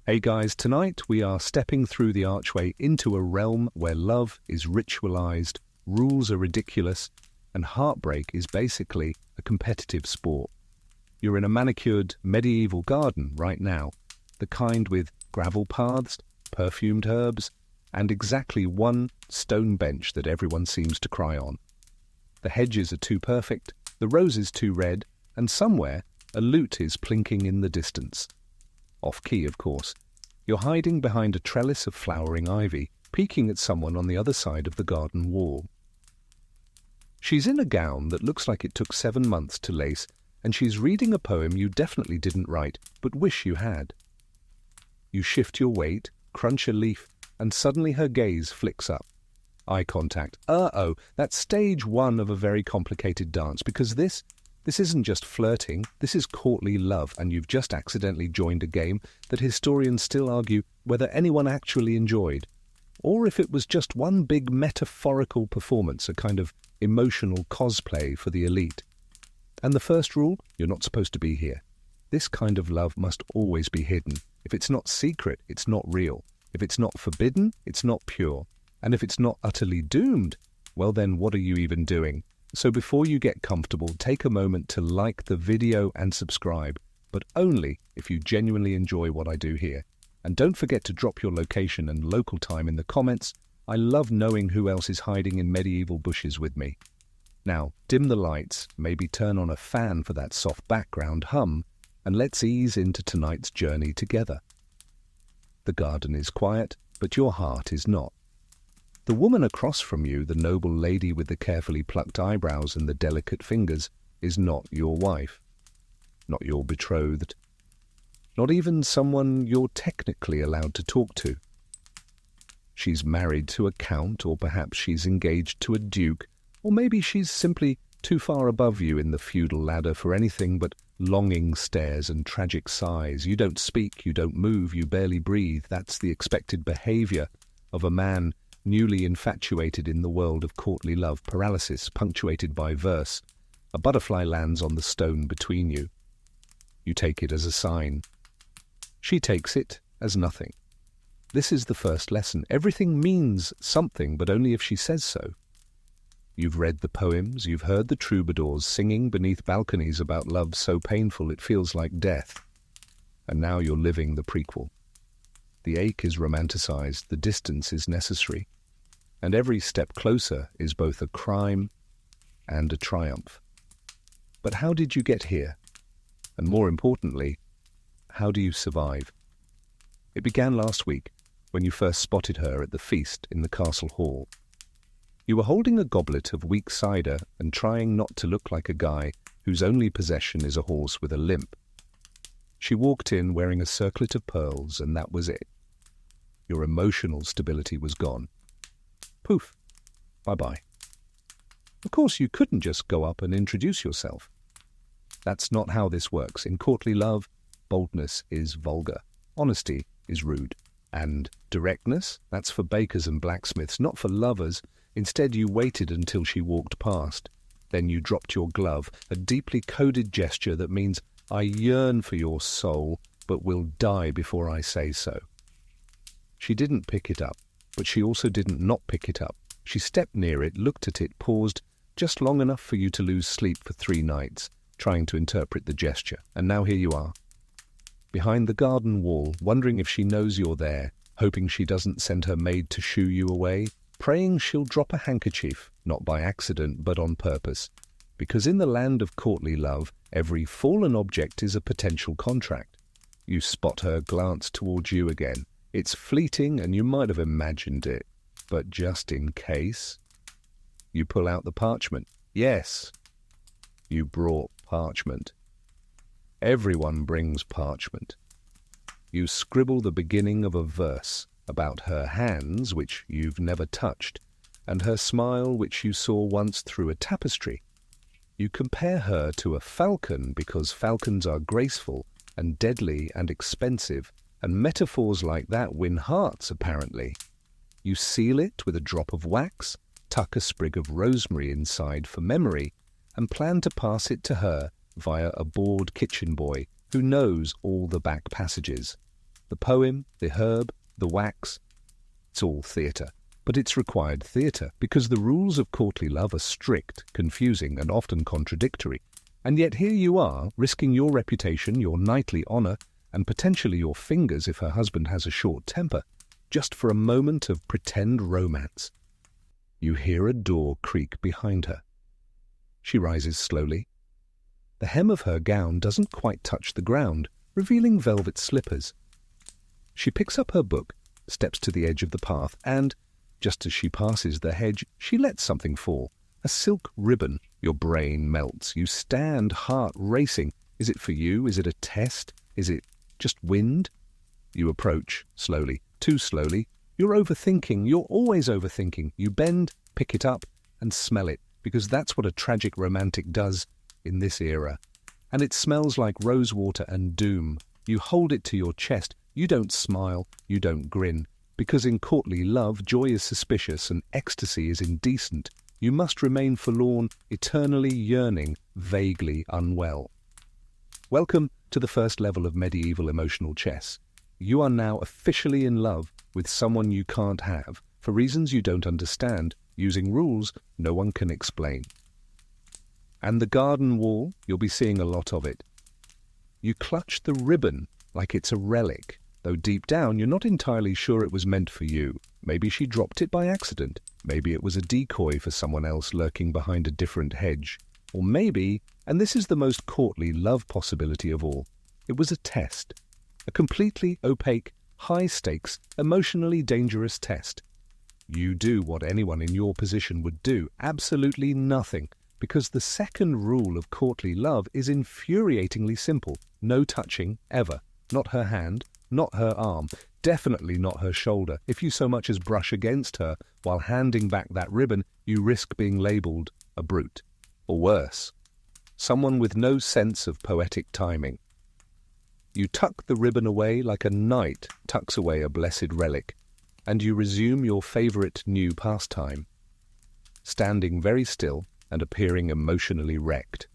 Hey guys, tonight we are stepping through the archway into a realm where love is ritualized, rules are ridiculous, and heartbreak is basically a competitive sport. You're in a manicured medieval garden right now, the kind with gravel paths, perfumed herbs, and exactly one stone bench that everyone seems to cry on. The hedges are too perfect, the roses too red, and somewhere a lute is plinking in the distance. Off-key, of course. You're hiding behind a trellis of flowering ivy, peeking at someone on the other side of the garden wall. She's in a gown that looks like it took 7 months to lace, and she's reading a poem you definitely didn't write, but wish you had. You shift your weight, crunch a leaf, and suddenly her gaze flicks up. Eye contact. That's stage 1 of a very complicated dance, because this isn't just flirting, this is courtly love, and you've just accidentally joined a game that historians still argue whether anyone actually enjoyed, or if it was just one big metaphorical performance, a kind of emotional cosplay for the elite. And the first rule, you're not supposed to be here. This kind of love must always be hidden. If it's not secret, it's not real. If it's not forbidden, it's not pure. And if it's not utterly doomed, well then what are you even doing? So before you get comfortable, take a moment to like the video and subscribe, but only if you genuinely enjoy what I do here. And don't forget to drop your location and local time in the comments. I love knowing who else is hiding in medieval bushes with me. Now, dim the lights, maybe turn on a fan for that soft background hum, and let's ease into tonight's journey together. The garden is quiet, but your heart is not. The woman across from you, the noble lady with the carefully plucked eyebrows and the delicate fingers, is not your wife, not your betrothed, not even someone you're technically allowed to talk to. She's married to a count, or perhaps she's engaged to a duke, or maybe she's simply too far above you in the feudal ladder for anything but longing stares and tragic sighs. You don't speak, you don't move, you barely breathe. That's the expected behavior of a man newly infatuated in the world of courtly love, paralysis punctuated by verse. A butterfly lands on the stone between you. You take it as a sign. She takes it as nothing. This is the first lesson. Everything means something, but only if she says so. You've read the poems, you've heard the troubadours singing beneath balconies about love so painful it feels like death. And now you're living the prequel. The ache is romanticized, the distance is necessary, and every step closer is both a crime and a triumph. But how did you get here? And more importantly, how do you survive? It began last week, when you first spotted her at the feast in the castle hall. You were holding a goblet of weak cider and trying not to look like a guy whose only possession is a horse with a limp. She walked in wearing a circlet of pearls, and that was it. Your emotional stability was gone. Poof. Bye-bye. Of course, you couldn't just go up and introduce yourself. That's not how this works. In courtly love, boldness is vulgar. Honesty is rude. And directness, that's for bakers and blacksmiths, not for lovers. Instead, you waited until she walked past. Then you dropped your glove, a deeply coded gesture that means, I yearn for your soul, but will die before I say so. She didn't pick it up, but she also didn't not pick it up. She stepped near it, looked at it, paused, just long enough for you to lose sleep for 3 nights, trying to interpret the gesture. And now here you are, behind the garden wall, wondering if she knows you're there, hoping she doesn't send her maid to shoo you away, praying she'll drop a handkerchief, not by accident but on purpose, because in the land of courtly love, every fallen object is a potential contract. You spot her glance towards you again. It's fleeting and you might have imagined it, but just in case, you pull out the parchment. Yes, you brought parchment. Everyone brings parchment. You scribble the beginning of a verse about her hands, which you've never touched, and her smile, which you saw once through a tapestry. You compare her to a falcon because falcons are graceful and deadly and expensive, and metaphors like that win hearts, apparently. You seal it with a drop of wax, tuck a sprig of rosemary inside for memory, and plan to pass it to her via a bored kitchen boy who knows all the back passages. The The poem, the herb, the wax, it's all theatre. But it's required theatre because the rules of courtly love are strict, confusing, and often contradictory. And yet here you are, risking your reputation, your knightly honour, and potentially your fingers if her husband has a short temper, just for a moment of pretend romance. You hear a door creak behind her. She rises slowly. The hem of her gown doesn't quite touch the ground, revealing velvet slippers. She picks up her book, steps to the edge of the path, and, just as she passes the hedge, she lets something fall. A silk ribbon. Your brain melts. You stand, heart racing. Is it for you? Is it a test? Is it just wind? You approach, slowly, too slowly. You're overthinking. You're always overthinking. You bend, pick it up, and smell it, because that's what a tragic romantic does in this era. And it smells like rosewater and doom. You hold it to your chest. You don't smile. You don't grin. Because in courtly love, joy is suspicious and ecstasy is indecent. You must remain forlorn, eternally yearning, vaguely unwell. Welcome to the first level of medieval emotional chess. You are now officially in love with someone you can't have, for reasons you don't understand, using rules no one can explain. And the garden wall, you'll be seeing a lot of it. You clutch the ribbon like it's a relic, though deep down you're not entirely sure it was meant for you. Maybe she dropped it by accident. Maybe it was a decoy for someone else lurking behind a different hedge. Or maybe, and this is the most courtly love possibility of all, it was a test. A completely opaque, high-stakes, emotionally dangerous test. You do what anyone in your position would do, absolutely nothing, because the second rule of courtly love is infuriatingly simple. No touching, ever. Not her hand, not her arm, definitely not her shoulder. If you so much as brush against her while handing back that ribbon, you risk being labelled a brute. Or worse, someone with no sense of poetic timing. You tuck the ribbon away like a knight tucks away a blessed relic, and you resume your favourite new pastime, standing very still and appearing emotionally wrecked.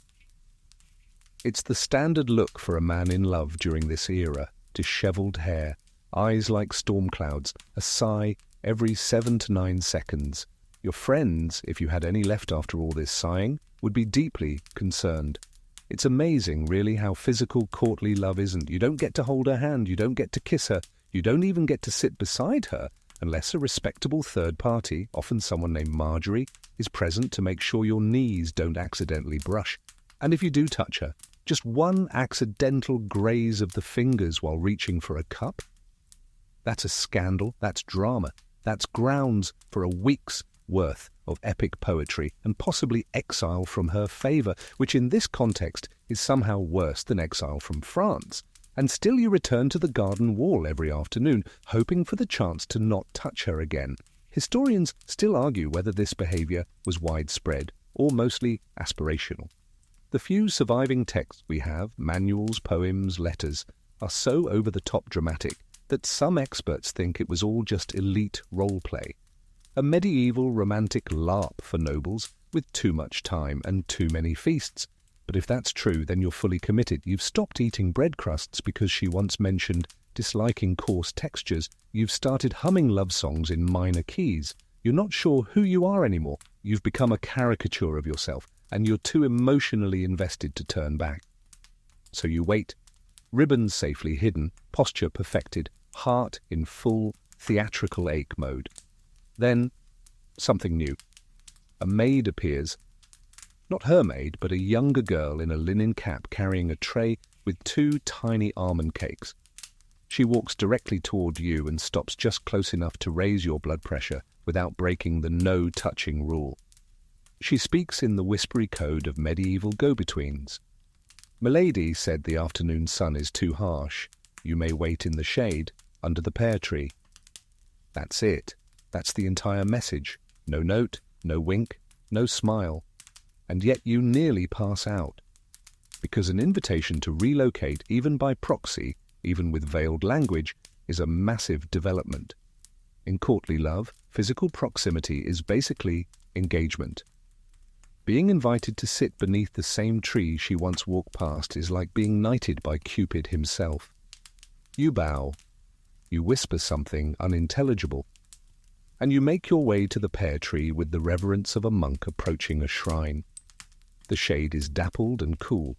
It's the standard look for a man in love during this era. Dishevelled hair, eyes like storm clouds, a sigh every 7 to 9 seconds. Your friends, if you had any left after all this sighing, would be deeply concerned. It's amazing, really, how physical courtly love isn't. You don't get to hold her hand, you don't get to kiss her, you don't even get to sit beside her, unless a respectable third party, often someone named Marjorie, is present to make sure your knees don't accidentally brush. And if you do touch her, just one accidental graze of the fingers while reaching for a cup? That's a scandal, that's drama, that's grounds for a week's worth of epic poetry and possibly exile from her favour, which in this context is somehow worse than exile from France. And still you return to the garden wall every afternoon, hoping for the chance to not touch her again. Historians still argue whether this behaviour was widespread or mostly aspirational. The few surviving texts we have, manuals, poems, letters, are so over-the-top dramatic that some experts think it was all just elite role-play. A medieval romantic LARP for nobles with too much time and too many feasts. But if that's true, then you're fully committed. You've stopped eating bread crusts because she once mentioned disliking coarse textures. You've started humming love songs in minor keys. You're not sure who you are anymore. You've become a caricature of yourself, and you're too emotionally invested to turn back. So you wait, ribbons safely hidden, posture perfected, heart in full theatrical ache mode. Then, something new. A maid appears. Not her maid, but a younger girl in a linen cap carrying a tray with 2 tiny almond cakes. She walks directly toward you and stops just close enough to raise your blood pressure without breaking the no-touching rule. She speaks in the whispery code of medieval go-betweens. "Milady," said, "the afternoon sun is too harsh. You may wait in the shade, under the pear tree." That's it. That's the entire message. No note, no wink, no smile. And yet you nearly pass out. Because an invitation to relocate, even by proxy, even with veiled language, is a massive development. In courtly love, physical proximity is basically engagement. Being invited to sit beneath the same tree she once walked past is like being knighted by Cupid himself. You bow, You whisper something unintelligible, and you make your way to the pear tree with the reverence of a monk approaching a shrine. The shade is dappled and cool.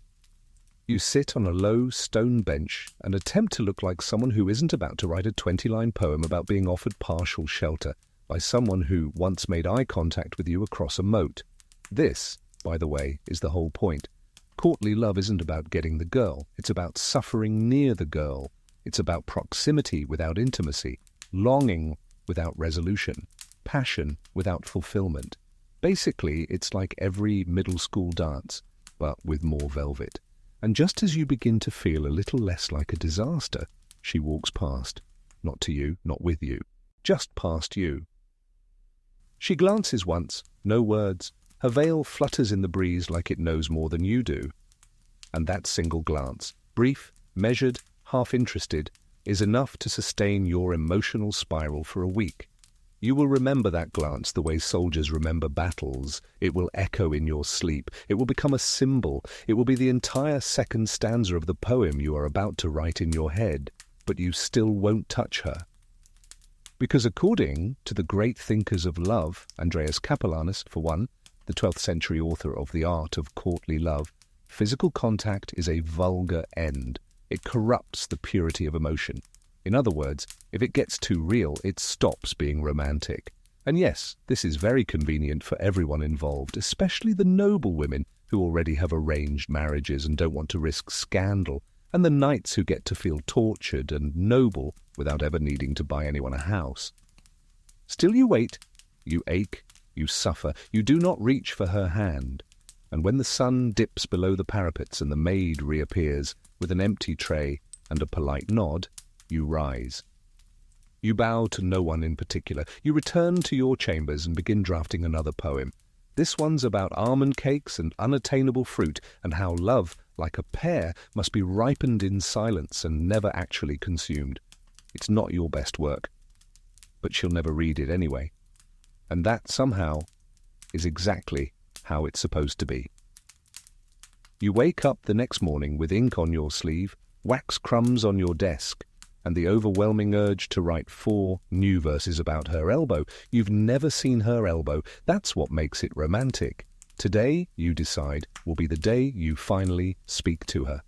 You sit on a low stone bench and attempt to look like someone who isn't about to write a 20-line poem about being offered partial shelter by someone who once made eye contact with you across a moat. This, by the way, is the whole point. Courtly love isn't about getting the girl. It's about suffering near the girl. It's about proximity without intimacy, longing without resolution, passion without fulfillment. Basically, it's like every middle school dance, but with more velvet. And just as you begin to feel a little less like a disaster, she walks past. Not to you, not with you, just past you. She glances once, no words. Her veil flutters in the breeze like it knows more than you do. And that single glance, brief, measured, half-interested, is enough to sustain your emotional spiral for a week. You will remember that glance the way soldiers remember battles. It will echo in your sleep. It will become a symbol. It will be the entire second stanza of the poem you are about to write in your head, but you still won't touch her. Because according to the great thinkers of love, Andreas Capellanus, for one, the 12th century author of The Art of Courtly Love, physical contact is a vulgar end. It corrupts the purity of emotion. In other words, if it gets too real, it stops being romantic. And yes, this is very convenient for everyone involved, especially the noble women who already have arranged marriages and don't want to risk scandal, and the knights who get to feel tortured and noble without ever needing to buy anyone a house. Still you wait, you ache, you suffer, you do not reach for her hand. And when the sun dips below the parapets and the maid reappears with an empty tray and a polite nod, you rise. You bow to no one in particular. You return to your chambers and begin drafting another poem. This one's about almond cakes and unattainable fruit, and how love, like a pear, must be ripened in silence and never actually consumed. It's not your best work, but she'll never read it anyway. And that, somehow, is exactly how it's supposed to be. You wake up the next morning with ink on your sleeve, wax crumbs on your desk, and the overwhelming urge to write 4 new verses about her elbow. You've never seen her elbow. That's what makes it romantic. Today, you decide, will be the day you finally speak to her.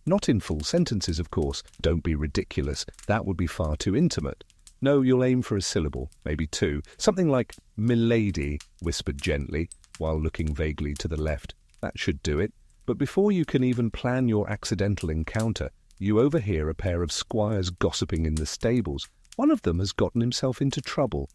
Not in full sentences, of course. Don't be ridiculous. That would be far too intimate. No, you'll aim for a syllable, maybe 2. Something like "Milady," whispered gently, while looking vaguely to the left. That should do it. But before you can even plan your accidental encounter, you overhear a pair of squires gossiping in the stables. One of them has gotten himself into trouble.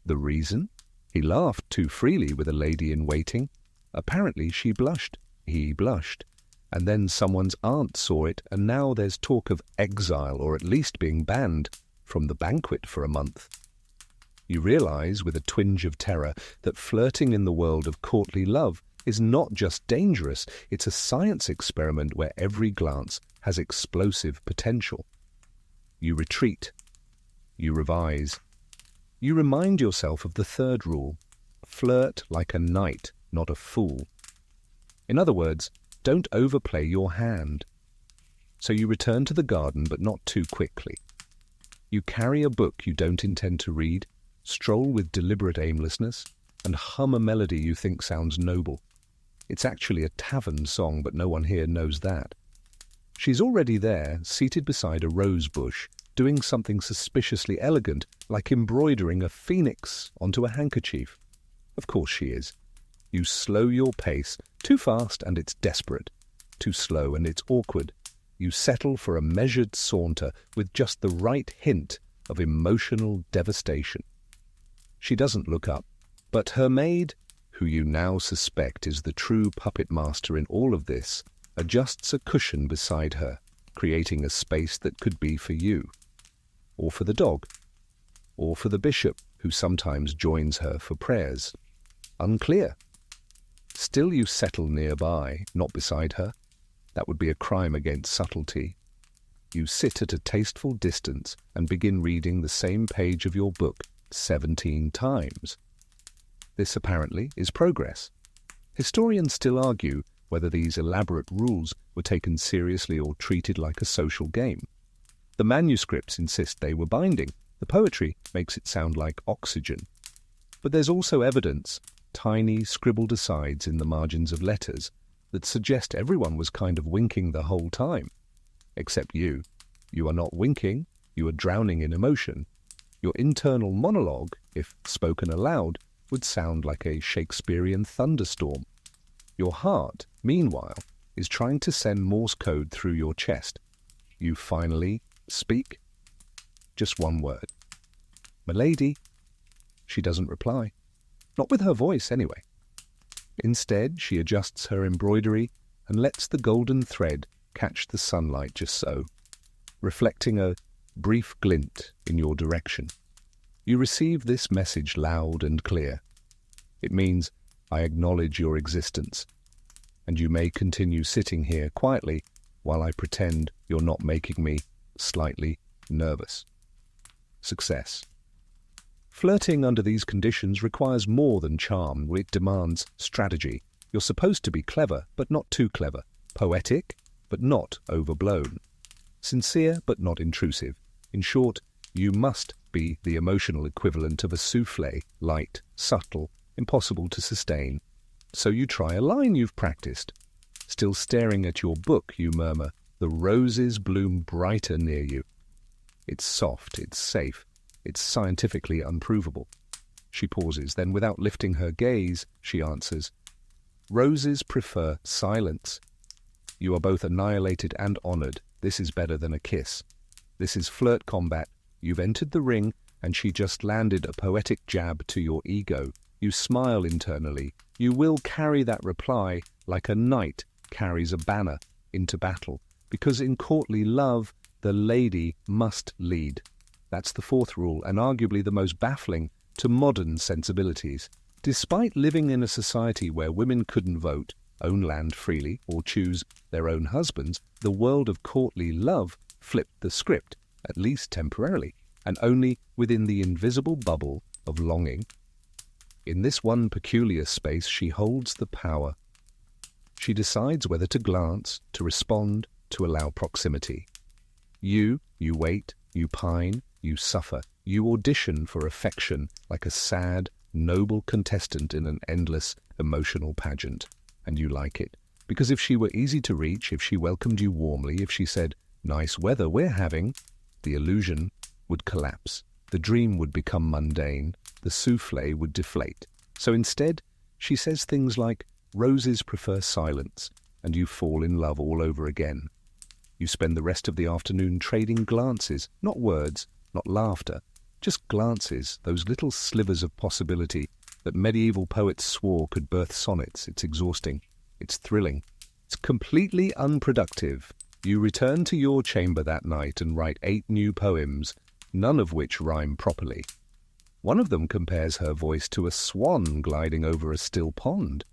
The reason? He laughed too freely with a lady in waiting. Apparently she blushed. He blushed. And then someone's aunt saw it, and now there's talk of exile, or at least being banned from the banquet for a month. You realize, with a twinge of terror, that flirting in the world of courtly love is not just dangerous, it's a science experiment where every glance has explosive potential. You retreat. You revise. You remind yourself of the third rule: flirt like a knight, not a fool. In other words, don't overplay your hand. So you return to the garden, but not too quickly. You carry a book you don't intend to read, stroll with deliberate aimlessness, and hum a melody you think sounds noble. It's actually a tavern song, but no one here knows that. She's already there, seated beside a rose bush, doing something suspiciously elegant, like embroidering a phoenix onto a handkerchief. Of course she is. You slow your pace. Too fast and it's desperate. Too slow and it's awkward. You settle for a measured saunter with just the right hint of emotional devastation. She doesn't look up, but her maid, who you now suspect is the true puppet master in all of this, adjusts a cushion beside her, creating a space that could be for you, or for the dog, or for the bishop who sometimes joins her for prayers. Unclear. Still you settle nearby, not beside her. That would be a crime against subtlety. You sit at a tasteful distance and begin reading the same page of your book 17 times. This apparently is progress. Historians still argue whether these elaborate rules were taken seriously or treated like a social game. The manuscripts insist they were binding. The poetry makes it sound like oxygen. But there's also evidence, tiny scribbled asides in the margins of letters, that suggest everyone was kind of winking the whole time. Except you. You are not winking, you are drowning in emotion. Your internal monologue, if spoken aloud, would sound like a Shakespearean thunderstorm. Your heart, meanwhile, is trying to send Morse code through your chest. You finally speak. Just one word. "Milady." She doesn't reply. Not with her voice, anyway. Instead, she adjusts her embroidery and lets the golden thread catch the sunlight just so, reflecting a brief glint in your direction. You receive this message loud and clear. It means, "I acknowledge your existence, and you may continue sitting here quietly while I pretend you're not making me slightly nervous." Success. Flirting under these conditions requires more than charm. It demands strategy. You're supposed to be clever, but not too clever. Poetic, but not overblown. Sincere, but not intrusive. In short, you must be the emotional equivalent of a soufflé, light, subtle, impossible to sustain. So you try a line you've practiced. Still staring at your book, you murmur, "The roses bloom brighter near you." It's soft, it's safe, it's scientifically unprovable. She pauses, then without lifting her gaze, she answers, "Roses prefer silence." You are both annihilated and honored. This is better than a kiss. This is flirt combat. You've entered the ring, and she just landed a poetic jab to your ego. You smile internally. You will carry that reply like a knight carries a banner into battle, because in courtly love, the lady must lead. That's the fourth rule, and arguably the most baffling to modern sensibilities. Despite living in a society where women couldn't vote, own land freely, or choose their own husbands, the world of courtly love flipped the script, at least temporarily, and only within the invisible bubble of longing. In this one peculiar space, she holds the power. She decides whether to glance, to respond, to allow proximity. You wait, you pine, you suffer, you audition for affection like a sad, noble contestant in an endless emotional pageant. And you like it. Because if she were easy to reach, if she welcomed you warmly, if she said, "Nice weather we're having," the illusion would collapse. The dream would become mundane. The soufflé would deflate. So instead, she says things like, "Roses prefer silence," and you fall in love all over again. You spend the rest of the afternoon trading glances, not words, not laughter, just glances, those little slivers of possibility that medieval poets swore could birth sonnets. It's exhausting. It's thrilling. It's completely unproductive. You return to your chamber that night and write 8 new poems, none of which rhyme properly. One of them compares her voice to a swan gliding over a still pond.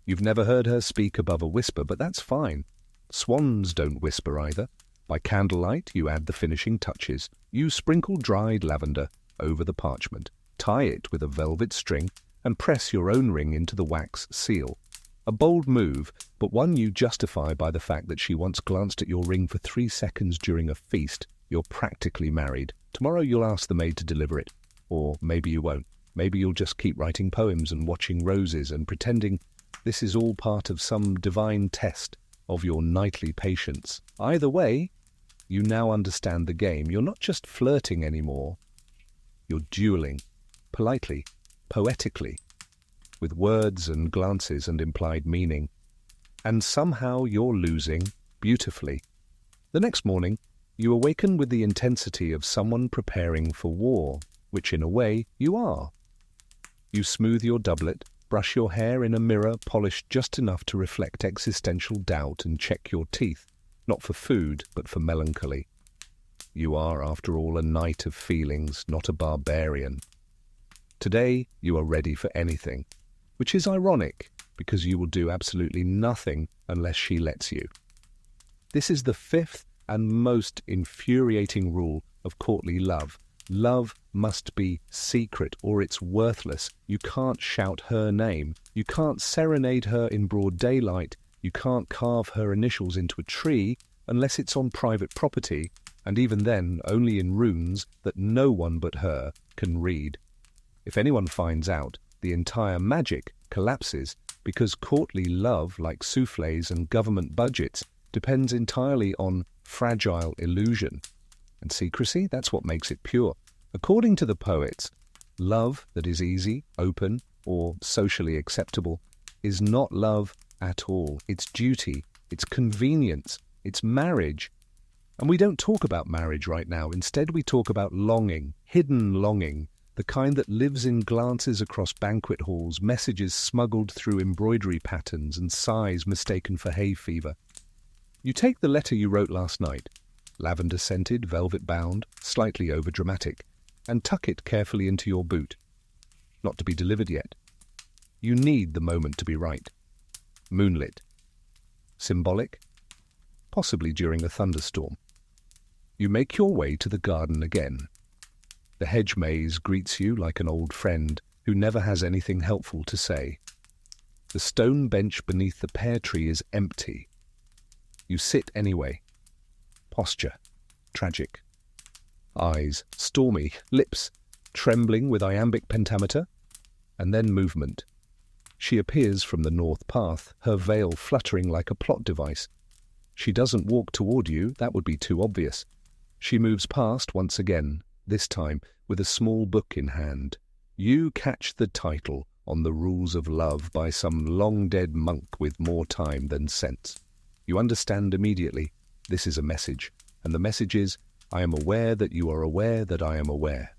You've never heard her speak above a whisper, but that's fine. Swans don't whisper either. By candlelight, you add the finishing touches. You sprinkle dried lavender over the parchment, tie it with a velvet string, and press your own ring into the wax seal. A bold move, but one you justify by the fact that she once glanced at your ring for 3 seconds during a feast. You're practically married. Tomorrow you'll ask the maid to deliver it. Or maybe you won't. Maybe you'll just keep writing poems and watching roses and pretending this is all part of some divine test of your knightly patience. Either way, you now understand the game. You're not just flirting anymore. You're dueling, politely, poetically, with words and glances and implied meaning. And somehow you're losing beautifully. The next morning, you awaken with the intensity of someone preparing for war, which in a way you are. You smooth your doublet, brush your hair in a mirror polished just enough to reflect existential doubt, and check your teeth, not for food, but for melancholy. You are, after all, a knight of feelings, not a barbarian. Today, you are ready for anything, which is ironic, because you will do absolutely nothing unless she lets you. This is the 5th and most infuriating rule of courtly love. Love must be secret, or it's worthless. You can't shout her name. You can't serenade her in broad daylight. You can't carve her initials into a tree unless it's on private property. and even then only in runes that no one but her can read. If anyone finds out, the entire magic collapses because courtly love, like soufflés and government budgets, depends entirely on fragile illusion. And secrecy, that's what makes it pure. According to the poets, love that is easy, open, or socially acceptable is not love at all. It's duty, it's convenience, it's marriage. And we don't talk about marriage right now. Instead, we talk about longing, hidden longing, the kind that lives in glances across banquet halls, messages smuggled through embroidery patterns, and sighs mistaken for hay fever. You take the letter you wrote last night, lavender-scented, velvet-bound, slightly overdramatic, and tuck it carefully into your boot. Not to be delivered yet. You need the moment to be right. Moonlit. Symbolic? Possibly during a thunderstorm. You make your way to the garden again. The hedge maze greets you like an old friend who never has anything helpful to say. The stone bench beneath the pear tree is empty. You sit anyway. Posture, tragic. Eyes, stormy. Lips, trembling with iambic pentameter. And then movement. She appears from the north path, her veil fluttering like a plot device. She doesn't walk toward you, that would be too obvious. She moves past once again, this time with a small book in hand. You catch the title, On the Rules of Love, by some long-dead monk with more time than sense. You understand immediately, this is a message, and the message is, I am aware that you are aware that I am aware.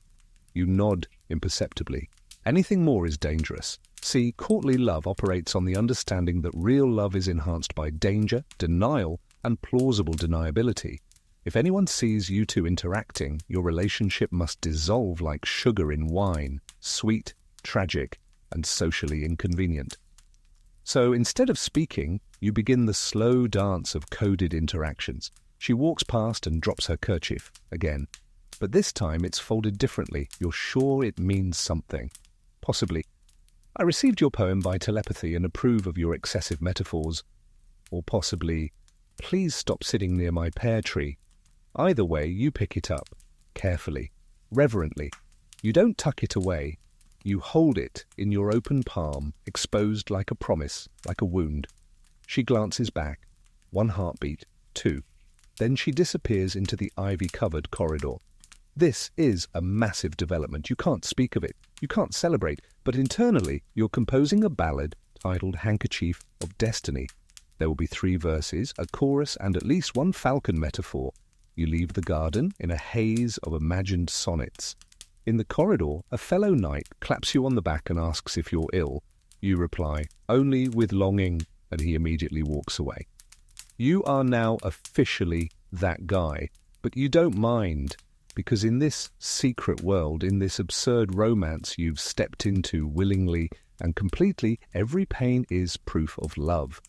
You nod imperceptibly. Anything more is dangerous. See, courtly love operates on the understanding that real love is enhanced by danger, denial, and plausible deniability. If anyone sees you two interacting, your relationship must dissolve like sugar in wine, sweet, tragic, and socially inconvenient. So instead of speaking, you begin the slow dance of coded interactions. She walks past and drops her kerchief again. But this time it's folded differently. You're sure it means something. Possibly, I received your poem by telepathy and approve of your excessive metaphors. Or possibly, please stop sitting near my pear tree. Either way, you pick it up, carefully, reverently. You don't tuck it away. You hold it in your open palm, exposed like a promise, like a wound. She glances back. 1 heartbeat, 2. Then she disappears into the ivy-covered corridor. This is a massive development. You can't speak of it. You can't celebrate. But internally, you're composing a ballad titled Handkerchief of Destiny. There will be 3 verses, a chorus, and at least 1 falcon metaphor. You leave the garden in a haze of imagined sonnets. In the corridor, a fellow knight claps you on the back and asks if you're ill. You reply, only with longing, and he immediately walks away. You are now officially that guy, but you don't mind, because in this secret world, in this absurd romance you've stepped into willingly and completely, every pain is proof of love.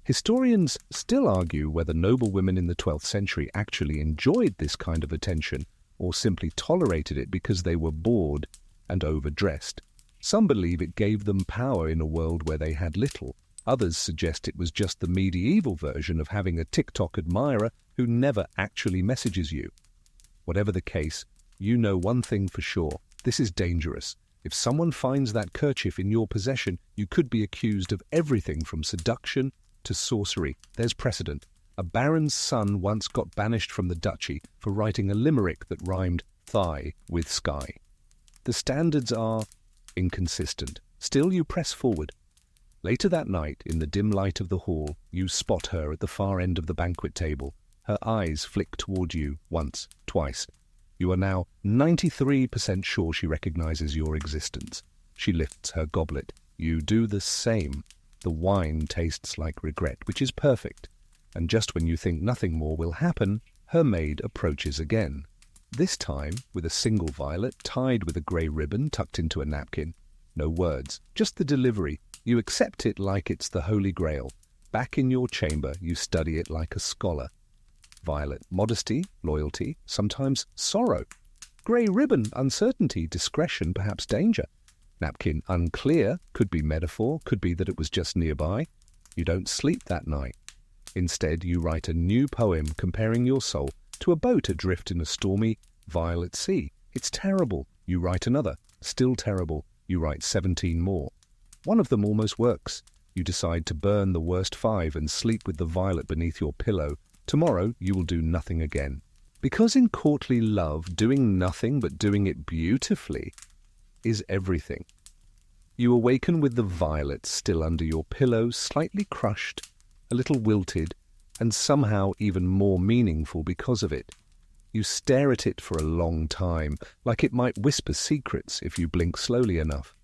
Historians still argue whether noble women in the 12th century actually enjoyed this kind of attention or simply tolerated it because they were bored and overdressed. Some believe it gave them power in a world where they had little. Others suggest it was just the medieval version of having a TikTok admirer who never actually messages you. Whatever the case, you know one thing for sure. This is dangerous. If someone finds that kerchief in your possession, you could be accused of everything from seduction to sorcery. There's precedent. A baron's son once got banished from the duchy for writing a limerick that rhymed thigh with sky. The standards are inconsistent. Still, you press forward. Later that night, in the dim light of the hall, you spot her at the far end of the banquet table. Her eyes flick toward you once, twice. You are now 93% sure she recognizes your existence. She lifts her goblet. You do the same. The wine tastes like regret, which is perfect. And just when you think nothing more will happen, her maid approaches again. This time with a single violet tied with a grey ribbon tucked into a napkin. No words, just the delivery. You accept it like it's the Holy Grail. Back in your chamber, you study it like a scholar. Violet, modesty, loyalty, sometimes sorrow. Grey ribbon, uncertainty, discretion, perhaps danger. Napkin, unclear, could be metaphor, could be that it was just nearby. You don't sleep that night. Instead, you write a new poem comparing your soul to a boat adrift in a stormy, violet sea. It's terrible. You write another. Still terrible. You write 17 more. One of them almost works. You decide to burn the worst 5 and sleep with the violet beneath your pillow. Tomorrow you will do nothing again. Because in courtly love, doing nothing but doing it beautifully is everything. You awaken with the violet still under your pillow, slightly crushed, a little wilted, and somehow even more meaningful because of it. You stare at it for a long time, like it might whisper secrets if you blink slowly enough.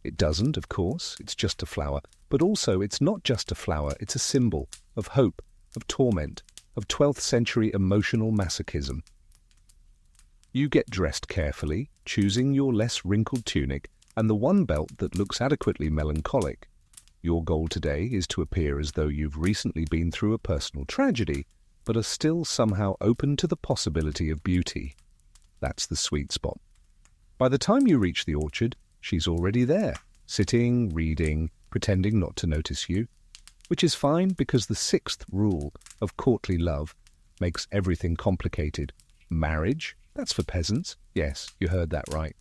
It doesn't, of course, it's just a flower, but also it's not just a flower, it's a symbol of hope, of torment, of 12th century emotional masochism. You get dressed carefully, choosing your less wrinkled tunic and the one belt that looks adequately melancholic. Your goal today is to appear as though you've recently been through a personal tragedy, but are still somehow open to the possibility of beauty. That's the sweet spot. By the time you reach the orchard, she's already there, sitting, reading, pretending not to notice you, which is fine because the 6th rule of courtly love makes everything complicated. Marriage? That's for peasants. Yes, you heard that right.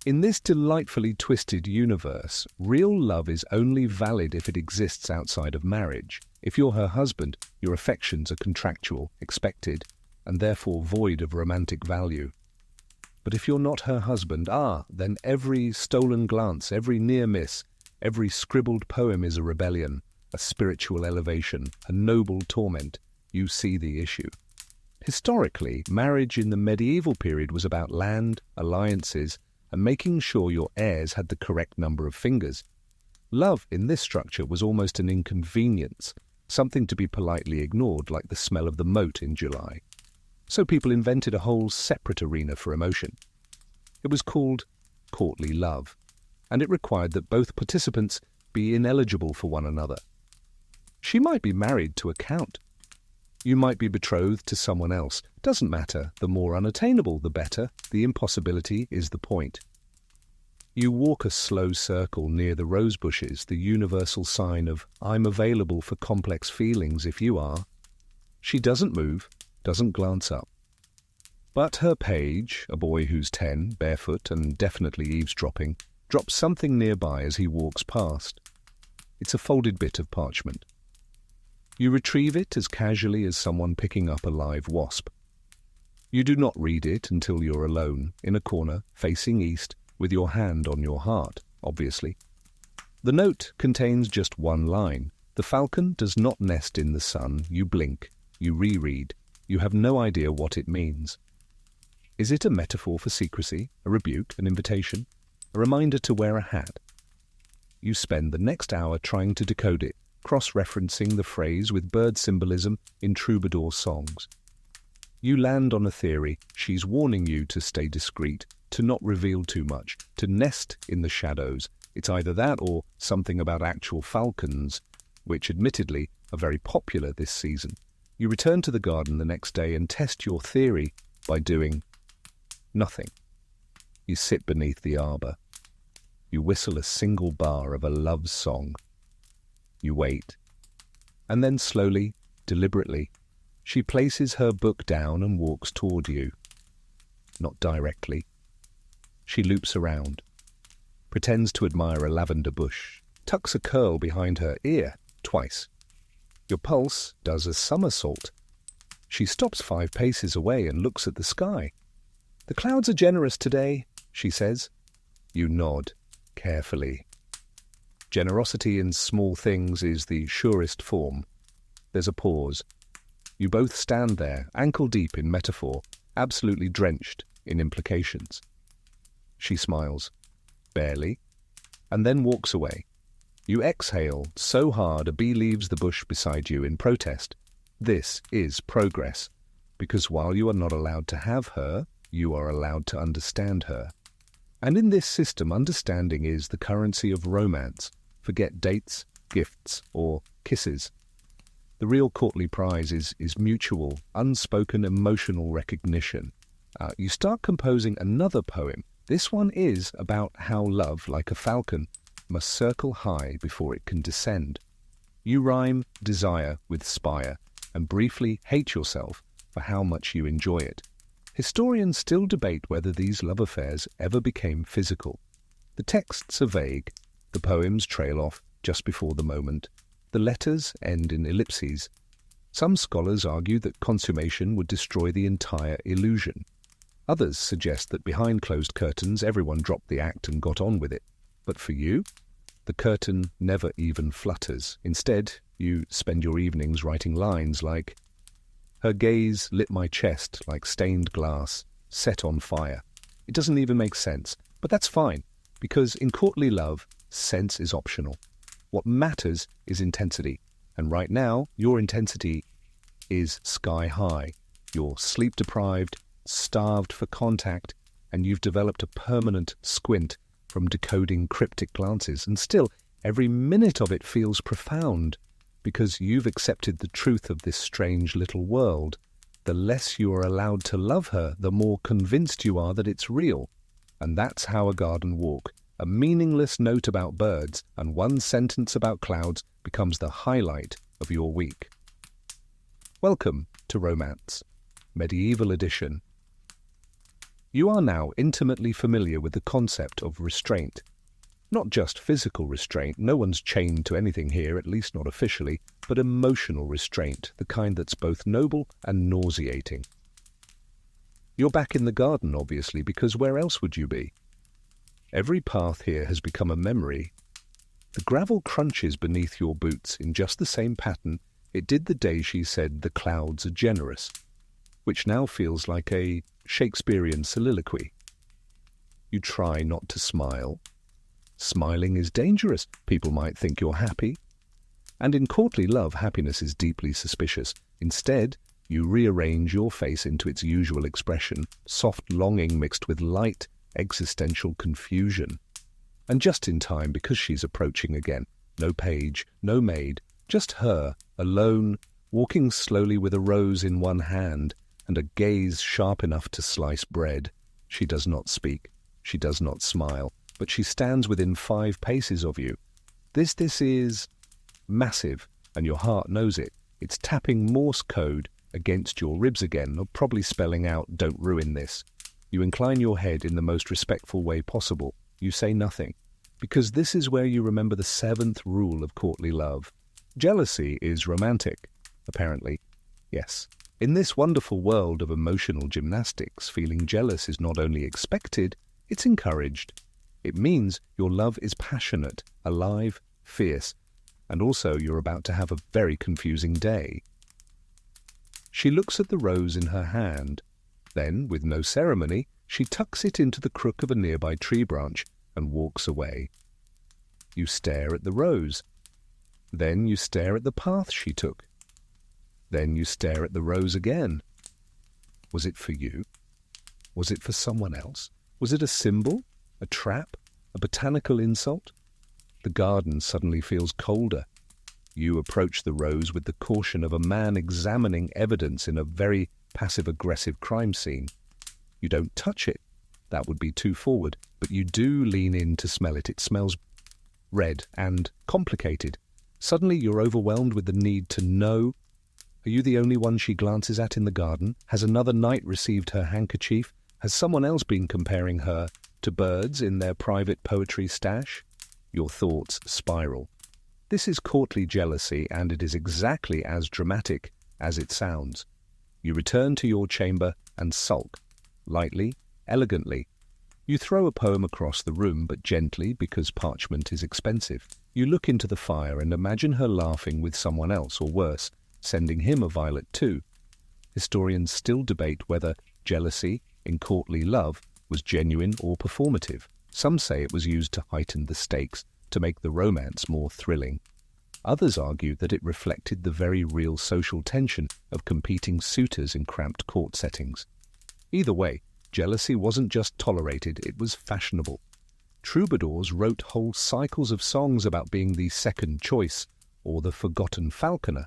In this delightfully twisted universe, real love is only valid if it exists outside of marriage. If you're her husband, your affections are contractual, expected, and therefore void of romantic value. But if you're not her husband, then every stolen glance, every near miss, every scribbled poem is a rebellion, a spiritual elevation, a noble torment. You see the issue. Historically, marriage in the medieval period was about land, alliances, and making sure your heirs had the correct number of fingers. Love in this structure was almost an inconvenience, something to be politely ignored, like the smell of the moat in July. So people invented a whole separate arena for emotion. It was called courtly love, and it required that both participants be ineligible for one another. She might be married to a count. You might be betrothed to someone else. Doesn't matter. The more unattainable, the better. The impossibility is the point. You walk a slow circle near the rose bushes, the universal sign of I'm available for complex feelings if you are. She doesn't move, doesn't glance up. But her page, a boy who's 10, barefoot and definitely eavesdropping, drops something nearby as he walks past. It's a folded bit of parchment. You retrieve it as casually as someone picking up a live wasp. You do not read it until you're alone, in a corner, facing east, with your hand on your heart, obviously. The note contains just one line. The falcon does not nest in the sun. You blink. You reread. You have no idea what it means. Is it a metaphor for secrecy, a rebuke, an invitation, a reminder to wear a hat? You spend the next hour trying to decode it, cross-referencing the phrase with bird symbolism in troubadour songs. You land on a theory. She's warning you to stay discreet, to not reveal too much, to nest in the shadows. It's either that or something about actual falcons, which admittedly are very popular this season. You return to the garden the next day and test your theory by doing nothing. You sit beneath the arbor. You whistle a single bar of a love song. You wait. And then slowly, deliberately, she places her book down and walks toward you. Not directly. She loops around, pretends to admire a lavender bush, tucks a curl behind her ear twice. Your pulse does a somersault. She stops 5 paces away and looks at the sky. The clouds are generous today, she says. You nod, carefully. Generosity in small things is the surest form. There's a pause. You both stand there, ankle-deep in metaphor, absolutely drenched in implications. She smiles, barely, and then walks away. You exhale so hard a bee leaves the bush beside you in protest. This is progress, because while you are not allowed to have her, you are allowed to understand her. And in this system, understanding is the currency of romance. Forget dates, gifts, or kisses. The real courtly prize is mutual, unspoken emotional recognition. You start composing another poem. This one is about how love, like a falcon, must circle high before it can descend. You rhyme desire with spire, and briefly hate yourself for how much you enjoy it. Historians still debate whether these love affairs ever became physical. The texts are vague, the poems trail off just before the moment, the letters end in ellipses. Some scholars argue that consummation would destroy the entire illusion. Others suggest that behind closed curtains everyone dropped the act and got on with it. But for you, the curtain never even flutters. Instead, you spend your evenings writing lines like, "Her gaze lit my chest like stained glass, set on fire." It doesn't even make sense, but that's fine, because in courtly love, sense is optional. What matters is intensity, and right now, your intensity is sky high. You're sleep-deprived, starved for contact, and you've developed a permanent squint from decoding cryptic glances, and still, every minute of it feels profound, because you've accepted the truth of this strange little world. The less you are allowed to love her, the more convinced you are that it's real. And that's how a garden walk, a meaningless note about birds and one sentence about clouds, becomes the highlight of your week. Welcome to Romance, Medieval Edition. You are now intimately familiar with the concept of restraint. Not just physical restraint, no one's chained to anything here, at least not officially, but emotional restraint, the kind that's both noble and nauseating. You're back in the garden, obviously, because where else would you be? Every path here has become a memory. The gravel crunches beneath your boots in just the same pattern it did the day she said the clouds are generous, which now feels like a Shakespearean soliloquy. You try not to smile. Smiling is dangerous. People might think you're happy. And in courtly love, happiness is deeply suspicious. Instead, you rearrange your face into its usual expression, soft longing mixed with light, existential confusion. And just in time, because she's approaching again. No page, no maid, just her, alone, walking slowly with a rose in one hand and a gaze sharp enough to slice bread. She does not speak, she does not smile, but she stands within 5 paces of you. This is massive, and your heart knows it. It's tapping Morse code against your ribs again, or probably spelling out, "Don't ruin this." You incline your head in the most respectful way possible. You say nothing, because this is where you remember the 7th rule of courtly love. Jealousy is romantic, apparently. Yes. In this wonderful world of emotional gymnastics, feeling jealous is not only expected, it's encouraged. It means your love is passionate, alive, fierce, and also you're about to have a very confusing day. She looks at the rose in her hand. Then, with no ceremony, she tucks it into the crook of a nearby tree branch and walks away. You stare at the rose. Then you stare at the path she took. Then you stare at the rose again. Was it for you? Was it for someone else? Was it a symbol? A trap? A botanical insult? The garden suddenly feels colder. You approach the rose with the caution of a man examining evidence in a very passive-aggressive crime scene. You don't touch it. That would be too forward. But you do lean in to smell it. It smells red and complicated. Suddenly you're overwhelmed with the need to know. Are you the only one she glances at in the garden? Has another knight received her handkerchief? Has someone else been comparing her to birds in their private poetry stash? Your thoughts spiral. This is courtly jealousy, and it is exactly as dramatic as it sounds. You return to your chamber and sulk, lightly, elegantly. You throw a poem across the room, but gently, because parchment is expensive. You look into the fire and imagine her laughing with someone else, or worse, sending him a violet too. Historians still debate whether jealousy in courtly love was genuine or performative. Some say it was used to heighten the stakes, to make the romance more thrilling. Others argue that it reflected the very real social tension of competing suitors in cramped court settings. Either way, jealousy wasn't just tolerated, it was fashionable. Troubadours wrote whole cycles of songs about being the second choice, or the forgotten falconer.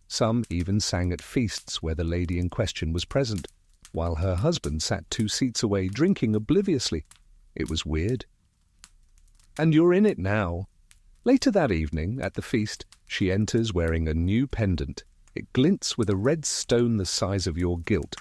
Some even sang at feasts where the lady in question was present, while her husband sat 2 seats away drinking obliviously. It was weird. And you're in it now. Later that evening, at the feast, she enters wearing a new pendant. It glints with a red stone the size of your guilt.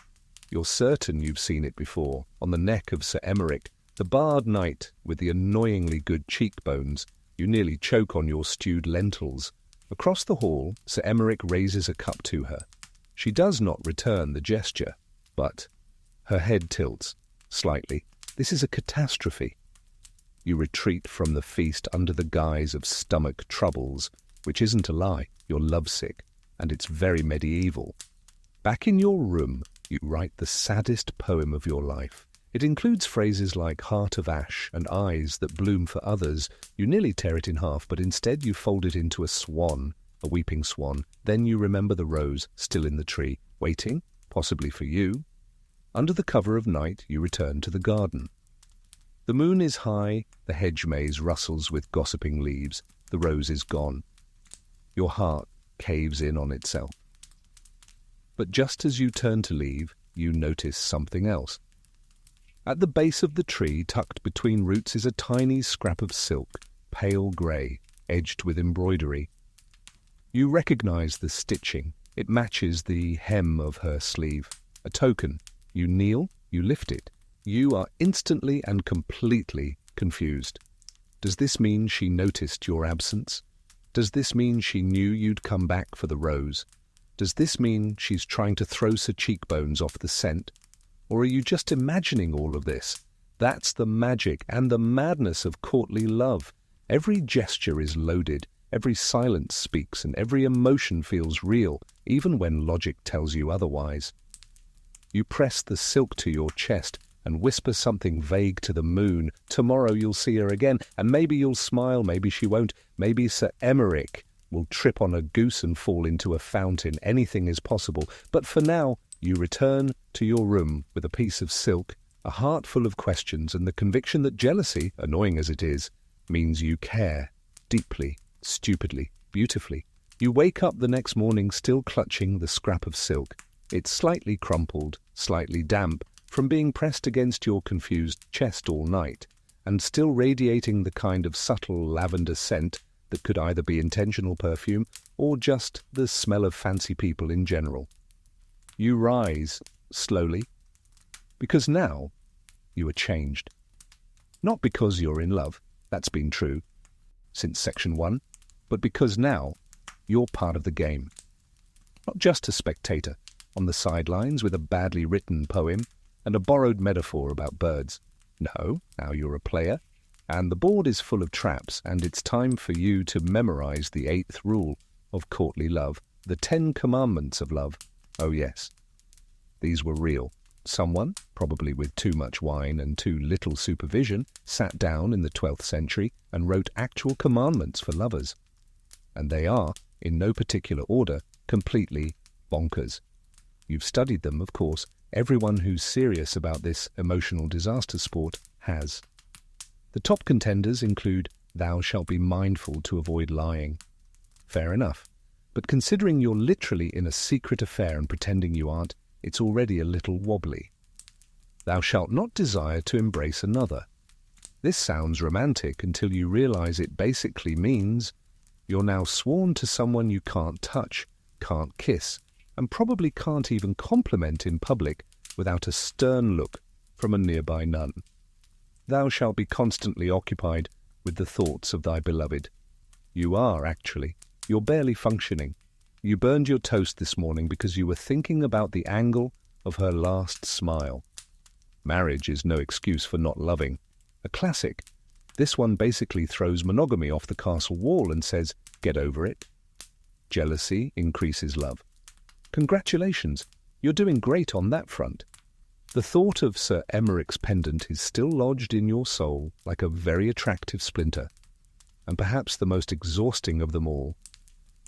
You're certain you've seen it before, on the neck of Sir Emeric, the barred knight with the annoyingly good cheekbones. You nearly choke on your stewed lentils. Across the hall, Sir Emeric raises a cup to her. She does not return the gesture, but her head tilts slightly. This is a catastrophe. You retreat from the feast under the guise of stomach troubles, which isn't a lie. You're lovesick, and it's very medieval. Back in your room, you write the saddest poem of your life. It includes phrases like heart of ash and eyes that bloom for others. You nearly tear it in half, but instead you fold it into a swan, a weeping swan. Then you remember the rose still in the tree, waiting, possibly for you. Under the cover of night, you return to the garden. The moon is high, the hedge maze rustles with gossiping leaves. The rose is gone. Your heart caves in on itself. But just as you turn to leave, you notice something else. At the base of the tree, tucked between roots, is a tiny scrap of silk, pale grey, edged with embroidery. You recognize the stitching. It matches the hem of her sleeve. A token. You kneel, you lift it. You are instantly and completely confused. Does this mean she noticed your absence? Does this mean she knew you'd come back for the rose? Does this mean she's trying to throw Sir Cheekbones off the scent? Or are you just imagining all of this? That's the magic and the madness of courtly love. Every gesture is loaded, every silence speaks, and every emotion feels real, even when logic tells you otherwise. You press the silk to your chest and whisper something vague to the moon. Tomorrow you'll see her again, and maybe you'll smile, maybe she won't. Maybe Sir Emeric will trip on a goose and fall into a fountain. Anything is possible. But for now, you return to your room with a piece of silk, a heart full of questions, and the conviction that jealousy, annoying as it is, means you care, deeply, stupidly, beautifully. You wake up the next morning still clutching the scrap of silk. It's slightly crumpled, slightly damp, from being pressed against your confused chest all night, and still radiating the kind of subtle lavender scent that could either be intentional perfume or just the smell of fancy people in general. You rise, slowly, because now you are changed. Not because you're in love, that's been true since section 1, but because now you're part of the game. Not just a spectator on the sidelines with a badly written poem and a borrowed metaphor about birds. No, now you're a player, and the board is full of traps, and it's time for you to memorize the 8th rule of courtly love, the 10 commandments of love. Oh yes, these were real. Someone, probably with too much wine and too little supervision, sat down in the 12th century and wrote actual commandments for lovers. And they are, in no particular order, completely bonkers. You've studied them, of course. Everyone who's serious about this emotional disaster sport has. The top contenders include, thou shalt be mindful to avoid lying. Fair enough. But considering you're literally in a secret affair and pretending you aren't, it's already a little wobbly. Thou shalt not desire to embrace another. This sounds romantic until you realize it basically means you're now sworn to someone you can't touch, can't kiss, and probably can't even compliment in public without a stern look from a nearby nun. Thou shalt be constantly occupied with the thoughts of thy beloved. You are, actually. You're barely functioning. You burned your toast this morning because you were thinking about the angle of her last smile. Marriage is no excuse for not loving. A classic. This one basically throws monogamy off the castle wall and says, get over it. Jealousy increases love. Congratulations, you're doing great on that front. The thought of Sir Emeric's pendant is still lodged in your soul like a very attractive splinter. And perhaps the most exhausting of them all,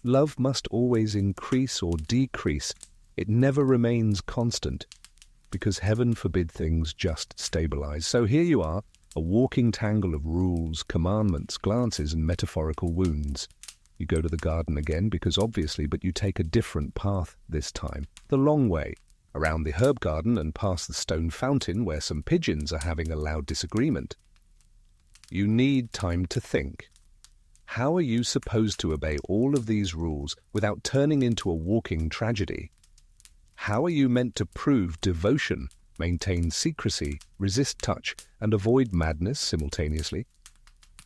love must always increase or decrease. It never remains constant, because heaven forbid things just stabilize. So here you are, a walking tangle of rules, commandments, glances, and metaphorical wounds. You go to the garden again, because obviously, but you take a different path this time. The long way, around the herb garden and past the stone fountain where some pigeons are having a loud disagreement. You need time to think. How are you supposed to obey all of these rules without turning into a walking tragedy? How are you meant to prove devotion, maintain secrecy, resist touch, and avoid madness simultaneously?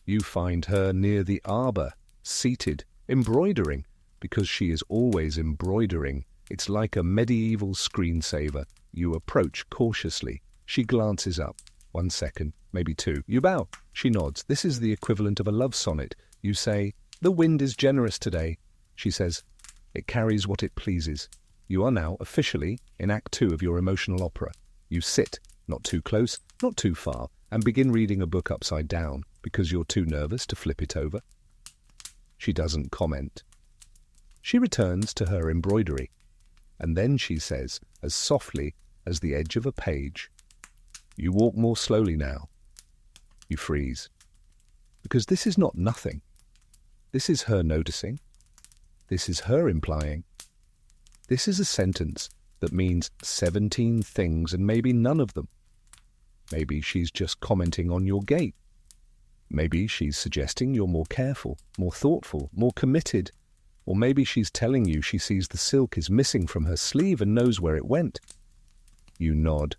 You find her near the arbor, seated, embroidering, because she is always embroidering. It's like a medieval screensaver. You approach cautiously. She glances up. 1 second, maybe 2. You bow. She nods. This is the equivalent of a love sonnet. You say, "The wind is generous today." She says, "It carries what it pleases." You are now officially in Act 2 of your emotional opera. You sit, not too close, not too far, and begin reading a book upside down because you're too nervous to flip it over. She doesn't comment. She returns to her embroidery, and then she says, as softly as the edge of a page, "You walk more slowly now." You freeze. Because this is not nothing. This is her noticing. This is her implying. This is a sentence that means 17 things and maybe none of them. Maybe she's just commenting on your gait. Maybe she's suggesting you're more careful, more thoughtful, more committed. Or maybe she's telling you she sees the silk is missing from her sleeve and knows where it went. You nod.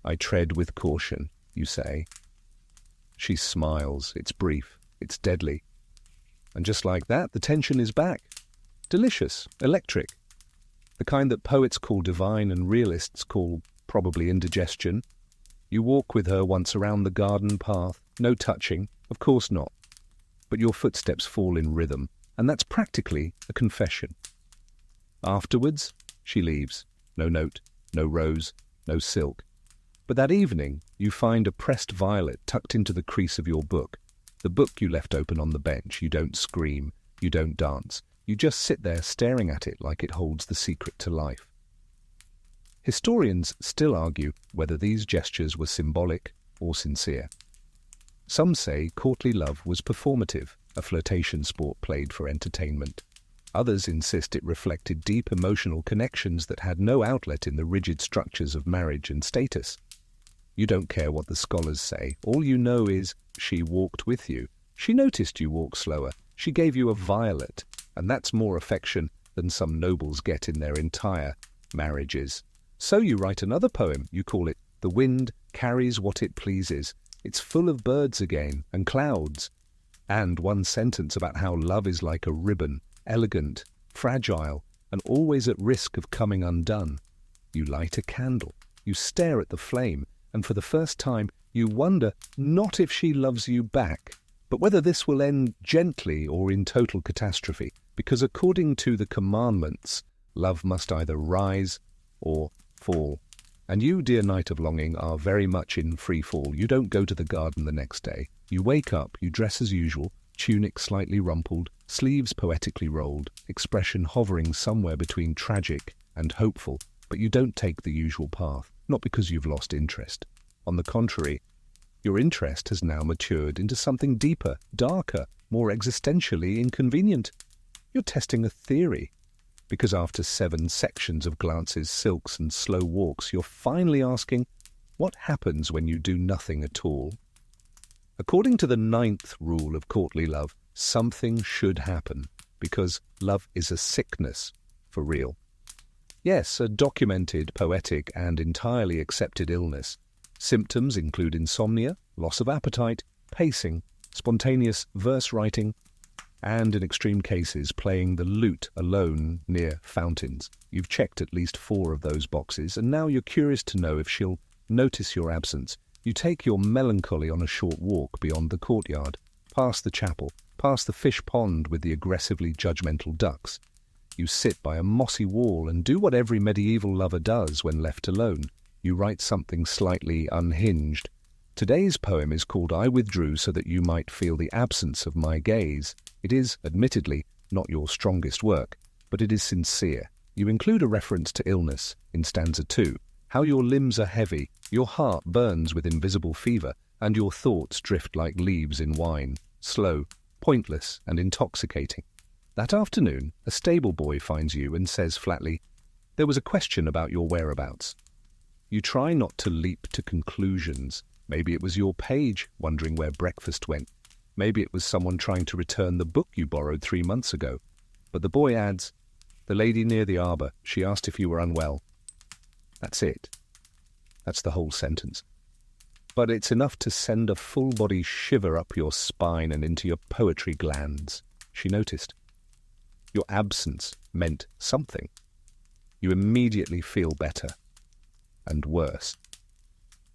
"I tread with caution," you say. She smiles. It's brief. It's deadly. And just like that, the tension is back. Delicious, electric. The kind that poets call divine and realists call probably indigestion. You walk with her once around the garden path. No touching, of course not. But your footsteps fall in rhythm, and that's practically a confession. Afterwards, she leaves. No note, no rose, no silk. But that evening, you find a pressed violet tucked into the crease of your book. The book you left open on the bench. You don't scream. You don't dance. You just sit there staring at it like it holds the secret to life. Historians still argue whether these gestures were symbolic or sincere. Some say courtly love was performative, a flirtation sport played for entertainment. Others insist it reflected deep emotional connections that had no outlet in the rigid structures of marriage and status. You don't care what the scholars say. All you know is she walked with you. She noticed you walk slower. She gave you a violet, and that's more affection than some nobles get in their entire marriages. So you write another poem. You call it "The Wind Carries What It Pleases." It's full of birds again and clouds. And one sentence about how love is like a ribbon, elegant, fragile, and always at risk of coming undone. You light a candle. You stare at the flame. And for the first time, you wonder not if she loves you back, but whether this will end gently or in total catastrophe, because according to the commandments, love must either rise or fall. And you, dear Knight of Longing, are very much in free fall. You don't go to the garden the next day. You wake up, you dress as usual, tunic slightly rumpled, sleeves poetically rolled, expression hovering somewhere between tragic and hopeful, but you don't take the usual path. Not because you've lost interest. On the contrary, your interest has now matured into something deeper, darker, more existentially inconvenient. You're testing a theory, because after 7 sections of glances, silks, and slow walks, you're finally asking, what happens when you do nothing at all? According to the 9th rule of courtly love, something should happen, because love is a sickness, for real. Yes, a documented, poetic, and entirely accepted illness. Symptoms include insomnia, loss of appetite, pacing, spontaneous verse writing, and in extreme cases, playing the lute alone near fountains. You've checked at least 4 of those boxes, and now you're curious to know if she'll notice your absence. You take your melancholy on a short walk beyond the courtyard, past the chapel, past the fish pond with the aggressively judgmental ducks. You sit by a mossy wall and do what every medieval lover does when left alone. You write something slightly unhinged. Today's poem is called "I Withdrew So That You Might Feel the Absence of My Gaze." It is, admittedly, not your strongest work, but it is sincere. You include a reference to illness in stanza 2, how your limbs are heavy, your heart burns with invisible fever, and your thoughts drift like leaves in wine, slow, pointless, and intoxicating. That afternoon, a stable boy finds you and says flatly, "There was a question about your whereabouts." You try not to leap to conclusions. Maybe it was your page wondering where breakfast went. Maybe it was someone trying to return the book you borrowed 3 months ago. But the boy adds, "The lady near the arbor, she asked if you were unwell." That's it. That's the whole sentence. But it's enough to send a full-body shiver up your spine and into your poetry glands. She noticed. Your absence meant something. You immediately feel better. And worse.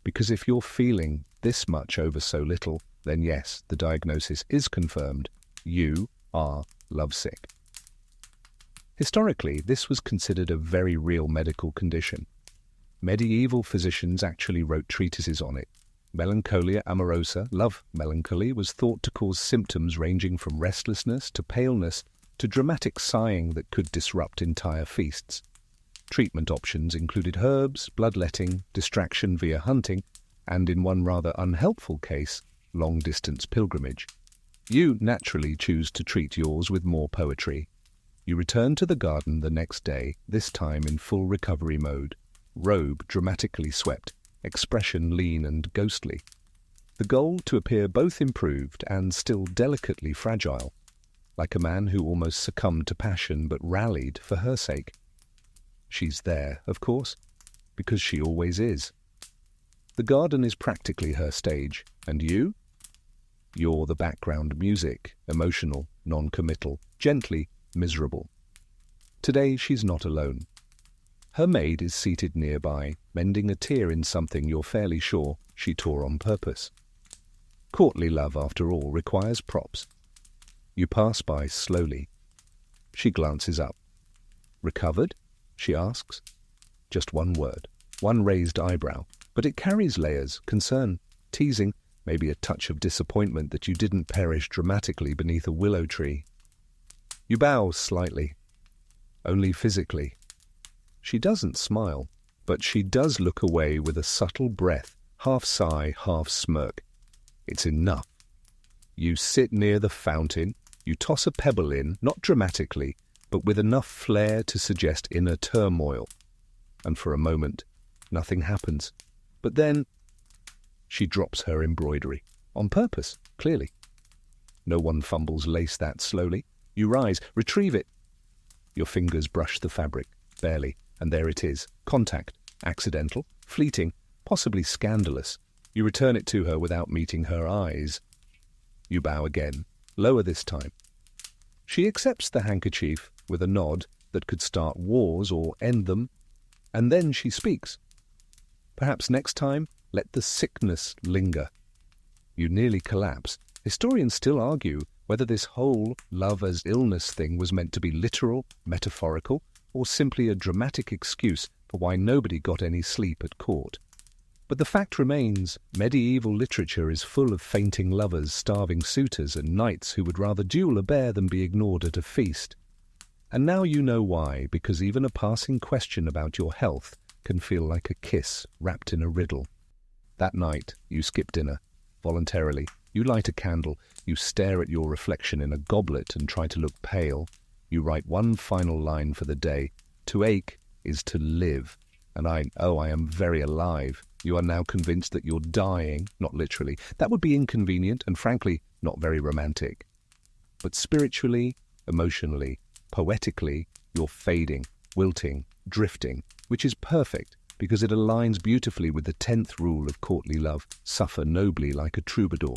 Because if you're feeling this much over so little, then yes, the diagnosis is confirmed. You are lovesick. Historically, this was considered a very real medical condition. Medieval physicians actually wrote treatises on it. Melancholia amorosa, love melancholy, was thought to cause symptoms ranging from restlessness to paleness to dramatic sighing that could disrupt entire feasts. Treatment options included herbs, bloodletting, distraction via hunting, and in one rather unhelpful case, long-distance pilgrimage. You naturally choose to treat yours with more poetry. You return to the garden the next day, this time in full recovery mode. Robe dramatically swept, expression lean and ghostly. The goal to appear both improved and still delicately fragile, like a man who almost succumbed to passion but rallied for her sake. She's there, of course, because she always is. The garden is practically her stage, and you? You're the background music, emotional, non-committal, gently miserable. Today she's not alone. Her maid is seated nearby, mending a tear in something you're fairly sure she tore on purpose. Courtly love, after all, requires props. You pass by slowly. She glances up. "Recovered?" she asks. Just one word, one raised eyebrow, but it carries layers, concern, teasing, maybe a touch of disappointment that you didn't perish dramatically beneath a willow tree. You bow slightly, only physically. She doesn't smile, but she does look away with a subtle breath, half sigh, half smirk. It's enough. You sit near the fountain, you toss a pebble in, not dramatically, but with enough flair to suggest inner turmoil. And for a moment, nothing happens. But then, she drops her embroidery. On purpose, clearly. No one fumbles lace that slowly. You rise, retrieve it. Your fingers brush the fabric, barely, and there it is. Contact, accidental, fleeting, possibly scandalous. You return it to her without meeting her eyes. You bow again, lower this time. She accepts the handkerchief with a nod that could start wars or end them, and then she speaks. Perhaps next time, let the sickness linger. You nearly collapse. Historians still argue whether this whole love as illness thing was meant to be literal, metaphorical, or simply a dramatic excuse for why nobody got any sleep at court. But the fact remains, medieval literature is full of fainting lovers, starving suitors, and knights who would rather duel a bear than be ignored at a feast. And now you know why, because even a passing question about your health can feel like a kiss wrapped in a riddle. That night, you skip dinner, voluntarily. You light a candle, you stare at your reflection in a goblet and try to look pale. You write one final line for the day. To ache is to live. And I am very alive. You are now convinced that you're dying, not literally. That would be inconvenient and, frankly, not very romantic. But spiritually, emotionally, poetically, you're fading, wilting, drifting, which is perfect because it aligns beautifully with the 10th rule of courtly love, suffer nobly like a troubadour.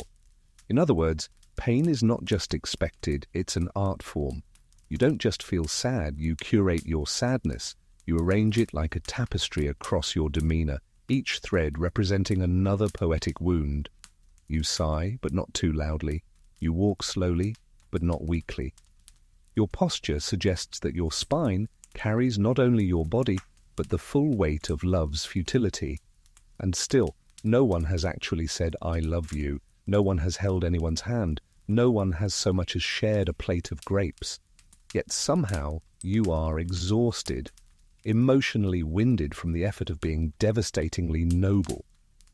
In other words, pain is not just expected, it's an art form. You don't just feel sad, you curate your sadness. You arrange it like a tapestry across your demeanor, each thread representing another poetic wound. You sigh, but not too loudly. You walk slowly, but not weakly. Your posture suggests that your spine carries not only your body, but the full weight of love's futility. And still, no one has actually said, "I love you." No one has held anyone's hand. No one has so much as shared a plate of grapes. Yet somehow you are exhausted, emotionally winded from the effort of being devastatingly noble.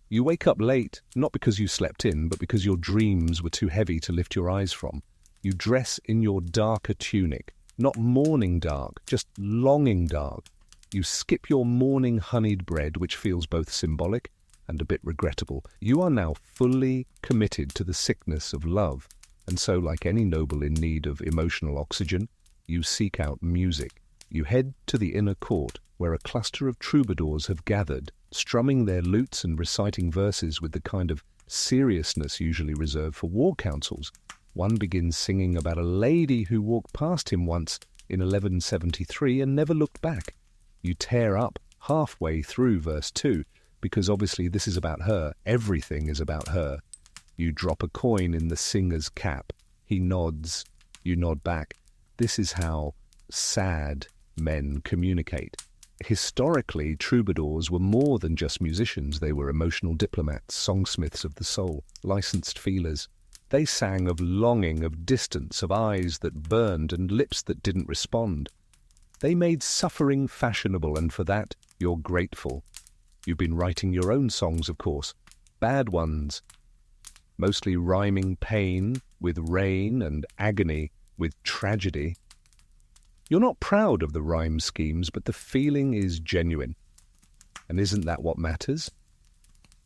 You wake up late, not because you slept in, but because your dreams were too heavy to lift your eyes from. You dress in your darker tunic, not morning dark, just longing dark. You skip your morning honeyed bread, which feels both symbolic and a bit regrettable. You are now fully committed to the sickness of love, And so, like any noble in need of emotional oxygen, you seek out music. You head to the inner court, where a cluster of troubadours have gathered, strumming their lutes and reciting verses with the kind of seriousness usually reserved for war councils. One begins singing about a lady who walked past him once in 1173 and never looked back. You tear up halfway through verse 2, because obviously this is about her. Everything is about her. You drop a coin in the singer's cap. He nods. You nod back. This is how sad men communicate. Historically, troubadours were more than just musicians. They were emotional diplomats, songsmiths of the soul, licensed feelers. They sang of longing, of distance, of eyes that burned and lips that didn't respond. They made suffering fashionable, and for that you're grateful. You've been writing your own songs, of course, bad ones, mostly rhyming pain with rain and agony with tragedy. You're not proud of the rhyme schemes, but the feeling is genuine. And isn't that what matters?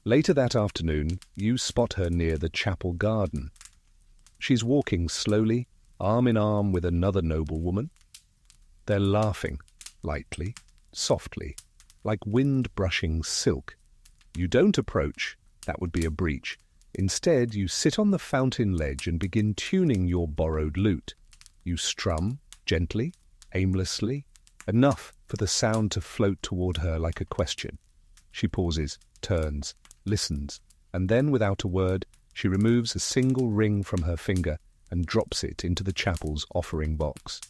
Later that afternoon, you spot her near the chapel garden. She's walking slowly, arm in arm with another noblewoman. They're laughing, lightly, softly, like wind brushing silk. You don't approach, that would be a breach. Instead, you sit on the fountain ledge and begin tuning your borrowed lute. You strum, gently, aimlessly, enough for the sound to float toward her like a question. She pauses, turns, listens, and then, without a word, she removes a single ring from her finger and drops it into the chapel's offering box.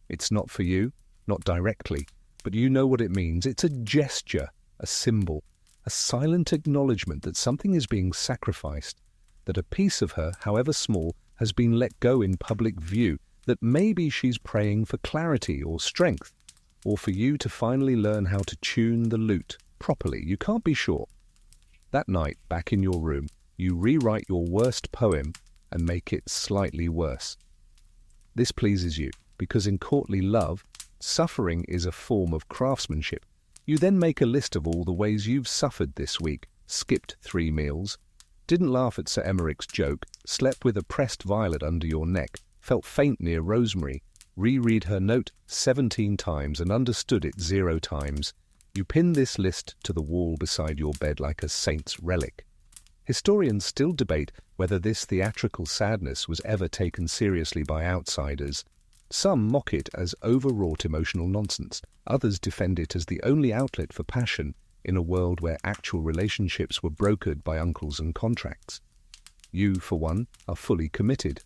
It's not for you, not directly, but you know what it means. It's a gesture, a symbol, a silent acknowledgement that something is being sacrificed, that a piece of her, however small, has been let go in public view, that maybe she's praying for clarity or strength, or for you to finally learn how to tune the lute properly. You can't be sure. That night, back in your room, you rewrite your worst poem and make it slightly worse. This pleases you, because in courtly love, suffering is a form of craftsmanship. You then make a list of all the ways you've suffered this week, skipped 3 meals, didn't laugh at Sir Emmerich's joke, slept with a pressed violet under your neck, felt faint near Rosemary, reread her note 17 times and understood it 0 times. You pin this list to the wall beside your bed like a saint's relic. Historians still debate whether this theatrical sadness was ever taken seriously by outsiders. Some mock it as overwrought emotional nonsense. Others defend it as the only outlet for passion in a world where actual relationships were brokered by uncles and contracts. You, for one, are fully committed.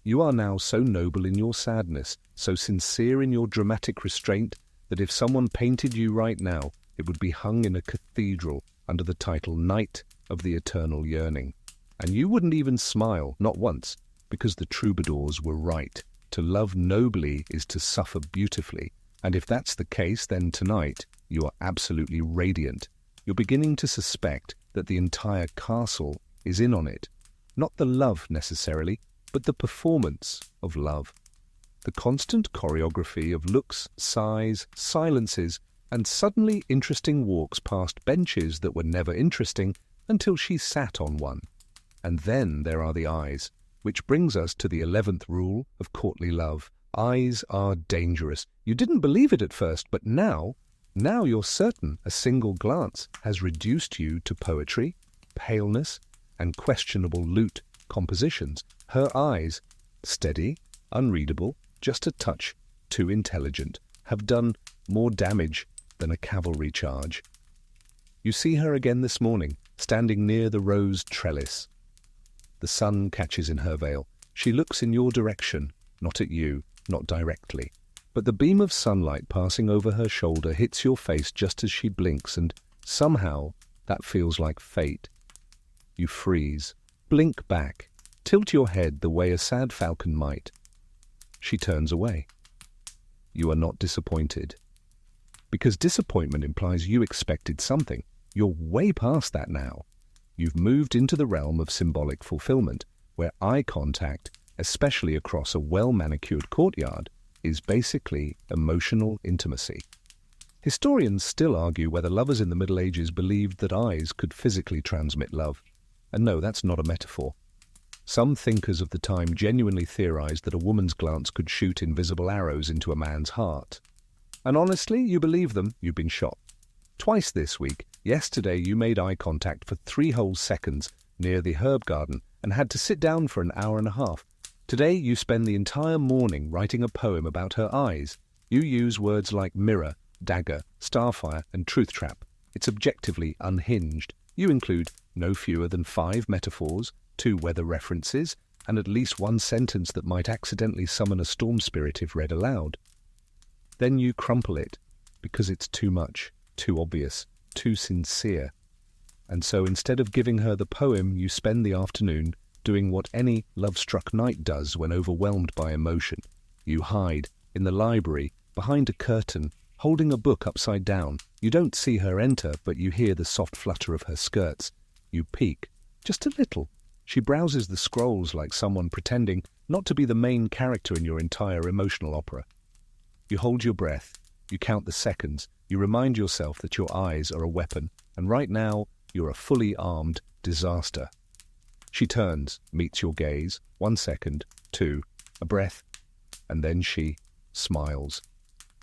You are now so noble in your sadness, so sincere in your dramatic restraint, that if someone painted you right now, it would be hung in a cathedral under the title Knight of the Eternal Yearning. And you wouldn't even smile, not once, because the troubadours were right. To love nobly is to suffer beautifully. And if that's the case, then tonight you are absolutely radiant. You're beginning to suspect that the entire castle is in on it. Not the love necessarily, but the performance of love. The constant choreography of looks, sighs, silences, and suddenly interesting walks past benches that were never interesting until she sat on one. And then there are the eyes, which brings us to the 11th rule of courtly love. Eyes are dangerous. You didn't believe it at first, but now you're certain a single glance has reduced you to poetry, paleness, and questionable lute compositions. Her eyes, steady, unreadable, just a touch too intelligent, have done more damage than a cavalry charge. You see her again this morning, standing near the rose trellis. The sun catches in her veil. She looks in your direction, not at you, not directly. But the beam of sunlight passing over her shoulder hits your face just as she blinks, and somehow that feels like fate. You freeze, blink back, tilt your head the way a sad falcon might. She turns away. You are not disappointed. Because disappointment implies you expected something. You're way past that now. You've moved into the realm of symbolic fulfillment, where eye contact, especially across a well-manicured courtyard, is basically emotional intimacy. Historians still argue whether lovers in the Middle Ages believed that eyes could physically transmit love. And no, that's not a metaphor. Some thinkers of the time genuinely theorized that a woman's glance could shoot invisible arrows into a man's heart. And honestly, you believe them, you've been shot. Twice this week. Yesterday you made eye contact for 3 whole seconds near the herb garden and had to sit down for an hour and a half. Today you spend the entire morning writing a poem about her eyes. You use words like mirror, dagger, starfire and truth trap. It's objectively unhinged. You include no fewer than 5 metaphors, 2 weather references, and at least 1 sentence that might accidentally summon a storm spirit if read aloud. Then you crumple it because it's too much, too obvious, too sincere. And so instead of giving her the poem, you spend the afternoon doing what any love-struck knight does when overwhelmed by emotion. You hide in the library, behind a curtain, holding a book upside down. You don't see her enter, but you hear the soft flutter of her skirts. You peek, just a little. She browses the scrolls like someone pretending not to be the main character in your entire emotional opera. You hold your breath, you count the seconds, you remind yourself that your eyes are a weapon, and right now you're a fully armed disaster. She turns, meets your gaze, 1 second, 2, a breath, and then she smiles.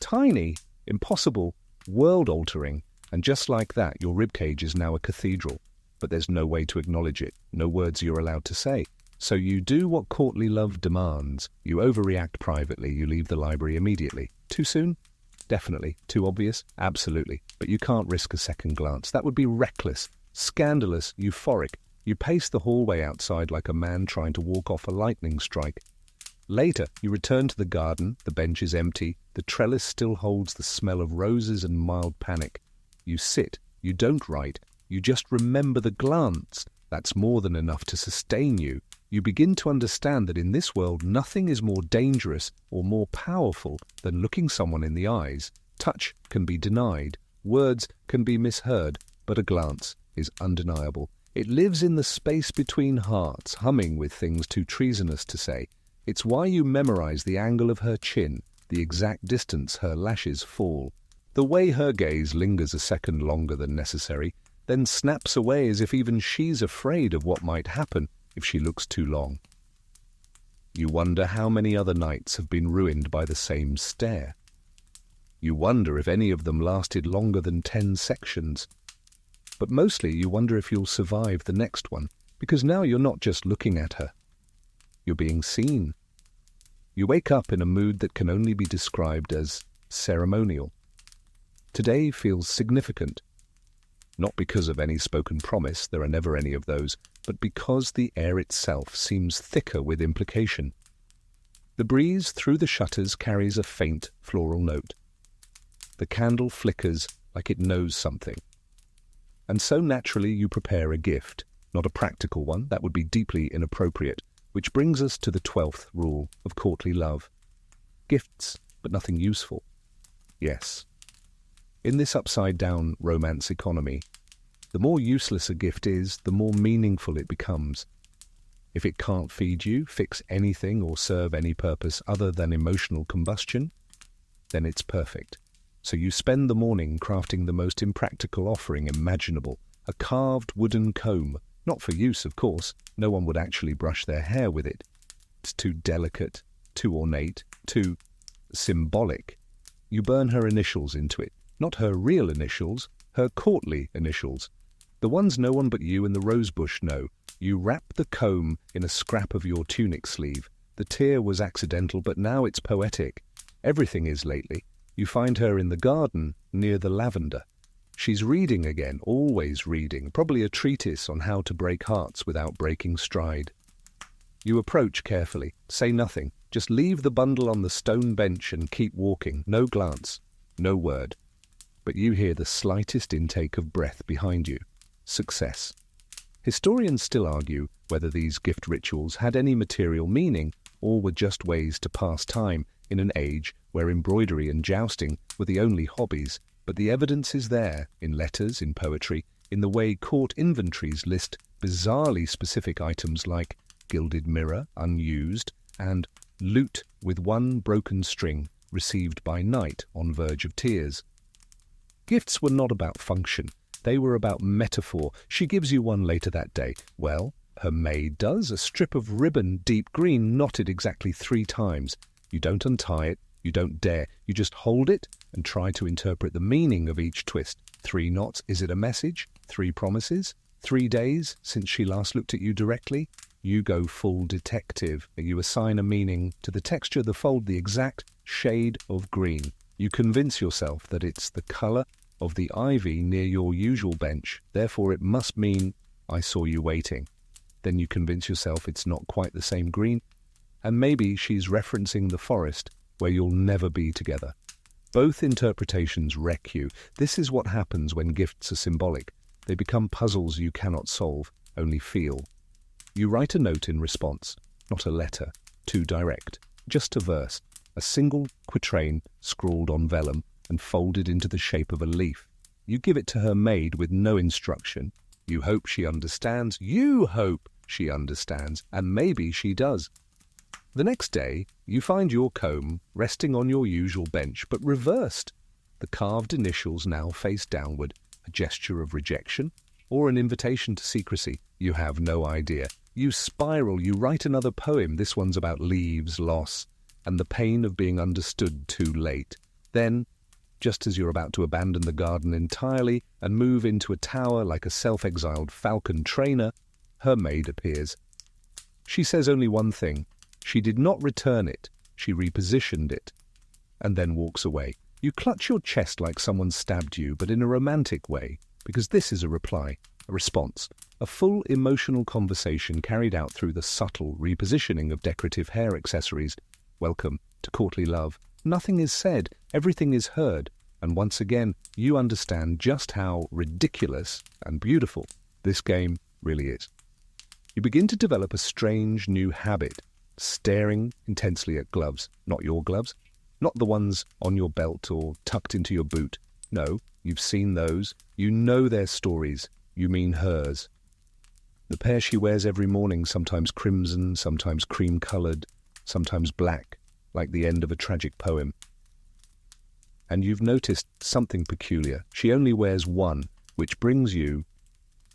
Tiny, impossible, world-altering, and just like that your ribcage is now a cathedral, but there's no way to acknowledge it, no words you're allowed to say. So you do what courtly love demands. You overreact privately, you leave the library immediately. Too soon? Definitely. Too obvious? Absolutely. But you can't risk a second glance. That would be reckless, scandalous, euphoric. You pace the hallway outside like a man trying to walk off a lightning strike. Later, you return to the garden, the bench is empty, the trellis still holds the smell of roses and mild panic. You sit, you don't write, you just remember the glance. That's more than enough to sustain you. You begin to understand that in this world nothing is more dangerous or more powerful than looking someone in the eyes. Touch can be denied, words can be misheard, but a glance is undeniable. It lives in the space between hearts, humming with things too treasonous to say. It's why you memorize the angle of her chin, the exact distance her lashes fall, the way her gaze lingers a second longer than necessary, then snaps away as if even she's afraid of what might happen if she looks too long. You wonder how many other nights have been ruined by the same stare. You wonder if any of them lasted longer than 10 sections. But mostly you wonder if you'll survive the next one, because now you're not just looking at her. You're being seen. You wake up in a mood that can only be described as ceremonial. Today feels significant. Not because of any spoken promise, there are never any of those, but because the air itself seems thicker with implication. The breeze through the shutters carries a faint floral note. The candle flickers like it knows something. And so naturally you prepare a gift, not a practical one, that would be deeply inappropriate, which brings us to the 12th rule of courtly love. Gifts, but nothing useful. Yes. In this upside-down romance economy, the more useless a gift is, the more meaningful it becomes. If it can't feed you, fix anything, or serve any purpose other than emotional combustion, then it's perfect. So you spend the morning crafting the most impractical offering imaginable, a carved wooden comb, not for use, of course. No one would actually brush their hair with it. It's too delicate, too ornate, too symbolic. You burn her initials into it. Not her real initials, her courtly initials. The ones no one but you and the rosebush know. You wrap the comb in a scrap of your tunic sleeve. The tear was accidental, but now it's poetic. Everything is lately. You find her in the garden, near the lavender. She's reading again, always reading, probably a treatise on how to break hearts without breaking stride. You approach carefully, say nothing, just leave the bundle on the stone bench and keep walking, no glance, no word. But you hear the slightest intake of breath behind you. Success. Historians still argue whether these gift rituals had any material meaning or were just ways to pass time in an age where embroidery and jousting were the only hobbies, but the evidence is there, in letters, in poetry, in the way court inventories list bizarrely specific items like gilded mirror, unused, and lute with 1 broken string, received by knight on verge of tears. Gifts were not about function, they were about metaphor. She gives you one later that day. Well, Her maid does, a strip of ribbon, deep green, knotted exactly 3 times. You don't untie it, you don't dare, you just hold it and try to interpret the meaning of each twist. 3 knots, is it a message? 3 promises? 3 days since she last looked at you directly? You go full detective. You assign a meaning to the texture, the fold, the exact shade of green. You convince yourself that it's the colour of the ivy near your usual bench, therefore it must mean I saw you waiting. Then you convince yourself it's not quite the same green, and maybe she's referencing the forest where you'll never be together. Both interpretations wreck you. This is what happens when gifts are symbolic. They become puzzles you cannot solve, only feel. You write a note in response, not a letter, too direct, just a verse, a single quatrain scrawled on vellum and folded into the shape of a leaf. You give it to her maid with no instruction. You hope she understands. You hope she understands, and maybe she does. The next day, you find your comb resting on your usual bench, but reversed. The carved initials now face downward, a gesture of rejection or an invitation to secrecy. You have no idea. You spiral, you write another poem. This one's about leaves, loss, and the pain of being understood too late. Then, just as you're about to abandon the garden entirely and move into a tower like a self-exiled falcon trainer, her maid appears. She says only one thing. She did not return it. She repositioned it, and then walks away. You clutch your chest like someone stabbed you, but in a romantic way, because this is a reply, a response, a full emotional conversation carried out through the subtle repositioning of decorative hair accessories. Welcome to courtly love. Nothing is said, everything is heard, and once again, you understand just how ridiculous and beautiful this game really is. You begin to develop a strange new habit, staring intensely at gloves, not your gloves, not the ones on your belt or tucked into your boot. No, you've seen those. You know their stories. You mean hers. The pair she wears every morning, sometimes crimson, sometimes cream-coloured, sometimes black, like the end of a tragic poem. And you've noticed something peculiar. She only wears one, which brings you,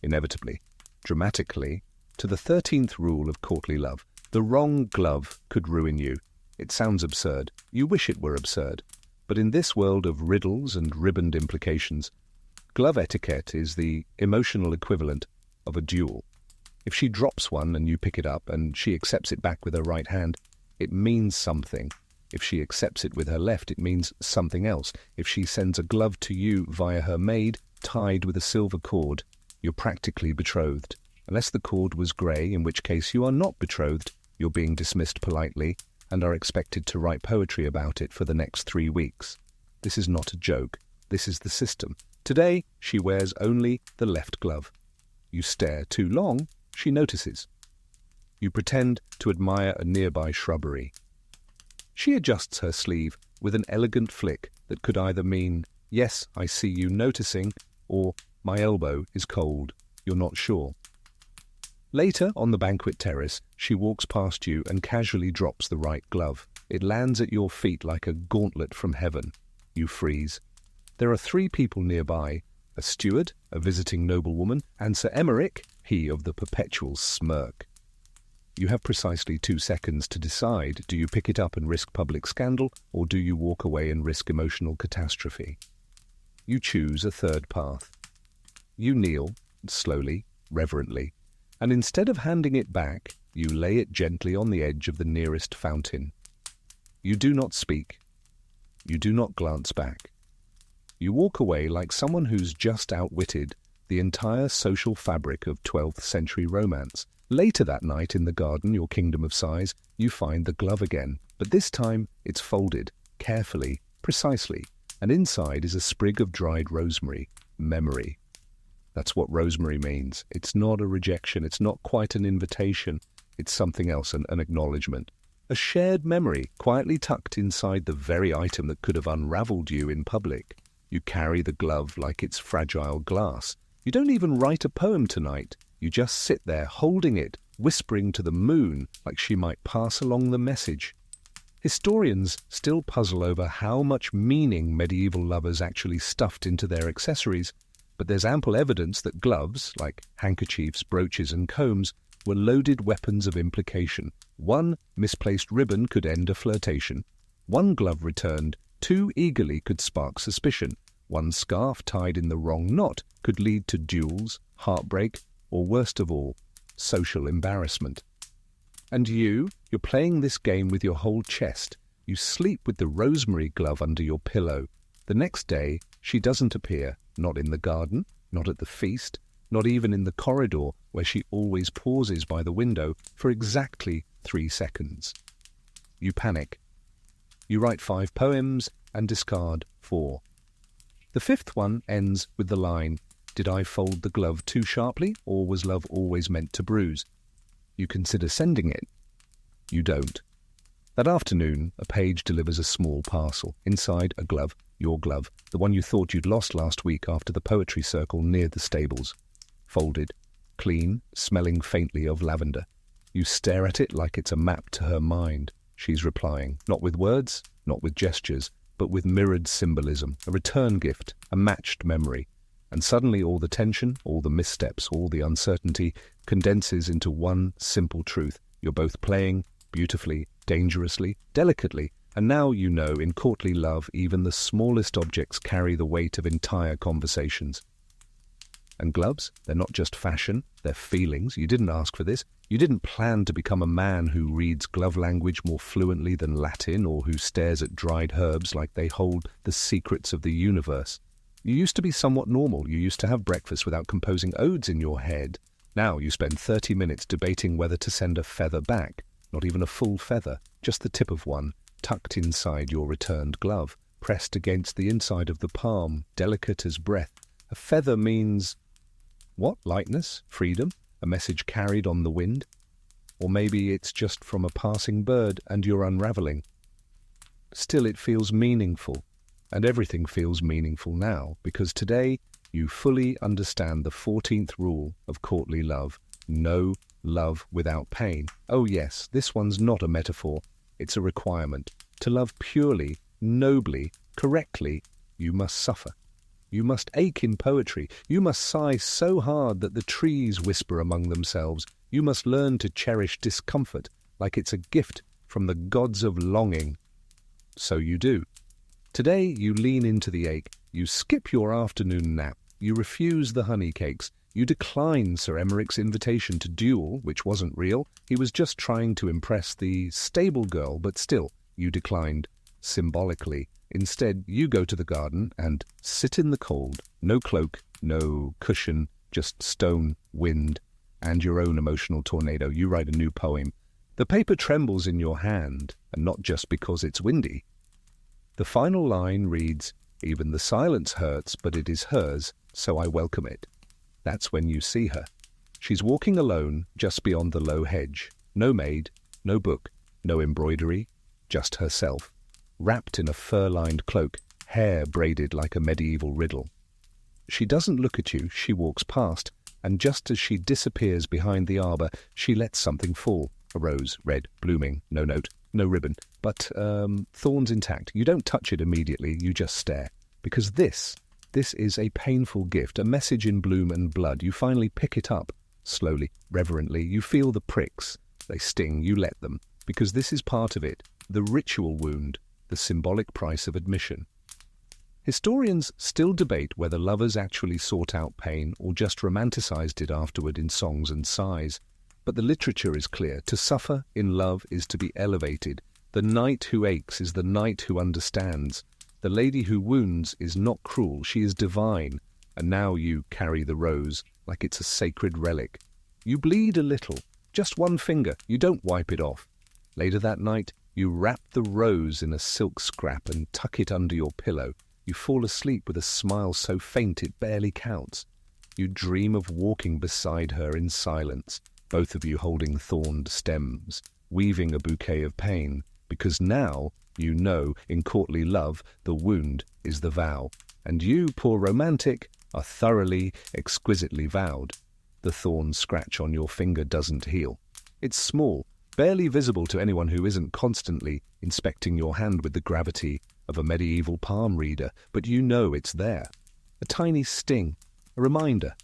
inevitably, dramatically, to the 13th rule of courtly love. The wrong glove could ruin you. It sounds absurd. You wish it were absurd. But in this world of riddles and ribboned implications, glove etiquette is the emotional equivalent of a duel. If she drops one and you pick it up and she accepts it back with her right hand, it means something. If she accepts it with her left, it means something else. If she sends a glove to you via her maid, tied with a silver cord, you're practically betrothed. Unless the cord was grey, in which case you are not betrothed, you're being dismissed politely and are expected to write poetry about it for the next 3 weeks. This is not a joke. This is the system. Today, she wears only the left glove. You stare too long, she notices. You pretend to admire a nearby shrubbery. She adjusts her sleeve with an elegant flick that could either mean, yes, I see you noticing, or my elbow is cold. You're not sure. Later, on the banquet terrace, she walks past you and casually drops the right glove. It lands at your feet like a gauntlet from heaven. You freeze. There are 3 people nearby, a steward, a visiting noblewoman, and Sir Emmerich, he of the perpetual smirk. You have precisely 2 seconds to decide. Do you pick it up and risk public scandal, or do you walk away and risk emotional catastrophe? You choose a third path. You kneel, slowly, reverently, and instead of handing it back, you lay it gently on the edge of the nearest fountain. You do not speak. You do not glance back. You walk away like someone who's just outwitted the entire social fabric of 12th century romance. Later that night in the garden, your kingdom of sighs, you find the glove again, but this time it's folded, carefully, precisely, and inside is a sprig of dried rosemary, memory. That's what rosemary means. It's not a rejection, it's not quite an invitation, it's something else, an acknowledgement. A shared memory, quietly tucked inside the very item that could have unraveled you in public. You carry the glove like it's fragile glass. You don't even write a poem tonight. You just sit there holding it, whispering to the moon like she might pass along the message. Historians still puzzle over how much meaning medieval lovers actually stuffed into their accessories, but there's ample evidence that gloves, like handkerchiefs, brooches and combs, were loaded weapons of implication. One misplaced ribbon could end a flirtation. One glove returned too eagerly could spark suspicion. One scarf tied in the wrong knot could lead to duels, heartbreak, or worst of all, social embarrassment. And you're playing this game with your whole chest. You sleep with the rosemary glove under your pillow. The next day, she doesn't appear, not in the garden, not at the feast, not even in the corridor where she always pauses by the window for exactly 3 seconds. You panic. You write 5 poems and discard 4. The 5th one ends with the line, "Did I fold the glove too sharply, or was love always meant to bruise?" You consider sending it. You don't. That afternoon, a page delivers a small parcel. Inside, a glove, your glove, the one you thought you'd lost last week after the poetry circle near the stables. Folded, clean, smelling faintly of lavender. You stare at it like it's a map to her mind. She's replying, not with words, not with gestures, but with mirrored symbolism, a return gift, a matched memory. And suddenly all the tension, all the missteps, all the uncertainty condenses into one simple truth. You're both playing, beautifully, dangerously, delicately, and now you know in courtly love even the smallest objects carry the weight of entire conversations. And gloves, they're not just fashion, they're feelings. You didn't ask for this. You didn't plan to become a man who reads glove language more fluently than Latin or who stares at dried herbs like they hold the secrets of the universe. You used to be somewhat normal. You used to have breakfast without composing odes in your head. Now you spend 30 minutes debating whether to send a feather back. Not even a full feather, just the tip of one, tucked inside your returned glove, pressed against the inside of the palm, delicate as breath. A feather means... what? Lightness? Freedom? A message carried on the wind? Or maybe it's just from a passing bird and you're unraveling. Still, it feels meaningful. And everything feels meaningful now, because today you fully understand the 14th rule of courtly love. No love without pain. Oh yes, this one's not a metaphor. It's a requirement. To love purely, nobly, correctly, you must suffer. You must ache in poetry. You must sigh so hard that the trees whisper among themselves. You must learn to cherish discomfort like it's a gift from the gods of longing. So you do. Today you lean into the ache. You skip your afternoon nap. You refuse the honey cakes. You decline Sir Emmerich's invitation to duel, which wasn't real. He was just trying to impress the stable girl, but still, you declined, symbolically. Instead, you go to the garden and sit in the cold. No cloak, no cushion, just stone, wind, and your own emotional tornado. You write a new poem. The paper trembles in your hand, and not just because it's windy. The final line reads, "Even the silence hurts, but it is hers, so I welcome it." That's when you see her. She's walking alone just beyond the low hedge. No maid, no book, no embroidery, just herself. Wrapped in a fur-lined cloak, hair braided like a medieval riddle. She doesn't look at you, she walks past, and just as she disappears behind the arbor, she lets something fall. A rose, red, blooming, no note, no ribbon, but thorns intact. You don't touch it immediately, you just stare. Because this is a painful gift, a message in bloom and blood. You finally pick it up, slowly, reverently. You feel the pricks. They sting, you let them. Because this is part of it, the ritual wound, the symbolic price of admission. Historians still debate whether lovers actually sought out pain or just romanticized it afterward in songs and sighs. But the literature is clear. To suffer in love is to be elevated. The knight who aches is the knight who understands. The lady who wounds is not cruel, she is divine. And now you carry the rose like it's a sacred relic. You bleed a little, just one finger, you don't wipe it off. Later that night, you wrap the rose in a silk scrap and tuck it under your pillow. You fall asleep with a smile so faint it barely counts. You dream of walking beside her in silence, both of you holding thorned stems, weaving a bouquet of pain, because now you know in courtly love the wound is the vow, and you, poor romantic, are thoroughly, exquisitely vowed. The thorn scratch on your finger doesn't heal. It's small, barely visible to anyone who isn't constantly inspecting your hand with the gravity of a medieval palm reader, but you know it's there. A tiny sting, a reminder,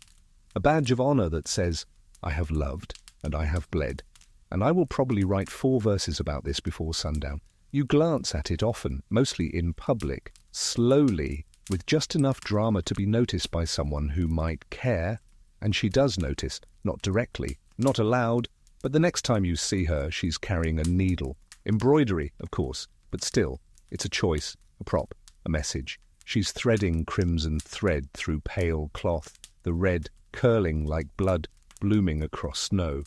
a badge of honor that says, I have loved, and I have bled, and I will probably write 4 verses about this before sundown. You glance at it often, mostly in public, slowly, with just enough drama to be noticed by someone who might care, and she does notice, not directly, not aloud, but the next time you see her, she's carrying a needle. Embroidery, of course, but still, it's a choice, a prop, a message. She's threading crimson thread through pale cloth, the red curling like blood blooming across snow.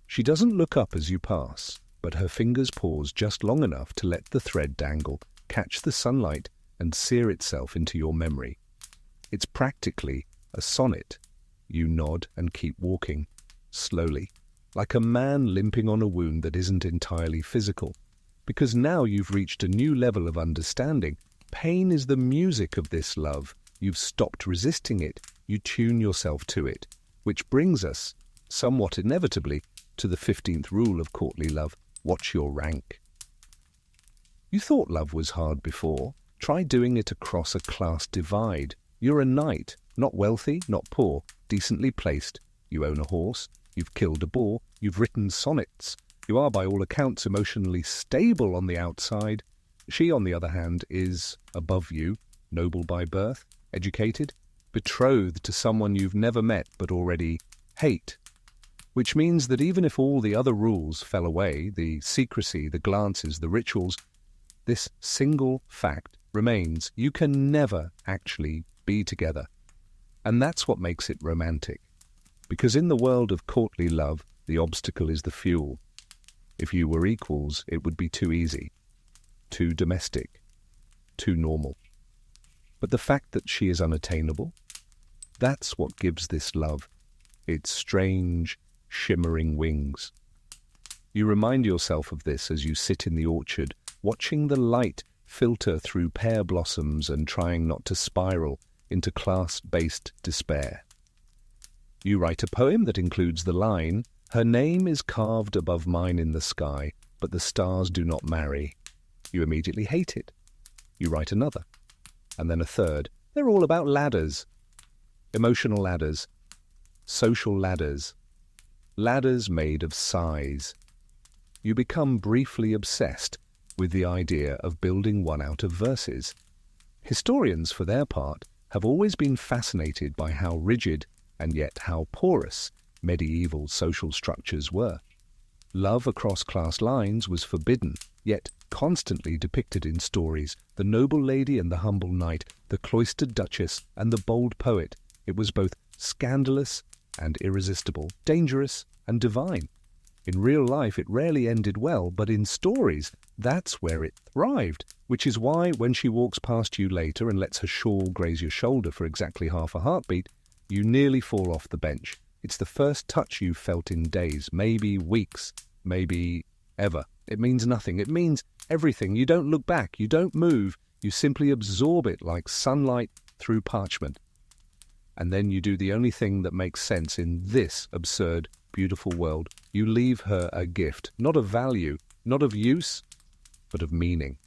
She doesn't look up as you pass, but her fingers pause just long enough to let the thread dangle, catch the sunlight, and sear itself into your memory. It's practically a sonnet. You nod and keep walking, slowly, like a man limping on a wound that isn't entirely physical. Because now you've reached a new level of understanding. Pain is the music of this love. You've stopped resisting it. You tune yourself to it. Which brings us, somewhat inevitably, to the 15th rule of courtly love. Watch your rank. You thought love was hard before. Try doing it across a class divide. You're a knight, not wealthy, not poor, decently placed. You own a horse. You've killed a boar. You've written sonnets. You are, by all accounts, emotionally stable on the outside. She, on the other hand, is above you, noble by birth, educated, betrothed to someone you've never met but already hate. Which means that even if all the other rules fell away, the secrecy, the glances, the rituals, this single fact remains: you can never actually be together. And that's what makes it romantic. Because in the world of courtly love, the obstacle is the fuel. If you were equals, it would be too easy, too domestic, too normal. But the fact that she is unattainable, that's what gives this love its strange, shimmering wings. You remind yourself of this as you sit in the orchard, watching the light filter through pear blossoms and trying not to spiral into class-based despair. You write a poem that includes the line, "Her name is carved above mine in the sky, but the stars do not marry." You immediately hate it. You write another, and then a third. They're all about ladders. Emotional ladders. Social ladders. Ladders made of sighs. You become briefly obsessed with the idea of building one out of verses. Historians, for their part, have always been fascinated by how rigid and yet how porous medieval social structures were. Love across class lines was forbidden, yet constantly depicted in stories. The noble lady and the humble knight, the cloistered duchess and the bold poet. It was both scandalous and irresistible, dangerous and divine. In real life, it rarely ended well, but in stories, that's where it thrived, which is why when she walks past you later and lets her shawl graze your shoulder for exactly half a heartbeat, you nearly fall off the bench. It's the first touch you've felt in days, maybe weeks, maybe ever. It means nothing. It means everything. You don't look back. You don't move. You simply absorb it like sunlight through parchment. And then you do the only thing that makes sense in this absurd, beautiful world. You leave her a gift, not of value, not of use, but of meaning.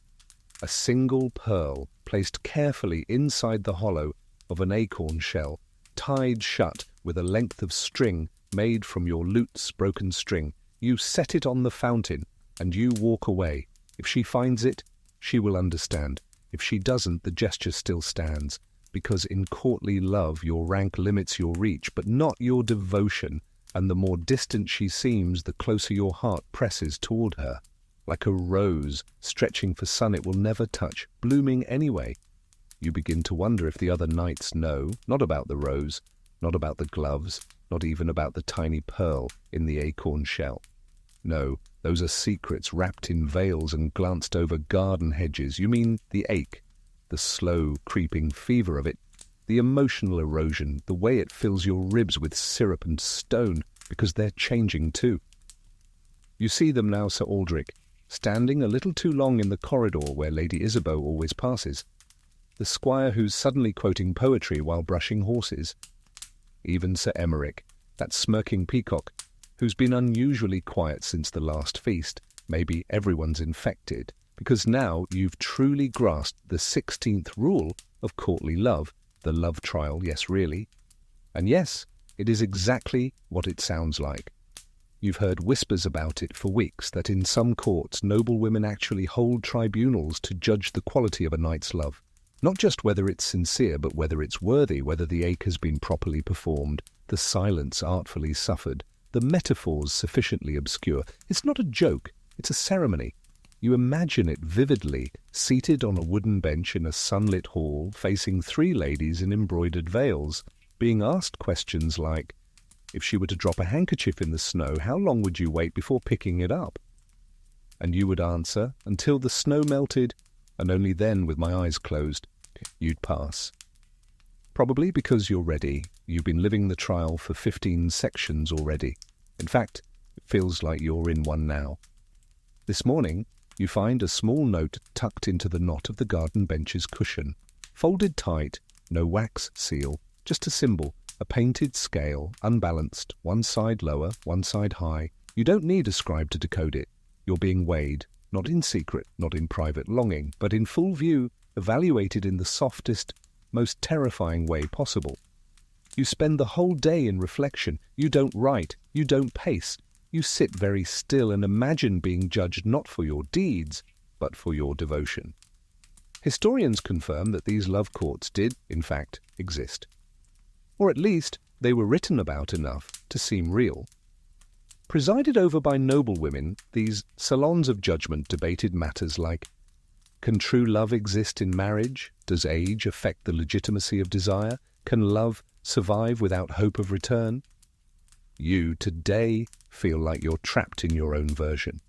A single pearl placed carefully inside the hollow of an acorn shell, tied shut with a length of string made from your lute's broken string. You set it on the fountain, and you walk away. If she finds it, she will understand. If she doesn't, the gesture still stands. Because in courtly love, your rank limits your reach, but not your devotion. And the more distant she seems, the closer your heart presses toward her. Like a rose, stretching for sun it will never touch, blooming anyway. You begin to wonder if the other knights know, not about the rose, not about the gloves, not even about the tiny pearl in the acorn shell. No, those are secrets wrapped in veils and glanced over garden hedges. You mean the ache, the slow, creeping fever of it, the emotional erosion, the way it fills your ribs with syrup and stone, because they're changing too. You see them now, Sir Aldrich, standing a little too long in the corridor where Lady Isabeau always passes. The squire who's suddenly quoting poetry while brushing horses. Even Sir Emmerich, that smirking peacock, who's been unusually quiet since the last feast. Maybe everyone's infected, because now you've truly grasped the 16th rule of courtly love, the love trial, yes, really. And yes, it is exactly what it sounds like. You've heard whispers about it for weeks, that in some courts noble women actually hold tribunals to judge the quality of a knight's love. Not just whether it's sincere, but whether it's worthy, whether the ache has been properly performed, the silence artfully suffered, the metaphors sufficiently obscure. It's not a joke, it's a ceremony. You imagine it vividly, seated on a wooden bench in a sunlit hall, facing three ladies in embroidered veils, being asked questions like, if she were to drop a handkerchief in the snow, how long would you wait before picking it up? And you would answer, until the snow melted, and only then, with my eyes closed, you'd pass. Probably because you're ready. You've been living the trial for 15 sections already. In fact, it feels like you're in one now. This morning, you find a small note tucked into the knot of the garden bench's cushion. Folded tight, no wax seal, just a symbol, a painted scale, unbalanced, one side lower, one side high. You don't need a scribe to decode it. You're being weighed, not in secret, not in private longing, but in full view, evaluated in the softest, most terrifying way possible. You spend the whole day in reflection. You don't write, you don't pace. You sit very still and imagine being judged not for your deeds, but for your devotion. Historians confirm that these love courts did, in fact, exist. Or at least, they were written about enough to seem real. Presided over by noble women, these salons of judgment debated matters like, can true love exist in marriage? Does age affect the legitimacy of desire? Can love survive without hope of return? You, today, feel like you're trapped in your own version.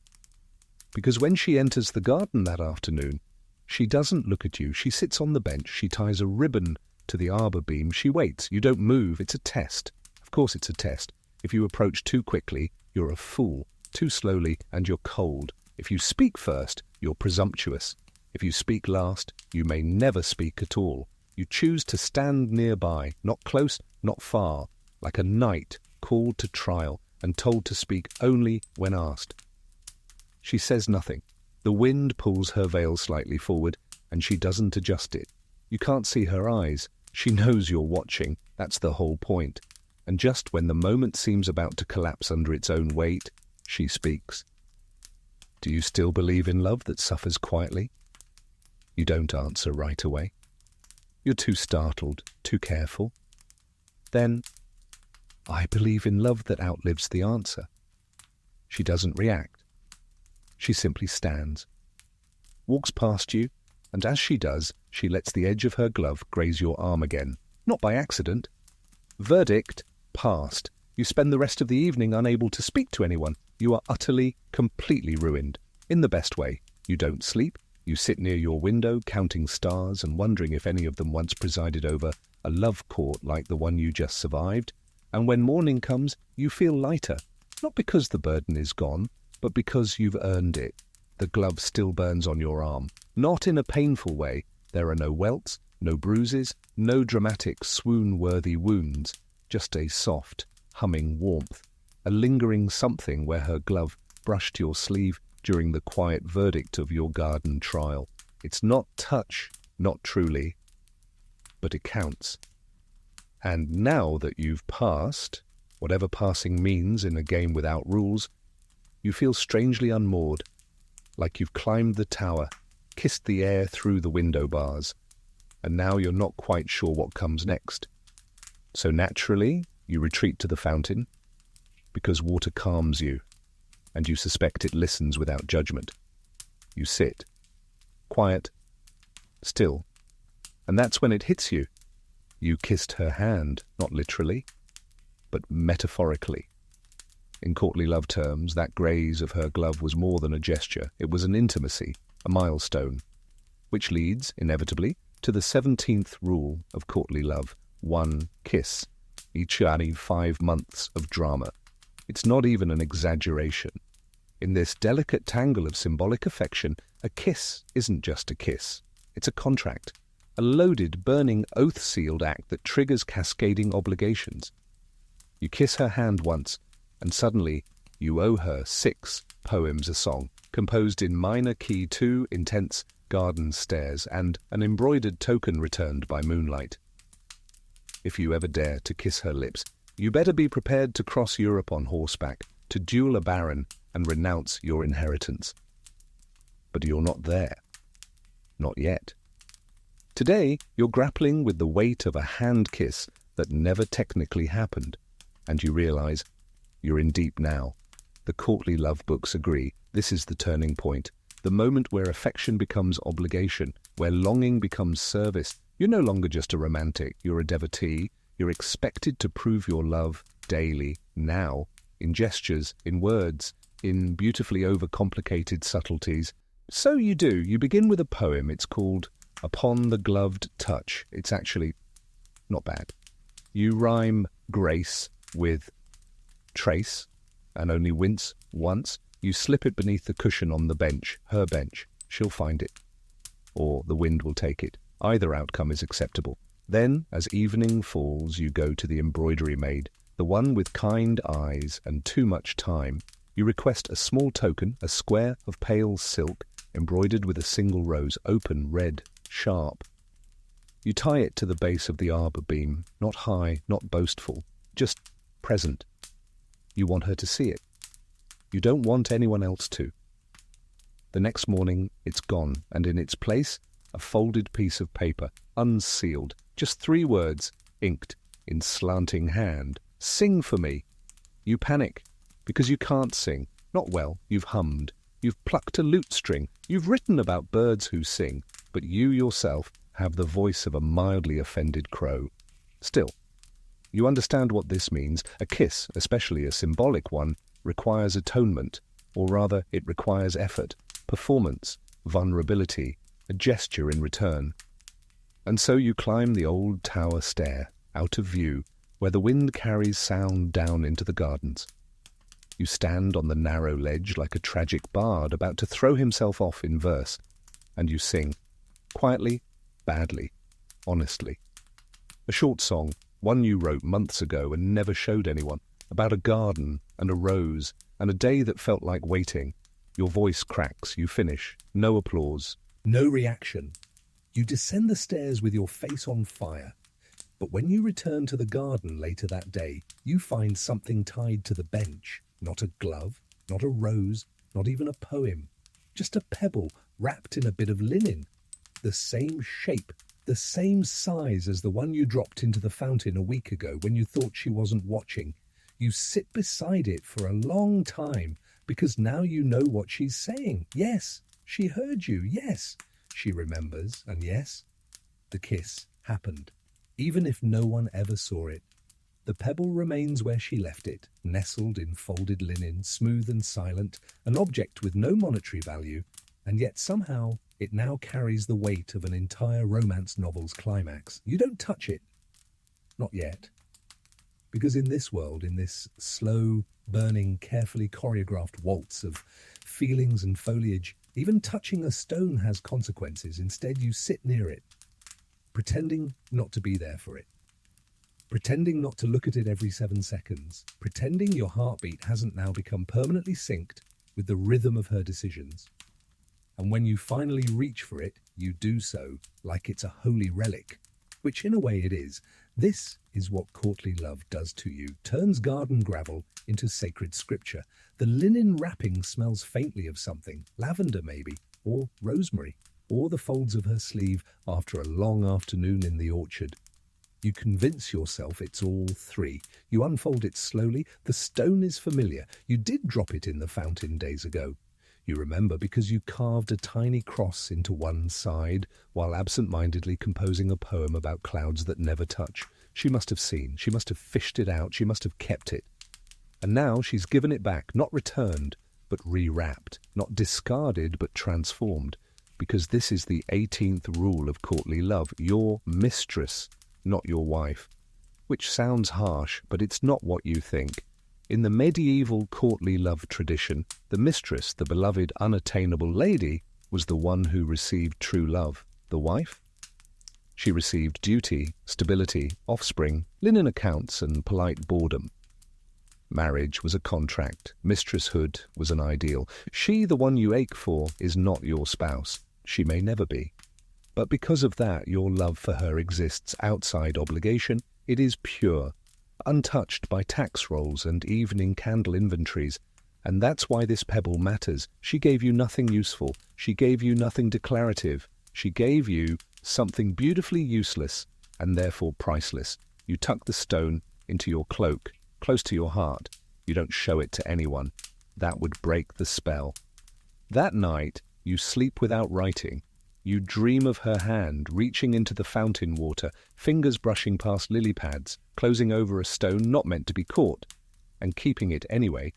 Because when she enters the garden that afternoon, she doesn't look at you. She sits on the bench. She ties a ribbon to the arbor beam. She waits. You don't move. It's a test. Of course it's a test. If you approach too quickly, you're a fool. Too slowly, and you're cold. If you speak first, you're presumptuous. If you speak last, you may never speak at all. You choose to stand nearby, not close, not far, like a knight called to trial and told to speak only when asked. She says nothing. The wind pulls her veil slightly forward, and she doesn't adjust it. You can't see her eyes. She knows you're watching. That's the whole point. And just when the moment seems about to collapse under its own weight, she speaks. Do you still believe in love that suffers quietly? You don't answer right away. You're too startled, too careful. Then, I believe in love that outlives the answer. She doesn't react. She simply stands, walks past you, and as she does, she lets the edge of her glove graze your arm again, not by accident. Verdict, passed. You spend the rest of the evening unable to speak to anyone. You are utterly, completely ruined. In the best way. You don't sleep. You sit near your window, counting stars and wondering if any of them once presided over a love court like the one you just survived. And when morning comes, you feel lighter, not because the burden is gone, but because you've earned it. The glove still burns on your arm, not in a painful way. There are no welts, no bruises, no dramatic swoon-worthy wounds, just a soft, humming warmth, a lingering something where her glove brushed your sleeve during the quiet verdict of your garden trial. It's not touch, not truly, but it counts. And now that you've passed, whatever passing means in a game without rules, you feel strangely unmoored, like you've climbed the tower, kissed the air through the window bars, and now you're not quite sure what comes next. So naturally, you retreat to the fountain, because water calms you, and you suspect it listens without judgment. You sit, quiet, still, and that's when it hits you. You kissed her hand, not literally, but metaphorically. In courtly love terms, that graze of her glove was more than a gesture. It was an intimacy, a milestone, which leads, inevitably, to the 17th rule of courtly love: one kiss, each adding 5 months of drama. It's not even an exaggeration. In this delicate tangle of symbolic affection, a kiss isn't just a kiss. It's a contract, a loaded, burning, oath-sealed act that triggers cascading obligations. You kiss her hand once, and suddenly you owe her 6 poems a song, composed in minor key 2 intense garden stairs, and an embroidered token returned by moonlight. If you ever dare to kiss her lips, you better be prepared to cross Europe on horseback, to duel a baron and renounce your inheritance. But you're not there. Not yet. Today, you're grappling with the weight of a hand kiss that never technically happened, and you realize you're in deep now. The courtly love books agree this is the turning point, the moment where affection becomes obligation, where longing becomes service. You're no longer just a romantic, you're a devotee. You're expected to prove your love daily, now, in gestures, in words, in beautifully overcomplicated subtleties. So you do. You begin with a poem. It's called Upon the Gloved Touch. It's actually not bad. You rhyme grace with trace and only wince once. You slip it beneath the cushion on the bench, her bench. She'll find it. Or the wind will take it. Either outcome is acceptable. Then, as evening falls, you go to the embroidery maid, the one with kind eyes and too much time. You request a small token, a square of pale silk, embroidered with a single rose, open, red, sharp. You tie it to the base of the arbor beam, not high, not boastful, just present. You want her to see it. You don't want anyone else to. The next morning, it's gone, and in its place, a folded piece of paper, unsealed, just 3 words, inked in slanting hand. Sing for me. You panic, because you can't sing. Not well, you've hummed. You've plucked a lute string. You've written about birds who sing, but you yourself have the voice of a mildly offended crow. Still, you understand what this means. A kiss, especially a symbolic one, requires atonement, or rather, it requires effort, performance, vulnerability, a gesture in return. And so you climb the old tower stair, out of view, where the wind carries sound down into the gardens. You stand on the narrow ledge like a tragic bard about to throw himself off in verse, and you sing, quietly, badly, honestly. A short song, one you wrote months ago and never showed anyone, about a garden and a rose and a day that felt like waiting. Your voice cracks, you finish, no applause, no reaction. You descend the stairs with your face on fire. But when you return to the garden later that day, you find something tied to the bench. Not a glove, not a rose, not even a poem. Just a pebble wrapped in a bit of linen. The same shape, the same size as the one you dropped into the fountain a week ago when you thought she wasn't watching. You sit beside it for a long time because now you know what she's saying. Yes, she heard you. Yes, she remembers. And yes, the kiss happened. Even if no one ever saw it, the pebble remains where she left it, nestled in folded linen, smooth and silent, an object with no monetary value, and yet somehow it now carries the weight of an entire romance novel's climax. You don't touch it. Not yet. Because in this world, in this slow, burning, carefully choreographed waltz of feelings and foliage, even touching a stone has consequences. Instead, you sit near it, pretending not to be there for it, pretending not to look at it every 7 seconds, pretending your heartbeat hasn't now become permanently synced with the rhythm of her decisions. And when you finally reach for it, you do so like it's a holy relic, which in a way it is. This is what courtly love does to you, turns garden gravel into sacred scripture. The linen wrapping smells faintly of something, lavender maybe, or rosemary, or the folds of her sleeve after a long afternoon in the orchard. You convince yourself it's all 3. You unfold it slowly. The stone is familiar. You did drop it in the fountain days ago. You remember because you carved a tiny cross into one side while absent-mindedly composing a poem about clouds that never touch. She must have seen. She must have fished it out. She must have kept it. And now she's given it back, not returned, but rewrapped, not discarded, but transformed. Because this is the 18th rule of courtly love. Your mistress, not your wife. Which sounds harsh, but it's not what you think. In the medieval courtly love tradition, the mistress, the beloved unattainable lady, was the one who received true love. The wife? She received duty, stability, offspring, linen accounts, and polite boredom. Marriage was a contract. Mistresshood was an ideal. She, the one you ache for, is not your spouse. She may never be. But because of that, your love for her exists outside obligation. It is pure, untouched by tax rolls and evening candle inventories. And that's why this pebble matters. She gave you nothing useful. She gave you nothing declarative. She gave you something beautifully useless and therefore priceless. You tuck the stone into your cloak, close to your heart. You don't show it to anyone. That would break the spell. That night, you sleep without writing. You dream of her hand reaching into the fountain water, fingers brushing past lily pads, closing over a stone not meant to be caught, and keeping it anyway.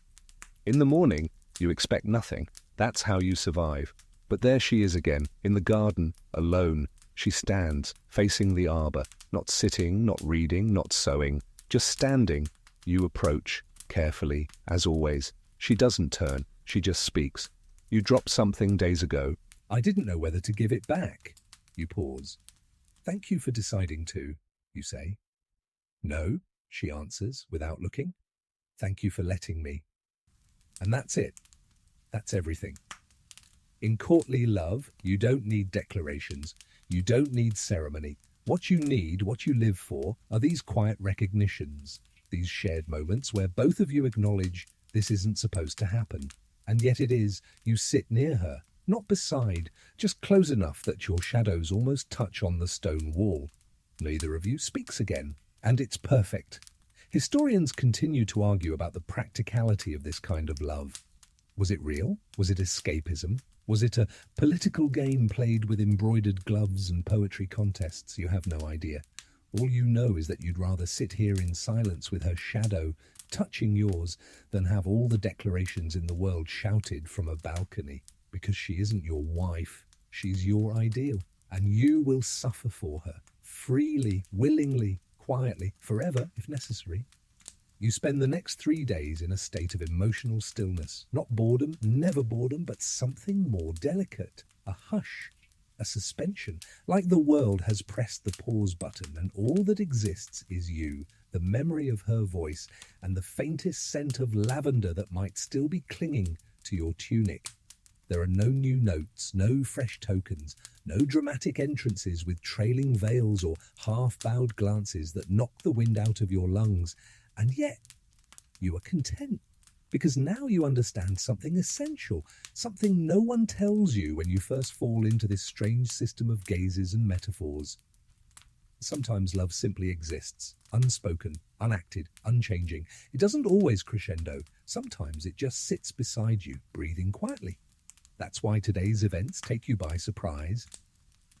In the morning, you expect nothing. That's how you survive. But there she is again, in the garden, alone. She stands, facing the arbor, not sitting, not reading, not sewing, just standing. You approach, carefully, as always. She doesn't turn, she just speaks. You dropped something days ago. I didn't know whether to give it back. You pause. Thank you for deciding to, you say. No, she answers, without looking. Thank you for letting me. And that's it. That's everything. In courtly love, you don't need declarations. You don't need ceremony. What you need, what you live for, are these quiet recognitions, these shared moments where both of you acknowledge this isn't supposed to happen. And yet it is. You sit near her, not beside, just close enough that your shadows almost touch on the stone wall. Neither of you speaks again, and it's perfect. Historians continue to argue about the practicality of this kind of love. Was it real? Was it escapism? Was it a political game played with embroidered gloves and poetry contests? You have no idea. All you know is that you'd rather sit here in silence with her shadow touching yours than have all the declarations in the world shouted from a balcony. Because she isn't your wife, she's your ideal, and you will suffer for her, freely, willingly, quietly, forever if necessary. You spend the next 3 days in a state of emotional stillness, not boredom, never boredom, but something more delicate, a hush, a suspension, like the world has pressed the pause button and all that exists is you, the memory of her voice, and the faintest scent of lavender that might still be clinging to your tunic. There are no new notes, no fresh tokens, no dramatic entrances with trailing veils or half-bowed glances that knock the wind out of your lungs. And yet, you are content, because now you understand something essential, something no one tells you when you first fall into this strange system of gazes and metaphors. Sometimes love simply exists, unspoken, unacted, unchanging. It doesn't always crescendo. Sometimes it just sits beside you, breathing quietly. That's why today's events take you by surprise.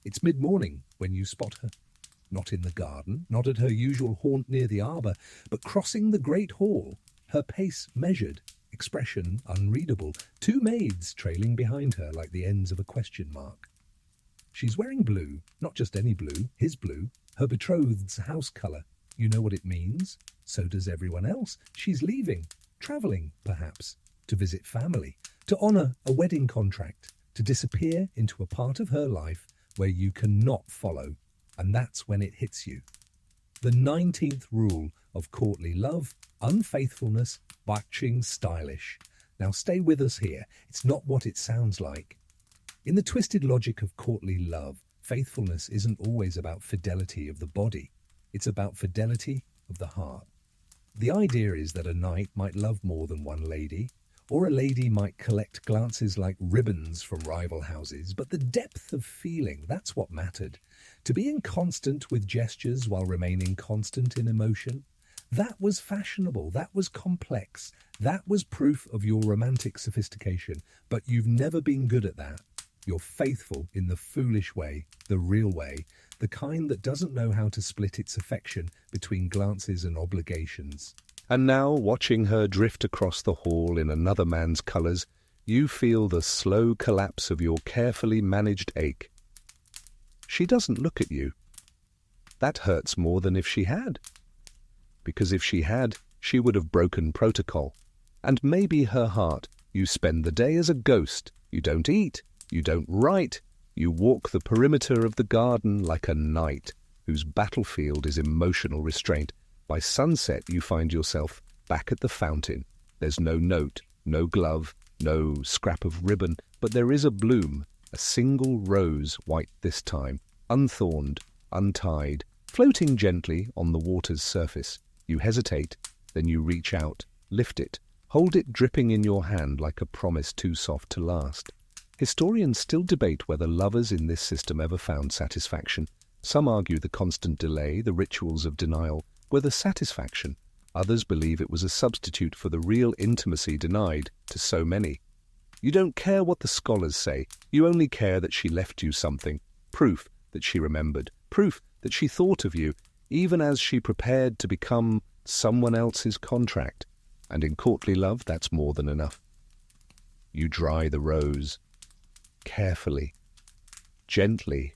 It's mid-morning when you spot her. Not in the garden, not at her usual haunt near the arbor, but crossing the great hall, her pace measured, expression unreadable, 2 maids trailing behind her like the ends of a question mark. She's wearing blue, not just any blue, his blue, her betrothed's house colour. You know what it means. So does everyone else. She's leaving, travelling, perhaps, to visit family, to honour a wedding contract, to disappear into a part of her life where you cannot follow. And that's when it hits you. The 19th rule of courtly love: unfaithfulness, batching stylish. Now stay with us here. It's not what it sounds like. In the twisted logic of courtly love, faithfulness isn't always about fidelity of the body. It's about fidelity of the heart. The idea is that a knight might love more than one lady, or a lady might collect glances like ribbons from rival houses, but the depth of feeling, that's what mattered. To be inconstant with gestures while remaining constant in emotion, that was fashionable, that was complex, that was proof of your romantic sophistication, but you've never been good at that. You're faithful in the foolish way, the real way, the kind that doesn't know how to split its affection between glances and obligations. And now, watching her drift across the hall in another man's colours, you feel the slow collapse of your carefully managed ache. She doesn't look at you. That hurts more than if she had. Because if she had, she would have broken protocol. And maybe her heart. You spend the day as a ghost. You don't eat. You don't write. You walk the perimeter of the garden like a knight whose battlefield is emotional restraint. By sunset, you find yourself back at the fountain. There's no note, no glove, no scrap of ribbon, but there is a bloom, a single rose, white this time, unthorned, untied, floating gently on the water's surface. You hesitate, then you reach out, lift it, hold it dripping in your hand like a promise too soft to last. Historians still debate whether lovers in this system ever found satisfaction. Some argue the constant delay, the rituals of denial, were the satisfaction. Others believe it was a substitute for the real intimacy denied to so many. You don't care what the scholars say. You only care that she left you something, proof that she remembered, proof that she thought of you, even as she prepared to become someone else's contract. And in courtly love, that's more than enough. You dry the rose, carefully, gently,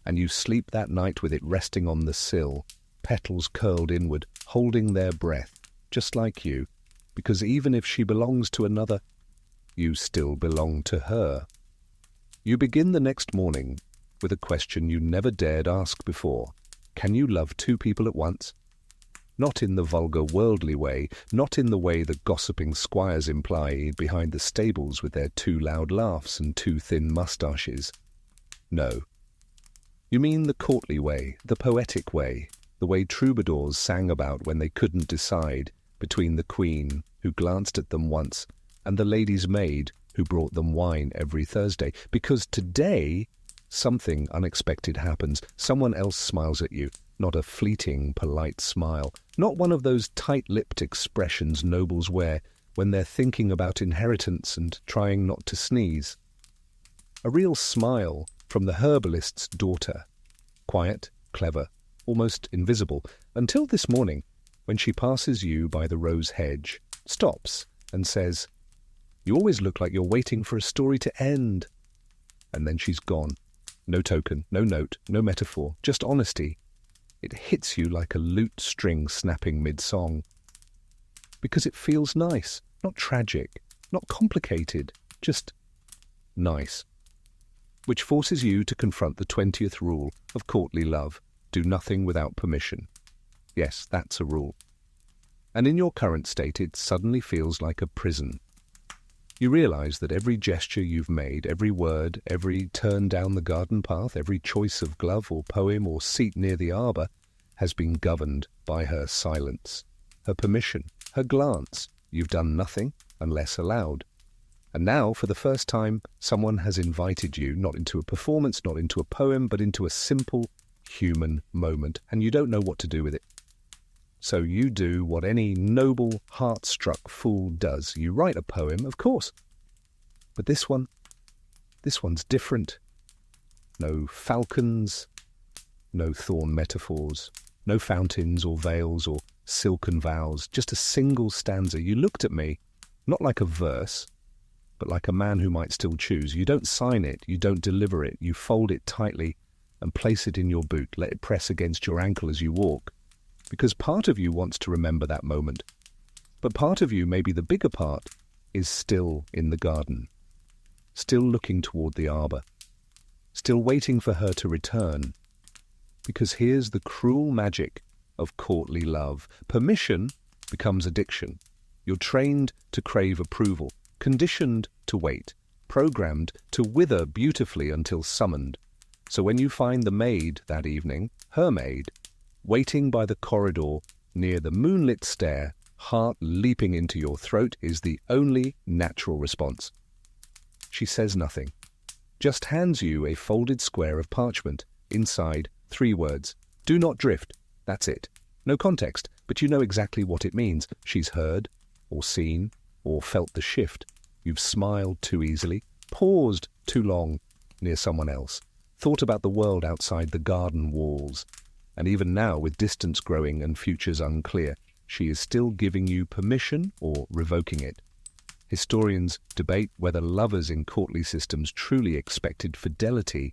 and you sleep that night with it resting on the sill, petals curled inward, holding their breath, just like you, because even if she belongs to another, you still belong to her. You begin the next morning with a question you never dared ask before. Can you love two people at once? Not in the vulgar worldly way, not in the way the gossiping squires imply behind the stables with their too loud laughs and too thin moustaches. No. You mean the courtly way, the poetic way, the way troubadours sang about when they couldn't decide between the queen, who glanced at them once, and the lady's maid, who brought them wine every Thursday. Because today, something unexpected happens. Someone else smiles at you. Not a fleeting, polite smile. Not one of those tight-lipped expressions nobles wear when they're thinking about inheritance and trying not to sneeze. A real smile from the herbalist's daughter. Quiet, clever, almost invisible, until this morning, when she passes you by the rose hedge, stops and says, "You always look like you're waiting for a story to end." And then she's gone. No token, no note, no metaphor, just honesty. It hits you like a lute string snapping mid-song. Because it feels nice, not tragic, not complicated, just nice. Which forces you to confront the 20th rule of courtly love: do nothing without permission. Yes, that's a rule. And in your current state, it suddenly feels like a prison. You realize that every gesture you've made, every word, every turn down the garden path, every choice of glove or poem or seat near the arbor has been governed by her silence, her permission, her glance. You've done nothing unless allowed. And now, for the first time, someone has invited you, not into a performance, not into a poem, but into a simple human moment, and you don't know what to do with it. So you do what any noble, heart-struck fool does. You write a poem, of course. But this one's different. No falcons, no thorn metaphors, no fountains or veils or silken vows, just a single stanza. You looked at me, not like a verse, but like a man who might still choose. You don't sign it, you don't deliver it, you fold it tightly and place it in your boot, let it press against your ankle as you walk. Because part of you wants to remember that moment, but part of you, maybe the bigger part, is still in the garden, still looking toward the arbor, still waiting for her to return. Because here's the cruel magic of courtly love. Permission becomes addiction. You're trained to crave approval, conditioned to wait, programmed to wither beautifully until summoned. So when you find the maid that evening, her maid, waiting by the corridor near the moonlit stair, heart leaping into your throat, is the only natural response. She says nothing, just hands you a folded square of parchment. Inside, 3 words: do not drift. That's it. No context, but you know exactly what it means. She's heard, or seen, or felt the shift. You've smiled too easily, paused too long near someone else, thought about the world outside the garden walls. And even now, with distance growing and futures unclear, she is still giving you permission or revoking it. Historians debate whether lovers in courtly systems truly expected fidelity.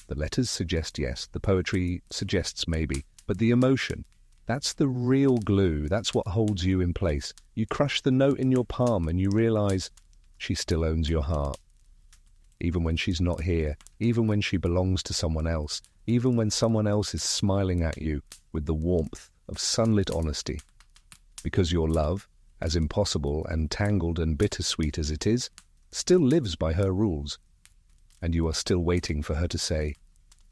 The letters suggest yes, the poetry suggests maybe, but the emotion, that's the real glue, that's what holds you in place. You crush the note in your palm and you realize she still owns your heart. Even when she's not here, even when she belongs to someone else, even when someone else is smiling at you with the warmth of sunlit honesty. Because your love, as impossible and tangled and bittersweet as it is, still lives by her rules. And you are still waiting for her to say,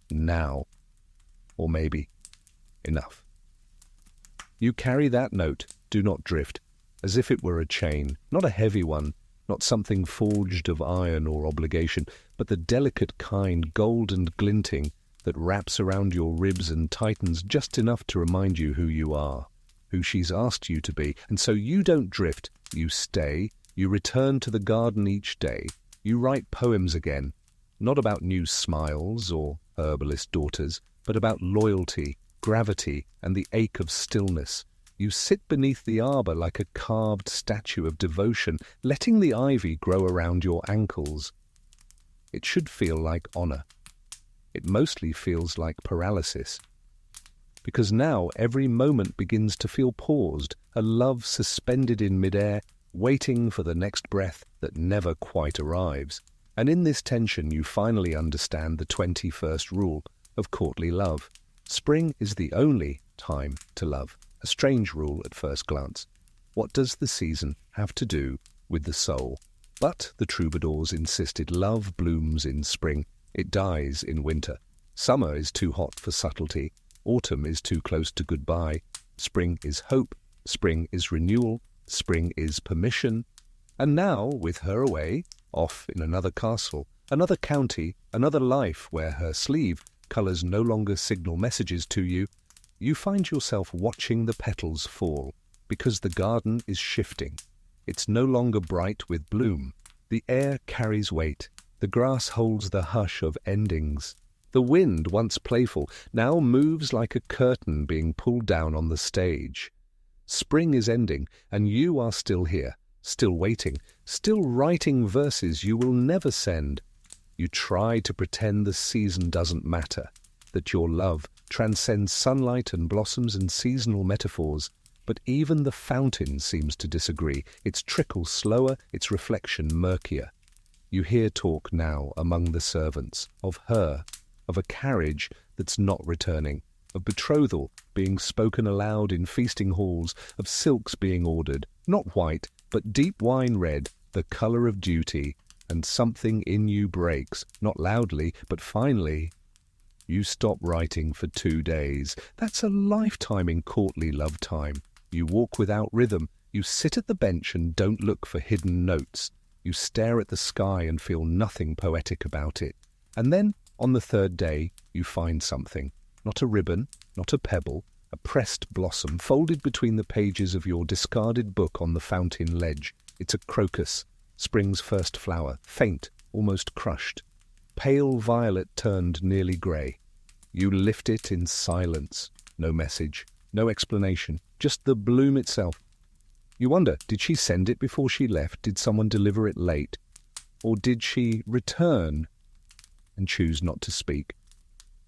now, or maybe, enough. You carry that note, do not drift, as if it were a chain, not a heavy one, not something forged of iron or obligation, but the delicate kind, gold and glinting, that wraps around your ribs and tightens just enough to remind you who you are, who she's asked you to be. And so you don't drift, you stay, you return to the garden each day, you write poems again, not about new smiles or herbalist daughters, but about loyalty, gravity, and the ache of stillness. You sit beneath the arbor like a carved statue of devotion, letting the ivy grow around your ankles. It should feel like honor. It mostly feels like paralysis. Because now every moment begins to feel paused, a love suspended in midair, waiting for the next breath that never quite arrives. And in this tension you finally understand the 21st rule of courtly love. Spring is the only time to love. A strange rule at first glance. What does the season have to do with the soul? But the troubadours insisted love blooms in spring, it dies in winter. Summer is too hot for subtlety, autumn is too close to goodbye. Spring is hope, spring is renewal, spring is permission. And now, with her away, off in another castle, another county, another life where her sleeve colours no longer signal messages to you, you find yourself watching the petals fall, because the garden is shifting. It's no longer bright with bloom. The air carries weight. The grass holds the hush of endings. The wind, once playful, now moves like a curtain being pulled down on the stage. Spring is ending, and you are still here, still waiting, still writing verses you will never send. You try to pretend the season doesn't matter, that your love transcends sunlight and blossoms and seasonal metaphors, but even the fountain seems to disagree, its trickle slower, its reflection murkier. You hear talk now among the servants, of her, of a carriage that's not returning, of betrothal being spoken aloud in feasting halls, of silks being ordered, not white, but deep wine red, the colour of duty, and something in you breaks, not loudly, but finally. You stop writing for 2 days. That's a lifetime in courtly love time. You walk without rhythm. You sit at the bench and don't look for hidden notes. You stare at the sky and feel nothing poetic about it. And then, on the 3rd day, you find something. Not a ribbon, not a pebble, a pressed blossom folded between the pages of your discarded book on the fountain ledge. It's a crocus, spring's first flower, faint, almost crushed. Pale violet turned nearly grey. You lift it in silence. No message, no explanation, just the bloom itself. You wonder, did she send it before she left? Did someone deliver it late? Or did she return and choose not to speak?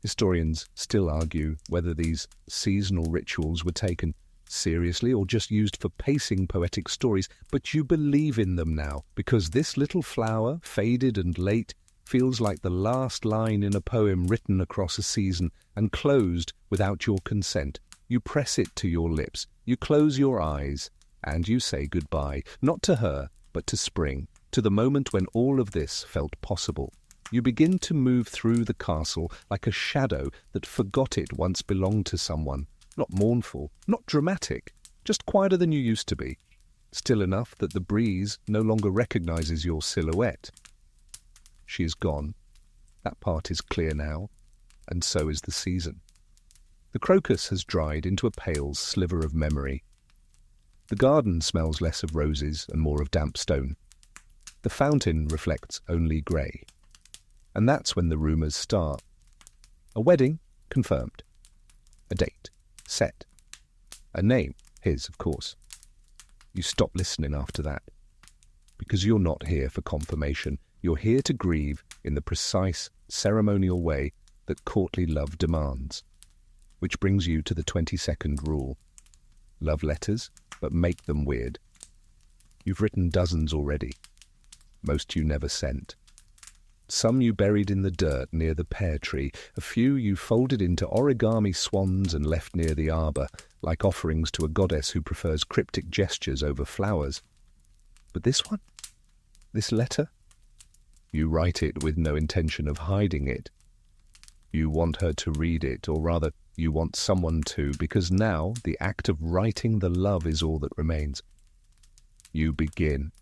Historians still argue whether these seasonal rituals were taken seriously or just used for pacing poetic stories, but you believe in them now, because this little flower, faded and late, feels like the last line in a poem written across a season and closed without your consent. You press it to your lips, you close your eyes, and you say goodbye, not to her, but to spring, to the moment when all of this felt possible. You begin to move through the castle like a shadow that forgot it once belonged to someone, not mournful, not dramatic, just quieter than you used to be, still enough that the breeze no longer recognizes your silhouette. She is gone. That part is clear now, and so is the season. The crocus has dried into a pale sliver of memory. The garden smells less of roses and more of damp stone. The fountain reflects only grey. And that's when the rumours start. A wedding confirmed. A date set. A name, his, of course. You stop listening after that, because you're not here for confirmation. You're here to grieve in the precise, ceremonial way that courtly love demands. Which brings you to the 22nd rule. Love letters, but make them weird. You've written dozens already. Most you never sent. Some you buried in the dirt near the pear tree. A few you folded into origami swans and left near the arbor, like offerings to a goddess who prefers cryptic gestures over flowers. But this one? This letter? You write it with no intention of hiding it. You want her to read it, or rather, You want someone to, because now the act of writing the love is all that remains. You begin.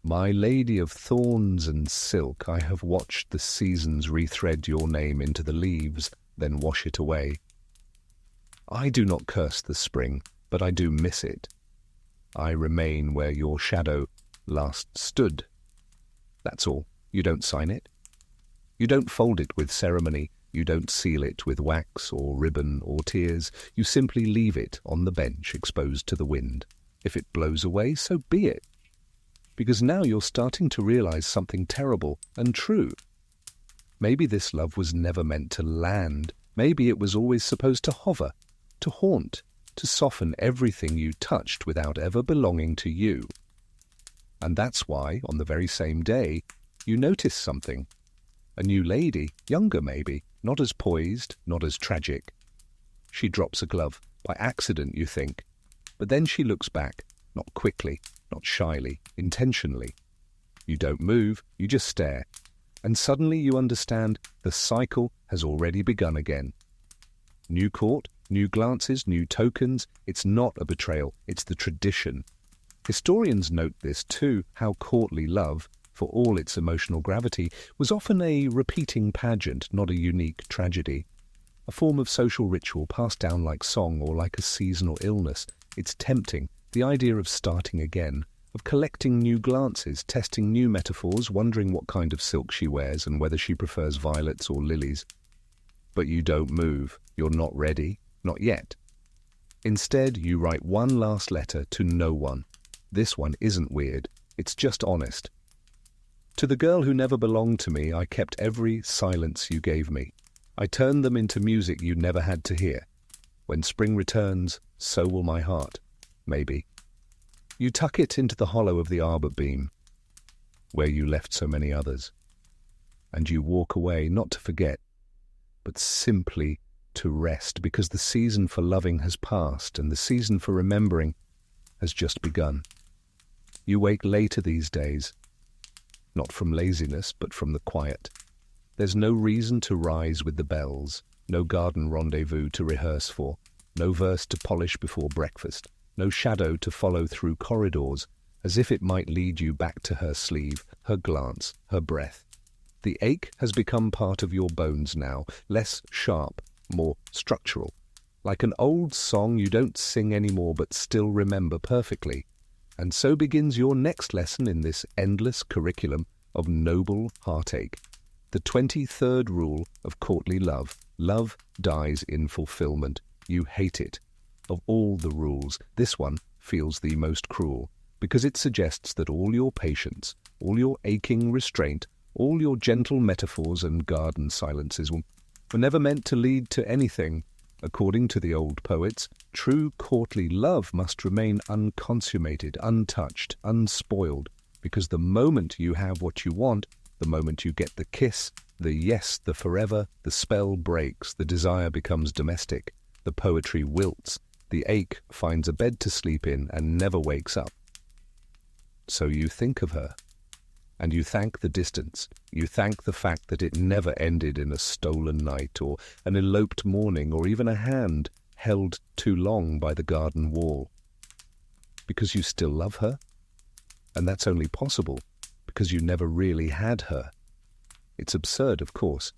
My lady of thorns and silk, I have watched the seasons rethread your name into the leaves, then wash it away. I do not curse the spring, but I do miss it. I remain where your shadow last stood. That's all. You don't sign it. You don't fold it with ceremony. You don't seal it with wax or ribbon or tears. You simply leave it on the bench exposed to the wind. If it blows away, so be it. Because now you're starting to realize something terrible and true. Maybe this love was never meant to land. Maybe it was always supposed to hover, to haunt, to soften everything you touched without ever belonging to you. And that's why, on the very same day, you notice something. A new lady, younger maybe, not as poised, not as tragic. She drops a glove, by accident you think, but then she looks back, not quickly, not shyly, intentionally. You don't move, you just stare, and suddenly you understand the cycle has already begun again. New court, new glances, new tokens. It's not a betrayal, it's the tradition. Historians note this too, how courtly love, for all its emotional gravity, was often a repeating pageant, not a unique tragedy. A form of social ritual passed down like song or like a seasonal illness. It's tempting, the idea of starting again, of collecting new glances, testing new metaphors, wondering what kind of silk she wears and whether she prefers violets or lilies. But you don't move. You're not ready. Not yet. Instead, you write one last letter to no one. This one isn't weird. It's just honest. To the girl who never belonged to me, I kept every silence you gave me. I turned them into music you never had to hear. When spring returns, so will my heart. Maybe. You tuck it into the hollow of the arbor beam, where you left so many others. And you walk away, not to forget, but simply to rest, because the season for loving has passed and the season for remembering has just begun. You wake later these days, not from laziness, but from the quiet. There's no reason to rise with the bells, no garden rendezvous to rehearse for, no verse to polish before breakfast, no shadow to follow through corridors, as if it might lead you back to her sleeve, her glance, her breath. The ache has become part of your bones now, less sharp, more structural. Like an old song you don't sing anymore but still remember perfectly. And so begins your next lesson in this endless curriculum of noble heartache. The 23rd rule of courtly love. Love dies in fulfillment. You hate it. Of all the rules, this one feels the most cruel, because it suggests that all your patience, all your aching restraint, all your gentle metaphors and garden silences were never meant to lead to anything. According to the old poets, true courtly love must remain unconsummated, untouched, unspoiled, because the moment you have what you want, the moment you get the kiss, the yes, the forever, the spell breaks, the desire becomes domestic, the poetry wilts, the ache finds a bed to sleep in and never wakes up. So you think of her, and you thank the distance. You thank the fact that it never ended in a stolen night or an eloped morning or even a hand held too long by the garden wall. Because you still love her, and that's only possible because you never really had her. It's absurd, of course,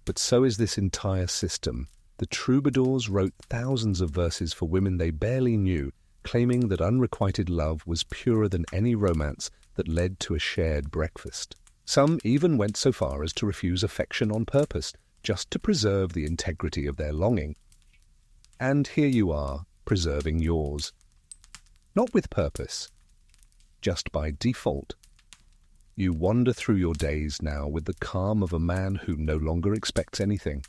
but so is this entire system. The troubadours wrote thousands of verses for women they barely knew, claiming that unrequited love was purer than any romance that led to a shared breakfast. Some even went so far as to refuse affection on purpose, just to preserve the integrity of their longing. And here you are, preserving yours. Not with purpose, just by default. You wander through your days now with the calm of a man who no longer expects anything.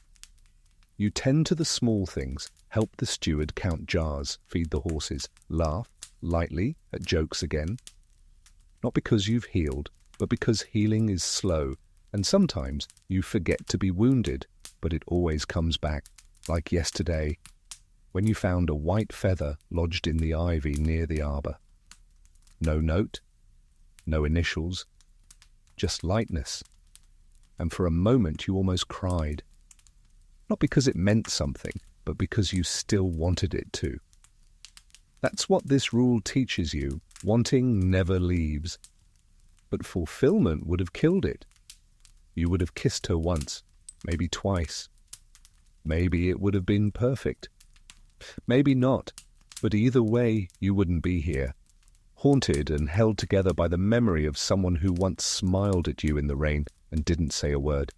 You tend to the small things, help the steward count jars, feed the horses, laugh lightly at jokes again. Not because you've healed, but because healing is slow, and sometimes you forget to be wounded, but it always comes back, like yesterday, when you found a white feather lodged in the ivy near the arbor. No note, no initials, just lightness, and for a moment you almost cried. Not because it meant something, but because you still wanted it to. That's what this rule teaches you. Wanting never leaves. But fulfillment would have killed it. You would have kissed her once, maybe twice. Maybe it would have been perfect. Maybe not, but either way, you wouldn't be here, haunted and held together by the memory of someone who once smiled at you in the rain and didn't say a word.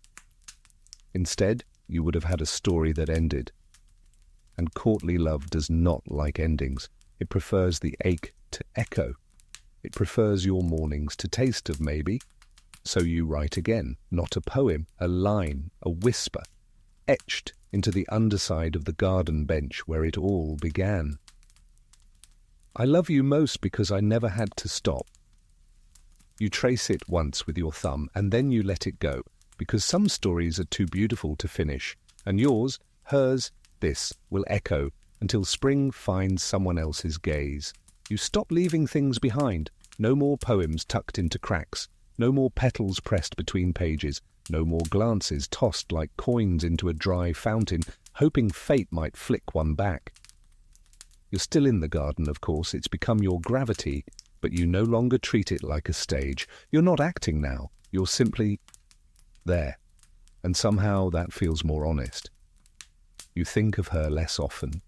Instead, you would have had a story that ended. And courtly love does not like endings. It prefers the ache to echo. It prefers your mornings to taste of maybe. So you write again, not a poem, a line, a whisper, etched into the underside of the garden bench where it all began. I love you most because I never had to stop. You trace it once with your thumb and then you let it go, because some stories are too beautiful to finish, and yours, hers, this will echo until spring finds someone else's gaze. You stop leaving things behind. No more poems tucked into cracks. No more petals pressed between pages. No more glances tossed like coins into a dry fountain, hoping fate might flick one back. You're still in the garden, of course. It's become your gravity, but you no longer treat it like a stage. You're not acting now. You're simply there. And somehow that feels more honest. You think of her less often.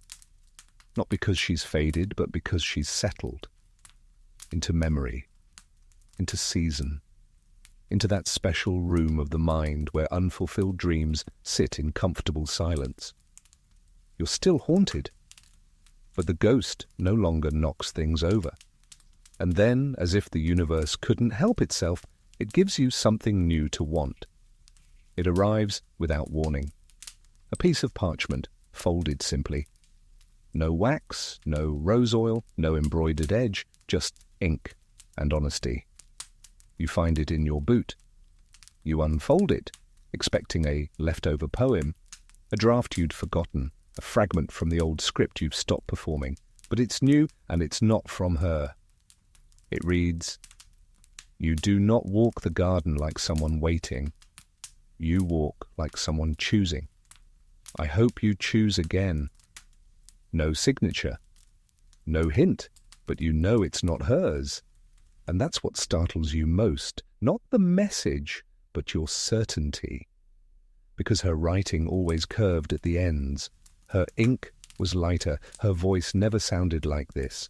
Not because she's faded, but because she's settled into memory, into season, into that special room of the mind where unfulfilled dreams sit in comfortable silence. You're still haunted, but the ghost no longer knocks things over. And then, as if the universe couldn't help itself, it gives you something new to want. It arrives without warning. A piece of parchment, folded simply. No wax, no rose oil, no embroidered edge, just ink and honesty. You find it in your boot. You unfold it, expecting a leftover poem, a draft you'd forgotten, a fragment from the old script you've stopped performing. But it's new and it's not from her. It reads, "You do not walk the garden like someone waiting. You walk like someone choosing. I hope you choose again." No signature, no hint, but you know it's not hers. And that's what startles you most, not the message, but your certainty. Because her writing always curved at the ends. Her ink was lighter, her voice never sounded like this.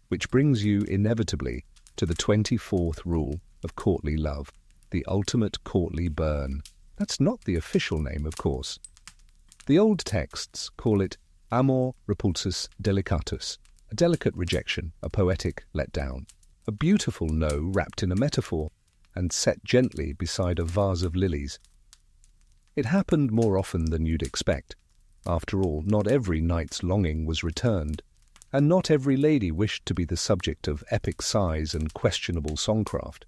Which brings you inevitably to the 24th rule of courtly love, the ultimate courtly burn. That's not the official name, of course. The old texts call it amor repulsus delicatus, a delicate rejection, a poetic letdown, a beautiful no wrapped in a metaphor and set gently beside a vase of lilies. It happened more often than you'd expect. After all, not every knight's longing was returned, and not every lady wished to be the subject of epic sighs and questionable songcraft.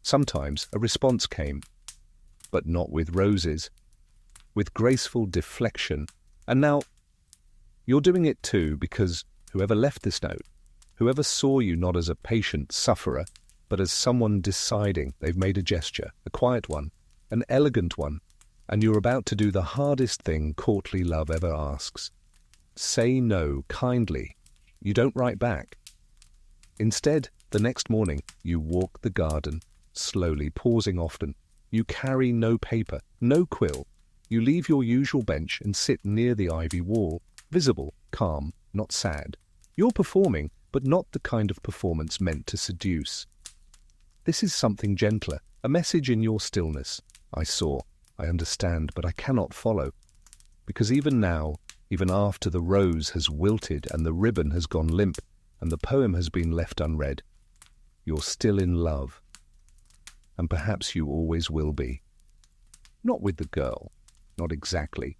Sometimes a response came, but not with roses, with graceful deflection. And now you're doing it too, because whoever left this note, whoever saw you not as a patient sufferer, but as someone deciding they've made a gesture, a quiet one, an elegant one, and you're about to do the hardest thing courtly love ever asks. Say no kindly. You don't write back. Instead, the next morning, you walk the garden, slowly, pausing often. You carry no paper, no quill. You leave your usual bench and sit near the ivy wall, visible, calm, not sad. You're performing, but not the kind of performance meant to seduce. This is something gentler, a message in your stillness. I saw, I understand, but I cannot follow. Because even now, even after the rose has wilted and the ribbon has gone limp and the poem has been left unread, you're still in love. And perhaps you always will be. Not with the girl, not exactly,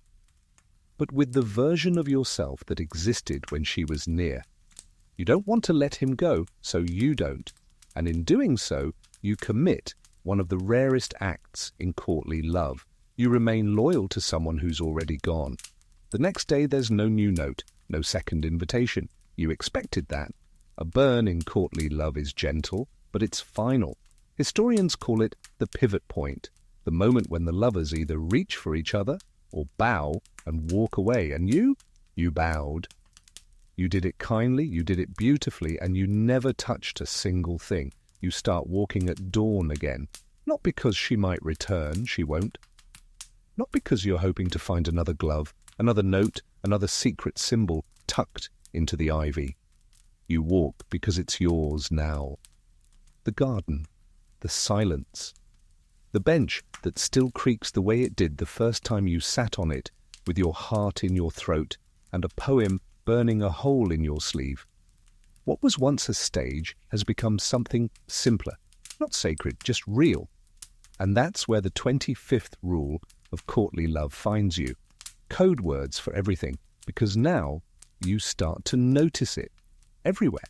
but with the version of yourself that existed when she was near. You don't want to let him go, so you don't. And in doing so, you commit one of the rarest acts in courtly love. You remain loyal to someone who's already gone. The next day there's no new note, no second invitation. You expected that. A burn in courtly love is gentle, but it's final. Historians call it the pivot point, the moment when the lovers either reach for each other or bow and walk away. And you bowed. You did it kindly, you did it beautifully, and you never touched a single thing. You start walking at dawn again. Not because she might return, she won't. Not because you're hoping to find another glove, another note, another secret symbol tucked into the ivy. You walk because it's yours now. The garden, the silence, the bench that still creaks the way it did the first time you sat on it with your heart in your throat and a poem burning a hole in your sleeve. What was once a stage has become something simpler, not sacred, just real. And that's where the 25th rule of courtly love finds you. Code words for everything, because now you start to notice it everywhere.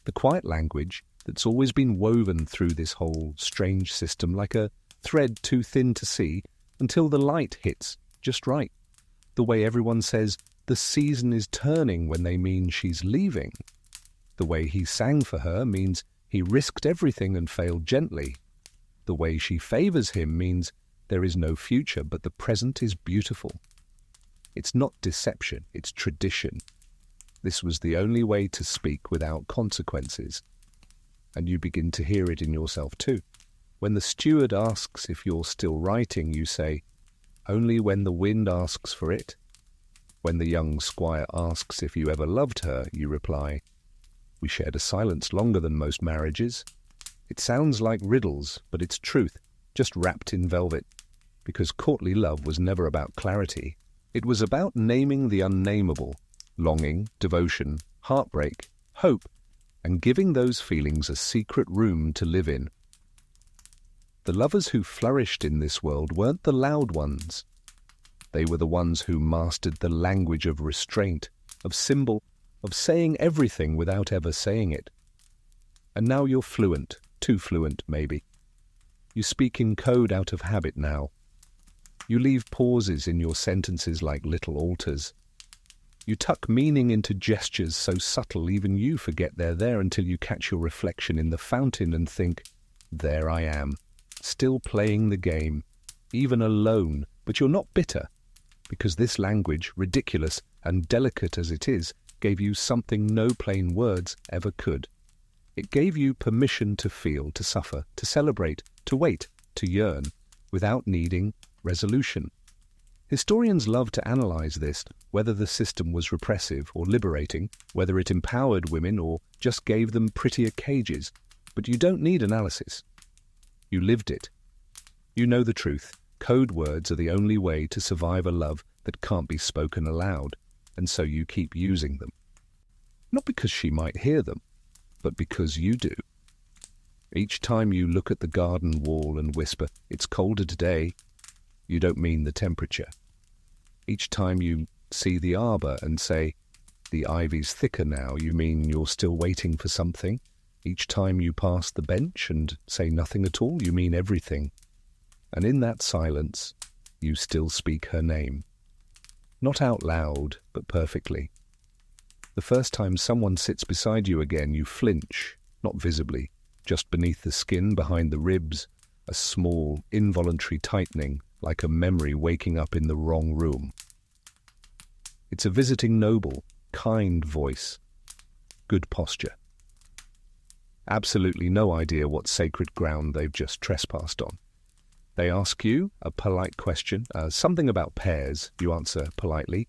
The quiet language that's always been woven through this whole strange system like a thread too thin to see until the light hits just right. The way everyone says the season is turning when they mean she's leaving. The way he sang for her means he risked everything and failed gently. The way she favors him means there is no future, but the present is beautiful. It's not deception, it's tradition. This was the only way to speak without consequences. And you begin to hear it in yourself too. When the steward asks if you're still writing, you say, "Only when the wind asks for it." When the young squire asks if you ever loved her, you reply, "We shared a silence longer than most marriages." It sounds like riddles, but it's truth, just wrapped in velvet. Because courtly love was never about clarity. It was about naming the unnameable, longing, devotion, heartbreak, hope, and giving those feelings a secret room to live in. The lovers who flourished in this world weren't the loud ones. They were the ones who mastered the language of restraint, of symbol, of saying everything without ever saying it. And now you're fluent, too fluent maybe. You speak in code out of habit now. You leave pauses in your sentences like little altars. You tuck meaning into gestures so subtle even you forget they're there until you catch your reflection in the fountain and think, there I am, still playing the game, even alone, but you're not bitter. Because this language, ridiculous and delicate as it is, gave you something no plain words ever could. It gave you permission to feel, to suffer, to celebrate, to wait, to yearn, without needing resolution. Historians love to analyze this, whether the system was repressive or liberating, whether it empowered women or just gave them prettier cages. But you don't need analysis. You lived it. You know the truth. Code words are the only way to survive a love that can't be spoken aloud, and so you keep using them. Not because she might hear them, but because you do. Each time you look at the garden wall and whisper, "It's colder today," you don't mean the temperature. Each time you see the arbor and say, "The ivy's thicker now," you mean you're still waiting for something. Each time you pass the bench and say nothing at all, you mean everything. And in that silence, you still speak her name. Not out loud, but perfectly. The first time someone sits beside you again, you flinch, not visibly, just beneath the skin, behind the ribs, a small, involuntary tightening, like a memory waking up in the wrong room. It's a visiting noble, kind voice, good posture. Absolutely no idea what sacred ground they've just trespassed on. They ask you a polite question, something about pears, you answer politely,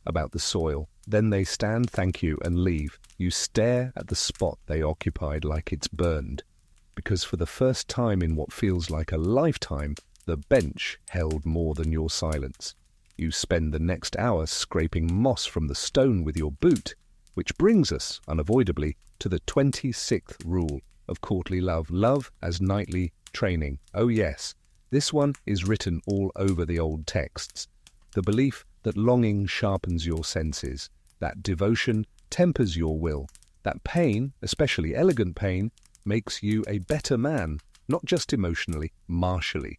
about the soil. Then they stand, thank you, and leave. You stare at the spot they occupied like it's burned, because for the first time in what feels like a lifetime, the bench held more than your silence. You spend the next hour scraping moss from the stone with your boot, which brings us, unavoidably, to the 26th rule of courtly love. Love as nightly training. Oh yes, this one is written all over the old texts. The belief that longing sharpens your senses, that devotion tempers your will, that pain, especially elegant pain, makes you a better man, not just emotionally, martially.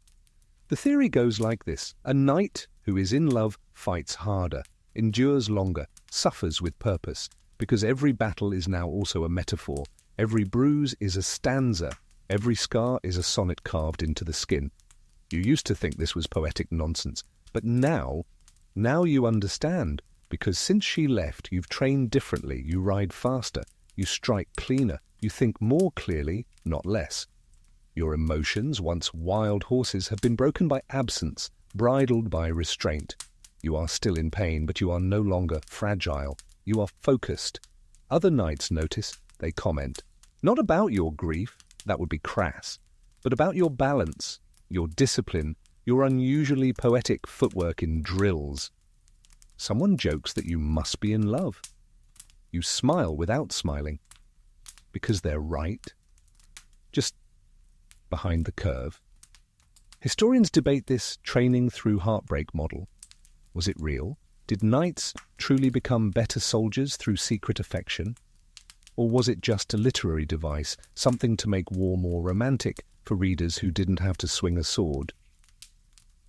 The theory goes like this. A knight who is in love fights harder, endures longer, suffers with purpose, because every battle is now also a metaphor. Every bruise is a stanza. Every scar is a sonnet carved into the skin. You used to think this was poetic nonsense, But now you understand, because since she left, you've trained differently, you ride faster, you strike cleaner, you think more clearly, not less. Your emotions, once wild horses, have been broken by absence, bridled by restraint. You are still in pain, but you are no longer fragile. You are focused. Other knights notice, they comment. Not about your grief, that would be crass, but about your balance, your discipline, your unusually poetic footwork in drills. Someone jokes that you must be in love. You smile without smiling, because they're right, just behind the curve. Historians debate this training through heartbreak model. Was it real? Did knights truly become better soldiers through secret affection? Or was it just a literary device, something to make war more romantic for readers who didn't have to swing a sword?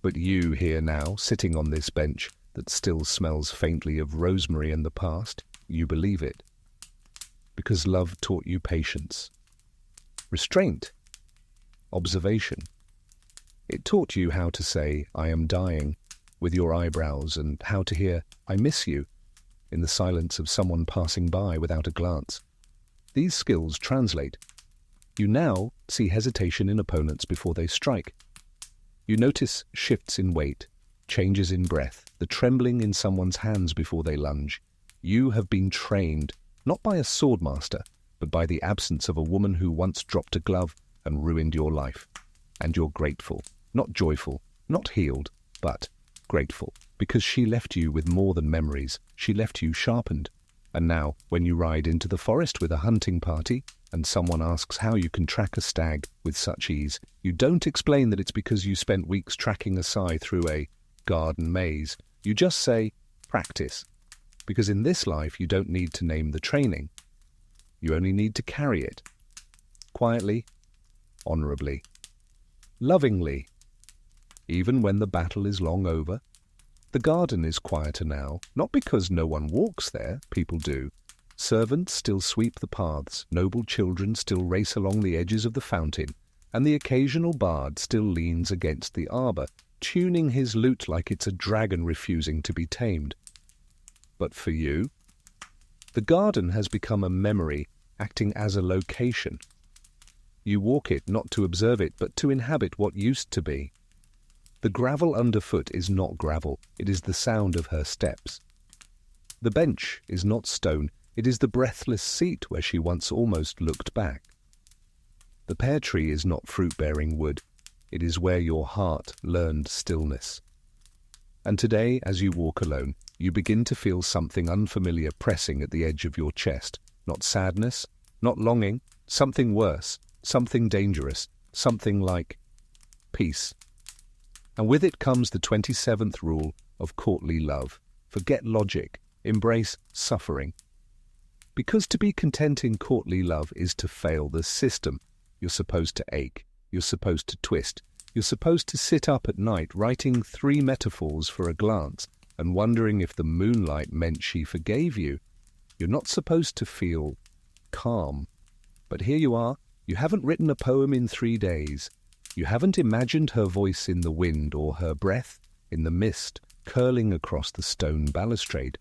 But you here now, sitting on this bench that still smells faintly of rosemary and the past, you believe it. Because love taught you patience, restraint, observation. It taught you how to say, I am dying, with your eyebrows, and how to hear, I miss you, in the silence of someone passing by without a glance. These skills translate. You now see hesitation in opponents before they strike. You notice shifts in weight, changes in breath, the trembling in someone's hands before they lunge. You have been trained, not by a swordmaster, but by the absence of a woman who once dropped a glove and ruined your life. And you're grateful, not joyful, not healed, but grateful, because she left you with more than memories. She left you sharpened. And now, when you ride into the forest with a hunting party, and someone asks how you can track a stag with such ease, you don't explain that it's because you spent weeks tracking a sigh through a garden maze. You just say, practice. Because in this life you don't need to name the training. You only need to carry it. Quietly, honorably, lovingly. Even when the battle is long over. The garden is quieter now, not because no one walks there, people do. Servants still sweep the paths, noble children still race along the edges of the fountain, and the occasional bard still leans against the arbor, tuning his lute like it's a dragon refusing to be tamed. But for you, the garden has become a memory, acting as a location. You walk it not to observe it, but to inhabit what used to be. The gravel underfoot is not gravel, it is the sound of her steps. The bench is not stone, it is the breathless seat where she once almost looked back. The pear tree is not fruit-bearing wood, it is where your heart learned stillness. And today, as you walk alone, you begin to feel something unfamiliar pressing at the edge of your chest. Not sadness, not longing, something worse, something dangerous, something like peace. And with it comes the 27th rule of courtly love. Forget logic, embrace suffering. Because to be content in courtly love is to fail the system. You're supposed to ache, you're supposed to twist, you're supposed to sit up at night writing 3 metaphors for a glance and wondering if the moonlight meant she forgave you. You're not supposed to feel calm. But here you are, you haven't written a poem in 3 days. You haven't imagined her voice in the wind or her breath in the mist curling across the stone balustrade.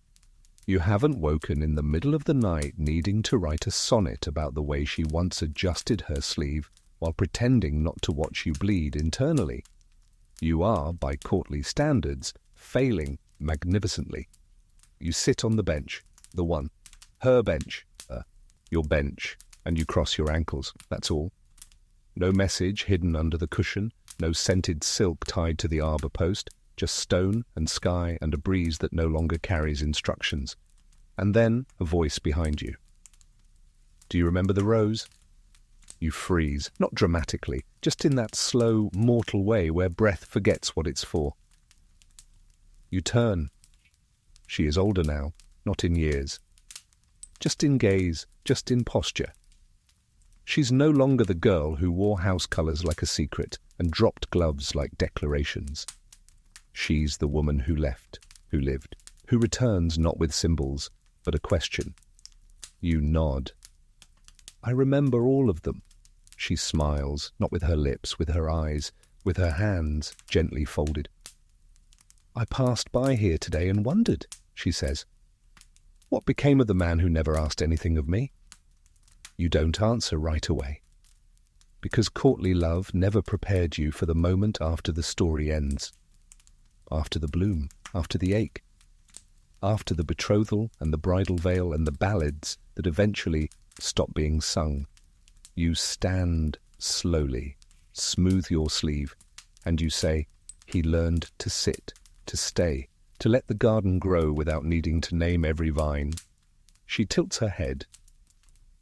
You haven't woken in the middle of the night needing to write a sonnet about the way she once adjusted her sleeve while pretending not to watch you bleed internally. You are, by courtly standards, failing magnificently. You sit on the bench, the one, her bench, your bench, and you cross your ankles, that's all. No message hidden under the cushion, no scented silk tied to the arbor post, just stone and sky and a breeze that no longer carries instructions. And then a voice behind you. Do you remember the rose? You freeze, not dramatically, just in that slow, mortal way where breath forgets what it's for. You turn. She is older now, not in years. Just in gaze, just in posture. She's no longer the girl who wore house colours like a secret and dropped gloves like declarations. She's the woman who left, who lived, who returns not with symbols, but a question. You nod. I remember all of them. She smiles, not with her lips, with her eyes, with her hands gently folded. I passed by here today and wondered, she says. What became of the man who never asked anything of me? You don't answer right away. Because courtly love never prepared you for the moment after the story ends. After the bloom, after the ache, after the betrothal and the bridal veil and the ballads that eventually stop being sung. You stand slowly, smooth your sleeve, and you say, he learned to sit, to stay, to let the garden grow without needing to name every vine. She tilts her head.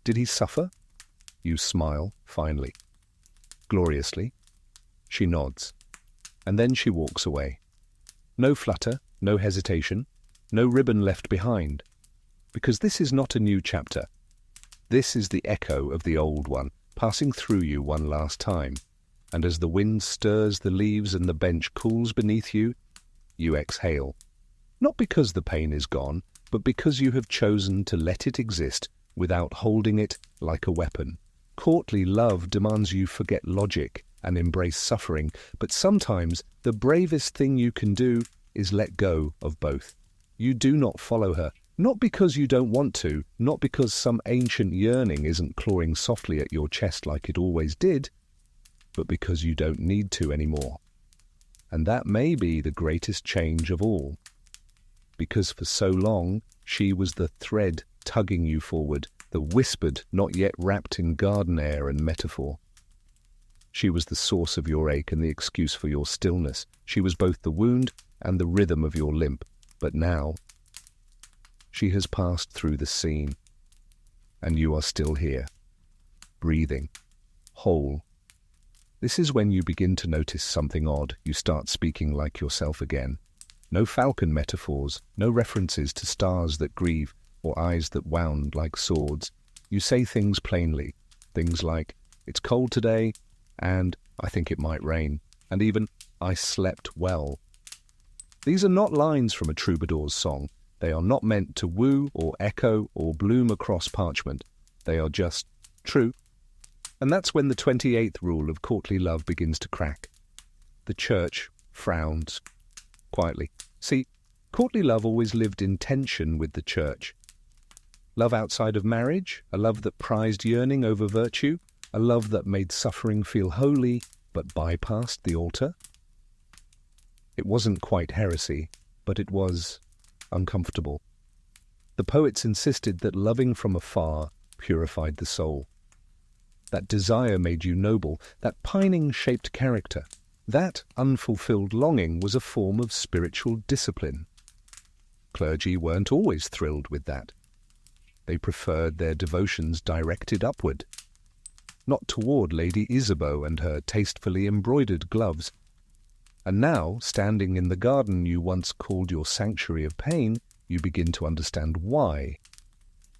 Did he suffer? You smile, finally. Gloriously. She nods. And then she walks away. No flutter, no hesitation, no ribbon left behind. Because this is not a new chapter. This is the echo of the old one, passing through you one last time. And as the wind stirs the leaves and the bench cools beneath you, you exhale. Not because the pain is gone, but because you have chosen to let it exist without holding it like a weapon. Courtly love demands you forget logic and embrace suffering, but sometimes the bravest thing you can do is let go of both. You do not follow her, not because you don't want to, not because some ancient yearning isn't clawing softly at your chest like it always did, but because you don't need to anymore. And that may be the greatest change of all. Because for so long, she was the thread tugging you forward, the whispered, not yet wrapped in garden air and metaphor. She was the source of your ache and the excuse for your stillness. She was both the wound and the rhythm of your limp. But now, she has passed through the scene, and you are still here, breathing, whole. This is when you begin to notice something odd. You start speaking like yourself again. No falcon metaphors, no references to stars that grieve or eyes that wound like swords. You say things plainly, things like, it's cold today, and I think it might rain, and even, I slept well. These are not lines from a troubadour's song. They are not meant to woo or echo or bloom across parchment. They are just true. And that's when the 28th rule of courtly love begins to crack. The church frowns quietly. See, courtly love always lived in tension with the church. Love outside of marriage, a love that prized yearning over virtue, a love that made suffering feel holy but bypassed the altar. It wasn't quite heresy, but it was uncomfortable. The poets insisted that loving from afar purified the soul. That desire made you noble, that pining shaped character. That unfulfilled longing was a form of spiritual discipline. Clergy weren't always thrilled with that. They preferred their devotions directed upward, not toward Lady Isabeau and her tastefully embroidered gloves. And now, standing in the garden you once called your sanctuary of pain, you begin to understand why.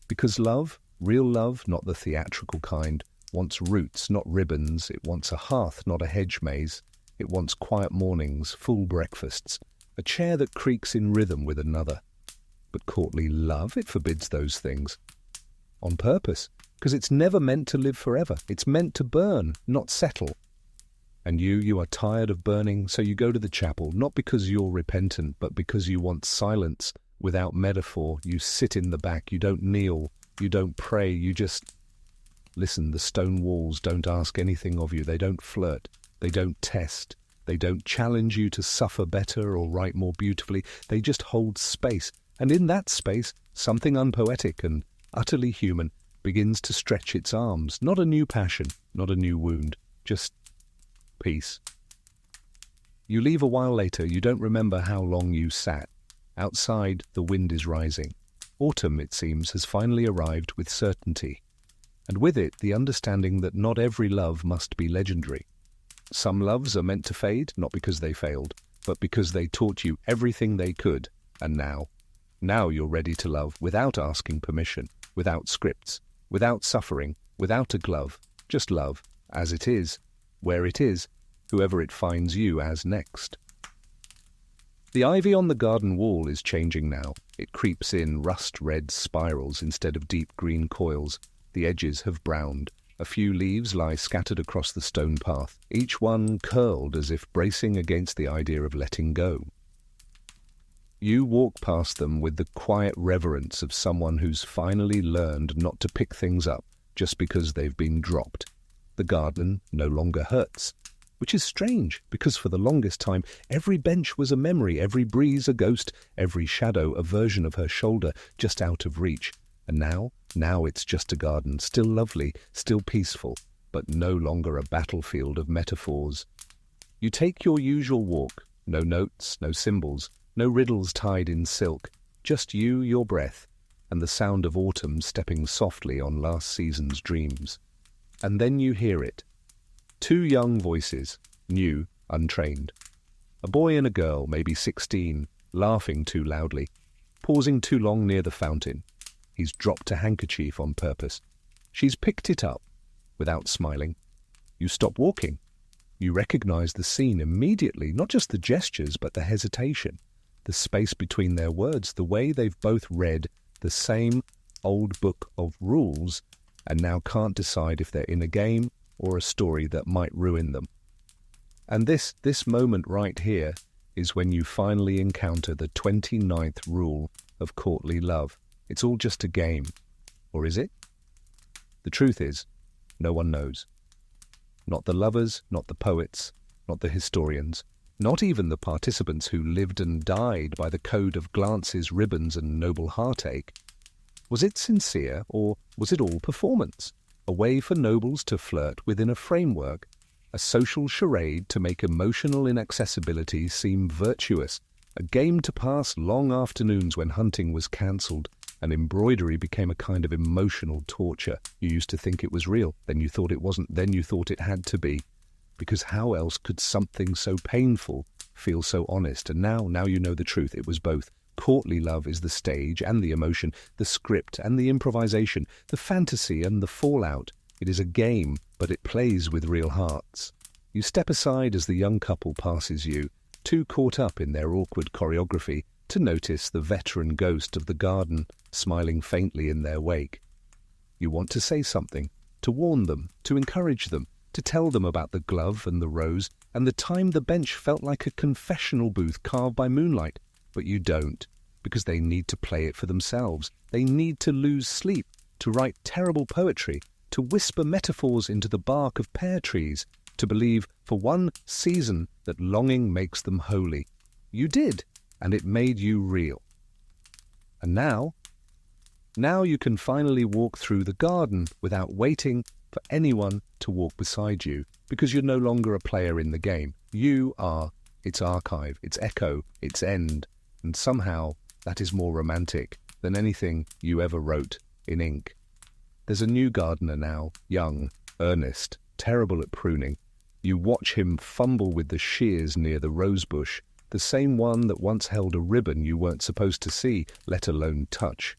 Because love, real love, not the theatrical kind, wants roots, not ribbons. It wants a hearth, not a hedge maze. It wants quiet mornings, full breakfasts, a chair that creaks in rhythm with another. But courtly love, it forbids those things. On purpose, because it's never meant to live forever. It's meant to burn, not settle. And you are tired of burning, so you go to the chapel, not because you're repentant, but because you want silence without metaphor. You sit in the back, you don't kneel, you don't pray, you just listen. The stone walls don't ask anything of you. They don't flirt, they don't test, they don't challenge you to suffer better or write more beautifully. They just hold space. And in that space, something unpoetic and utterly human begins to stretch its arms. Not a new passion, not a new wound, just peace. You leave a while later. You don't remember how long you sat. Outside, the wind is rising. Autumn, it seems, has finally arrived with certainty. And with it, the understanding that not every love must be legendary. Some loves are meant to fade, not because they failed, but because they taught you everything they could. And now you're ready to love without asking permission, without scripts, without suffering, without a glove. Just love, as it is, where it is, whoever it finds you as next. The ivy on the garden wall is changing now. It creeps in rust-red spirals instead of deep green coils. The edges have browned. A few leaves lie scattered across the stone path, each one curled as if bracing against the idea of letting go. You walk past them with the quiet reverence of someone who's finally learned not to pick things up just because they've been dropped. The garden no longer hurts, which is strange because for the longest time every bench was a memory, every breeze a ghost, every shadow a version of her shoulder just out of reach. And now it's just a garden, still lovely, still peaceful, but no longer a battlefield of metaphors. You take your usual walk, no notes, no symbols, no riddles tied in silk, just you, your breath, and the sound of autumn stepping softly on last season's dreams. And then you hear it. Two young voices, new, untrained. A boy and a girl, maybe 16, laughing too loudly, pausing too long near the fountain. He's dropped a handkerchief on purpose. She's picked it up, without smiling. You stop walking. You recognize the scene immediately, not just the gestures, but the hesitation, the space between their words, the way they've both read the same old book of rules and now can't decide if they're in a game or a story that might ruin them. And this moment right here is when you finally encounter the 29th rule of courtly love. It's all just a game. Or is it? The truth is, no one knows. Not the lovers, not the poets, not the historians, not even the participants who lived and died by the code of glances, ribbons, and noble heartache. Was it sincere, or was it all performance? A way for nobles to flirt within a framework, a social charade to make emotional inaccessibility seem virtuous, a game to pass long afternoons when hunting was cancelled, and embroidery became a kind of emotional torture. You used to think it was real, then you thought it wasn't, then you thought it had to be. Because how else could something so painful feel so honest? And now you know the truth. It was both. Courtly love is the stage and the emotion, the script and the improvisation, the fantasy and the fallout. It is a game, but it plays with real hearts. You step aside as the young couple passes you, too caught up in their awkward choreography to notice the veteran ghost of the garden smiling faintly in their wake. You want to say something, to warn them, to encourage them, to tell them about the glove and the rose, and the time the bench felt like a confessional booth carved by moonlight. But you don't, because they need to play it for themselves. They need to lose sleep, to write terrible poetry, to whisper metaphors into the bark of pear trees, to believe for one season that longing makes them holy. You did, and it made you real. And now you can finally walk through the garden without waiting for anyone to walk beside you, because you're no longer a player in the game. You are its archive, its echo, its end, and somehow that is more romantic than anything you ever wrote in ink. There's a new gardener now, young, earnest, terrible at pruning. You watch him fumble with the shears near the rosebush, the same one that once held a ribbon you weren't supposed to see, let alone touch.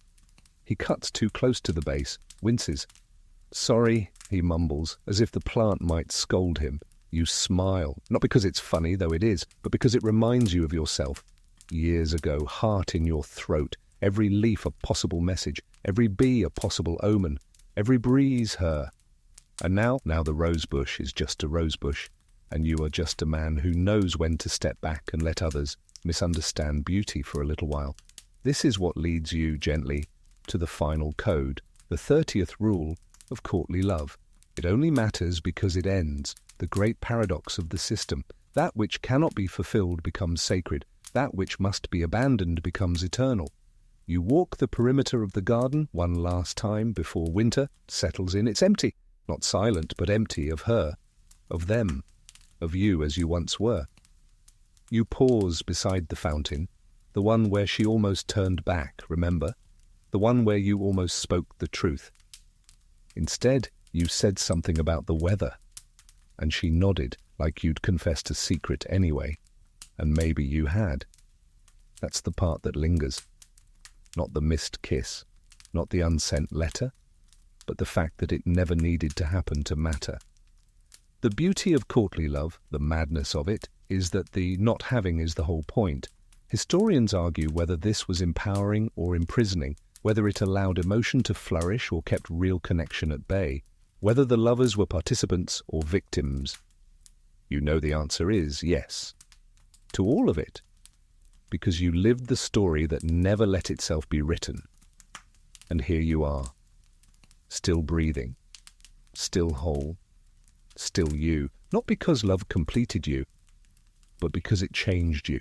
He cuts too close to the base, winces. "Sorry," he mumbles, as if the plant might scold him. You smile, not because it's funny, though it is, but because it reminds you of yourself. Years ago, heart in your throat, every leaf a possible message, every bee a possible omen, every breeze her. And now the rosebush is just a rosebush, and you are just a man who knows when to step back and let others misunderstand beauty for a little while. This is what leads you gently to the final code, the 30th rule of courtly love. It only matters because it ends, the great paradox of the system. That which cannot be fulfilled becomes sacred. That which must be abandoned becomes eternal. You walk the perimeter of the garden one last time before winter settles in. It's empty, not silent, but empty of her, of them, of you as you once were. You pause beside the fountain, the one where she almost turned back, remember? The one where you almost spoke the truth. Instead, you said something about the weather, and she nodded like you'd confessed a secret anyway, and maybe you had. That's the part that lingers. Not the missed kiss, not the unsent letter, but the fact that it never needed to happen to matter. The beauty of courtly love, the madness of it, is that the not having is the whole point. Historians argue whether this was empowering or imprisoning, whether it allowed emotion to flourish or kept real connection at bay, whether the lovers were participants or victims. You know the answer is yes. To all of it. because you lived the story that never let itself be written. And here you are, still breathing, still whole, still you, not because love completed you, but because it changed you,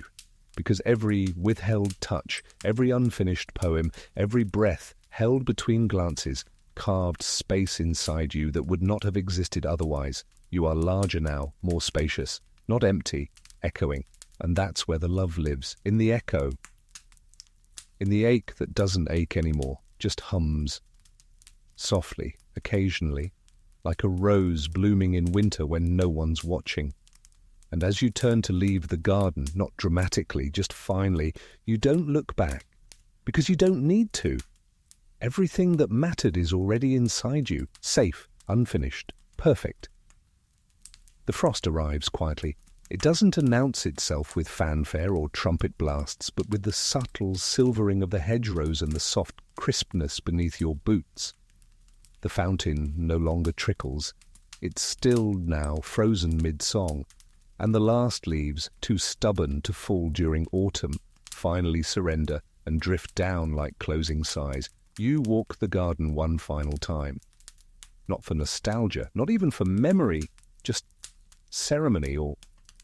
because every withheld touch, every unfinished poem, every breath held between glances carved space inside you that would not have existed otherwise. You are larger now, more spacious, not empty, echoing, and that's where the love lives, in the echo, in the ache that doesn't ache anymore, just hums, softly, occasionally, like a rose blooming in winter when no one's watching. And as you turn to leave the garden, not dramatically, just finally, you don't look back, because you don't need to. Everything that mattered is already inside you, safe, unfinished, perfect. The frost arrives quietly. It doesn't announce itself with fanfare or trumpet blasts, but with the subtle silvering of the hedgerows and the soft crispness beneath your boots. The fountain no longer trickles. It's still now, frozen mid-song, and the last leaves, too stubborn to fall during autumn, finally surrender and drift down like closing sighs. You walk the garden one final time. Not for nostalgia, not even for memory, just ceremony, or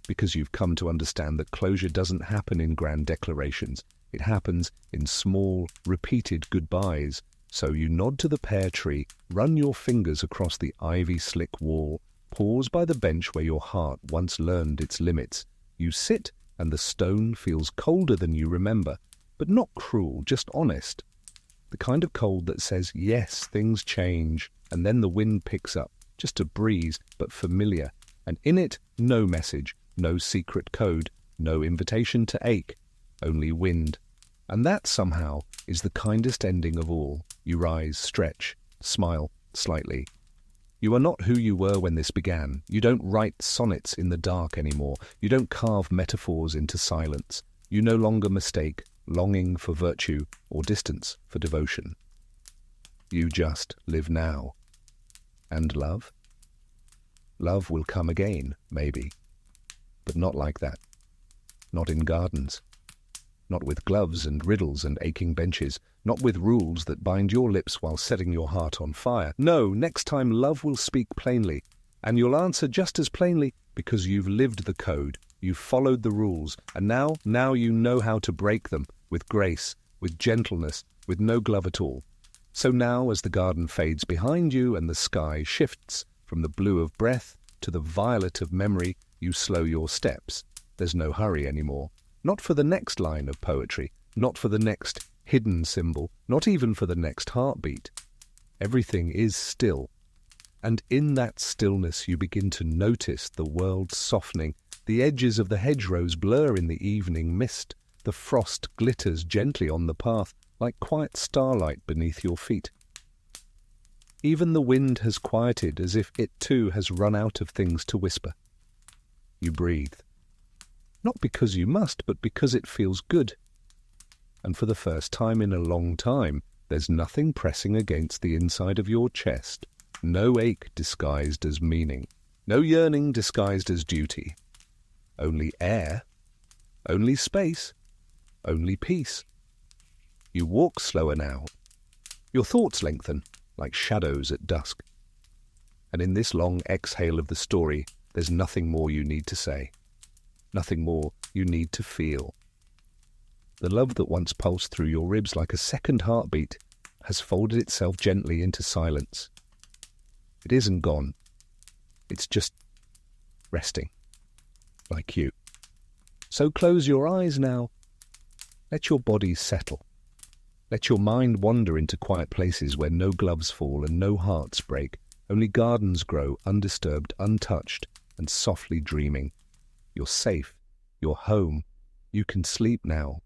because you've come to understand that closure doesn't happen in grand declarations. It happens in small, repeated goodbyes. So you nod to the pear tree, run your fingers across the ivy-slick wall, pause by the bench where your heart once learned its limits. You sit, and the stone feels colder than you remember, but not cruel, just honest. The kind of cold that says, yes, things change, and then the wind picks up, just a breeze, but familiar, and in it, no message, no secret code, no invitation to ache, only wind. And that, somehow, is the kindest ending of all. You rise, stretch, smile slightly. You are not who you were when this began. You don't write sonnets in the dark anymore. You don't carve metaphors into silence. You no longer mistake longing for virtue or distance for devotion. You just live now. And love? Love will come again, maybe. But not like that. Not in gardens. Not with gloves and riddles and aching benches. Not with rules that bind your lips while setting your heart on fire. No, next time love will speak plainly, and you'll answer just as plainly because you've lived the code, you've followed the rules, and now you know how to break them with grace, with gentleness, with no glove at all. So now, as the garden fades behind you and the sky shifts from the blue of breath to the violet of memory, you slow your steps. There's no hurry anymore. Not for the next line of poetry, not for the next hidden symbol, not even for the next heartbeat. Everything is still. And in that stillness you begin to notice the world softening. The edges of the hedgerows blur in the evening mist. The frost glitters gently on the path, like quiet starlight beneath your feet. Even the wind has quieted, as if it too has run out of things to whisper. You breathe. Not because you must, but because it feels good. And for the first time in a long time, there's nothing pressing against the inside of your chest. No ache disguised as meaning. No yearning disguised as duty. Only air. Only space. Only peace. You walk slower now. Your thoughts lengthen, like shadows at dusk. And in this long exhale of the story, there's nothing more you need to say. Nothing more you need to feel. The love that once pulsed through your ribs like a second heartbeat has folded itself gently into silence. It isn't gone. It's just resting, like you. So close your eyes now. Let your body settle. Let your mind wander into quiet places where no gloves fall and no hearts break. Only gardens grow, undisturbed, untouched, and softly dreaming. You're safe. You're home. You can sleep now.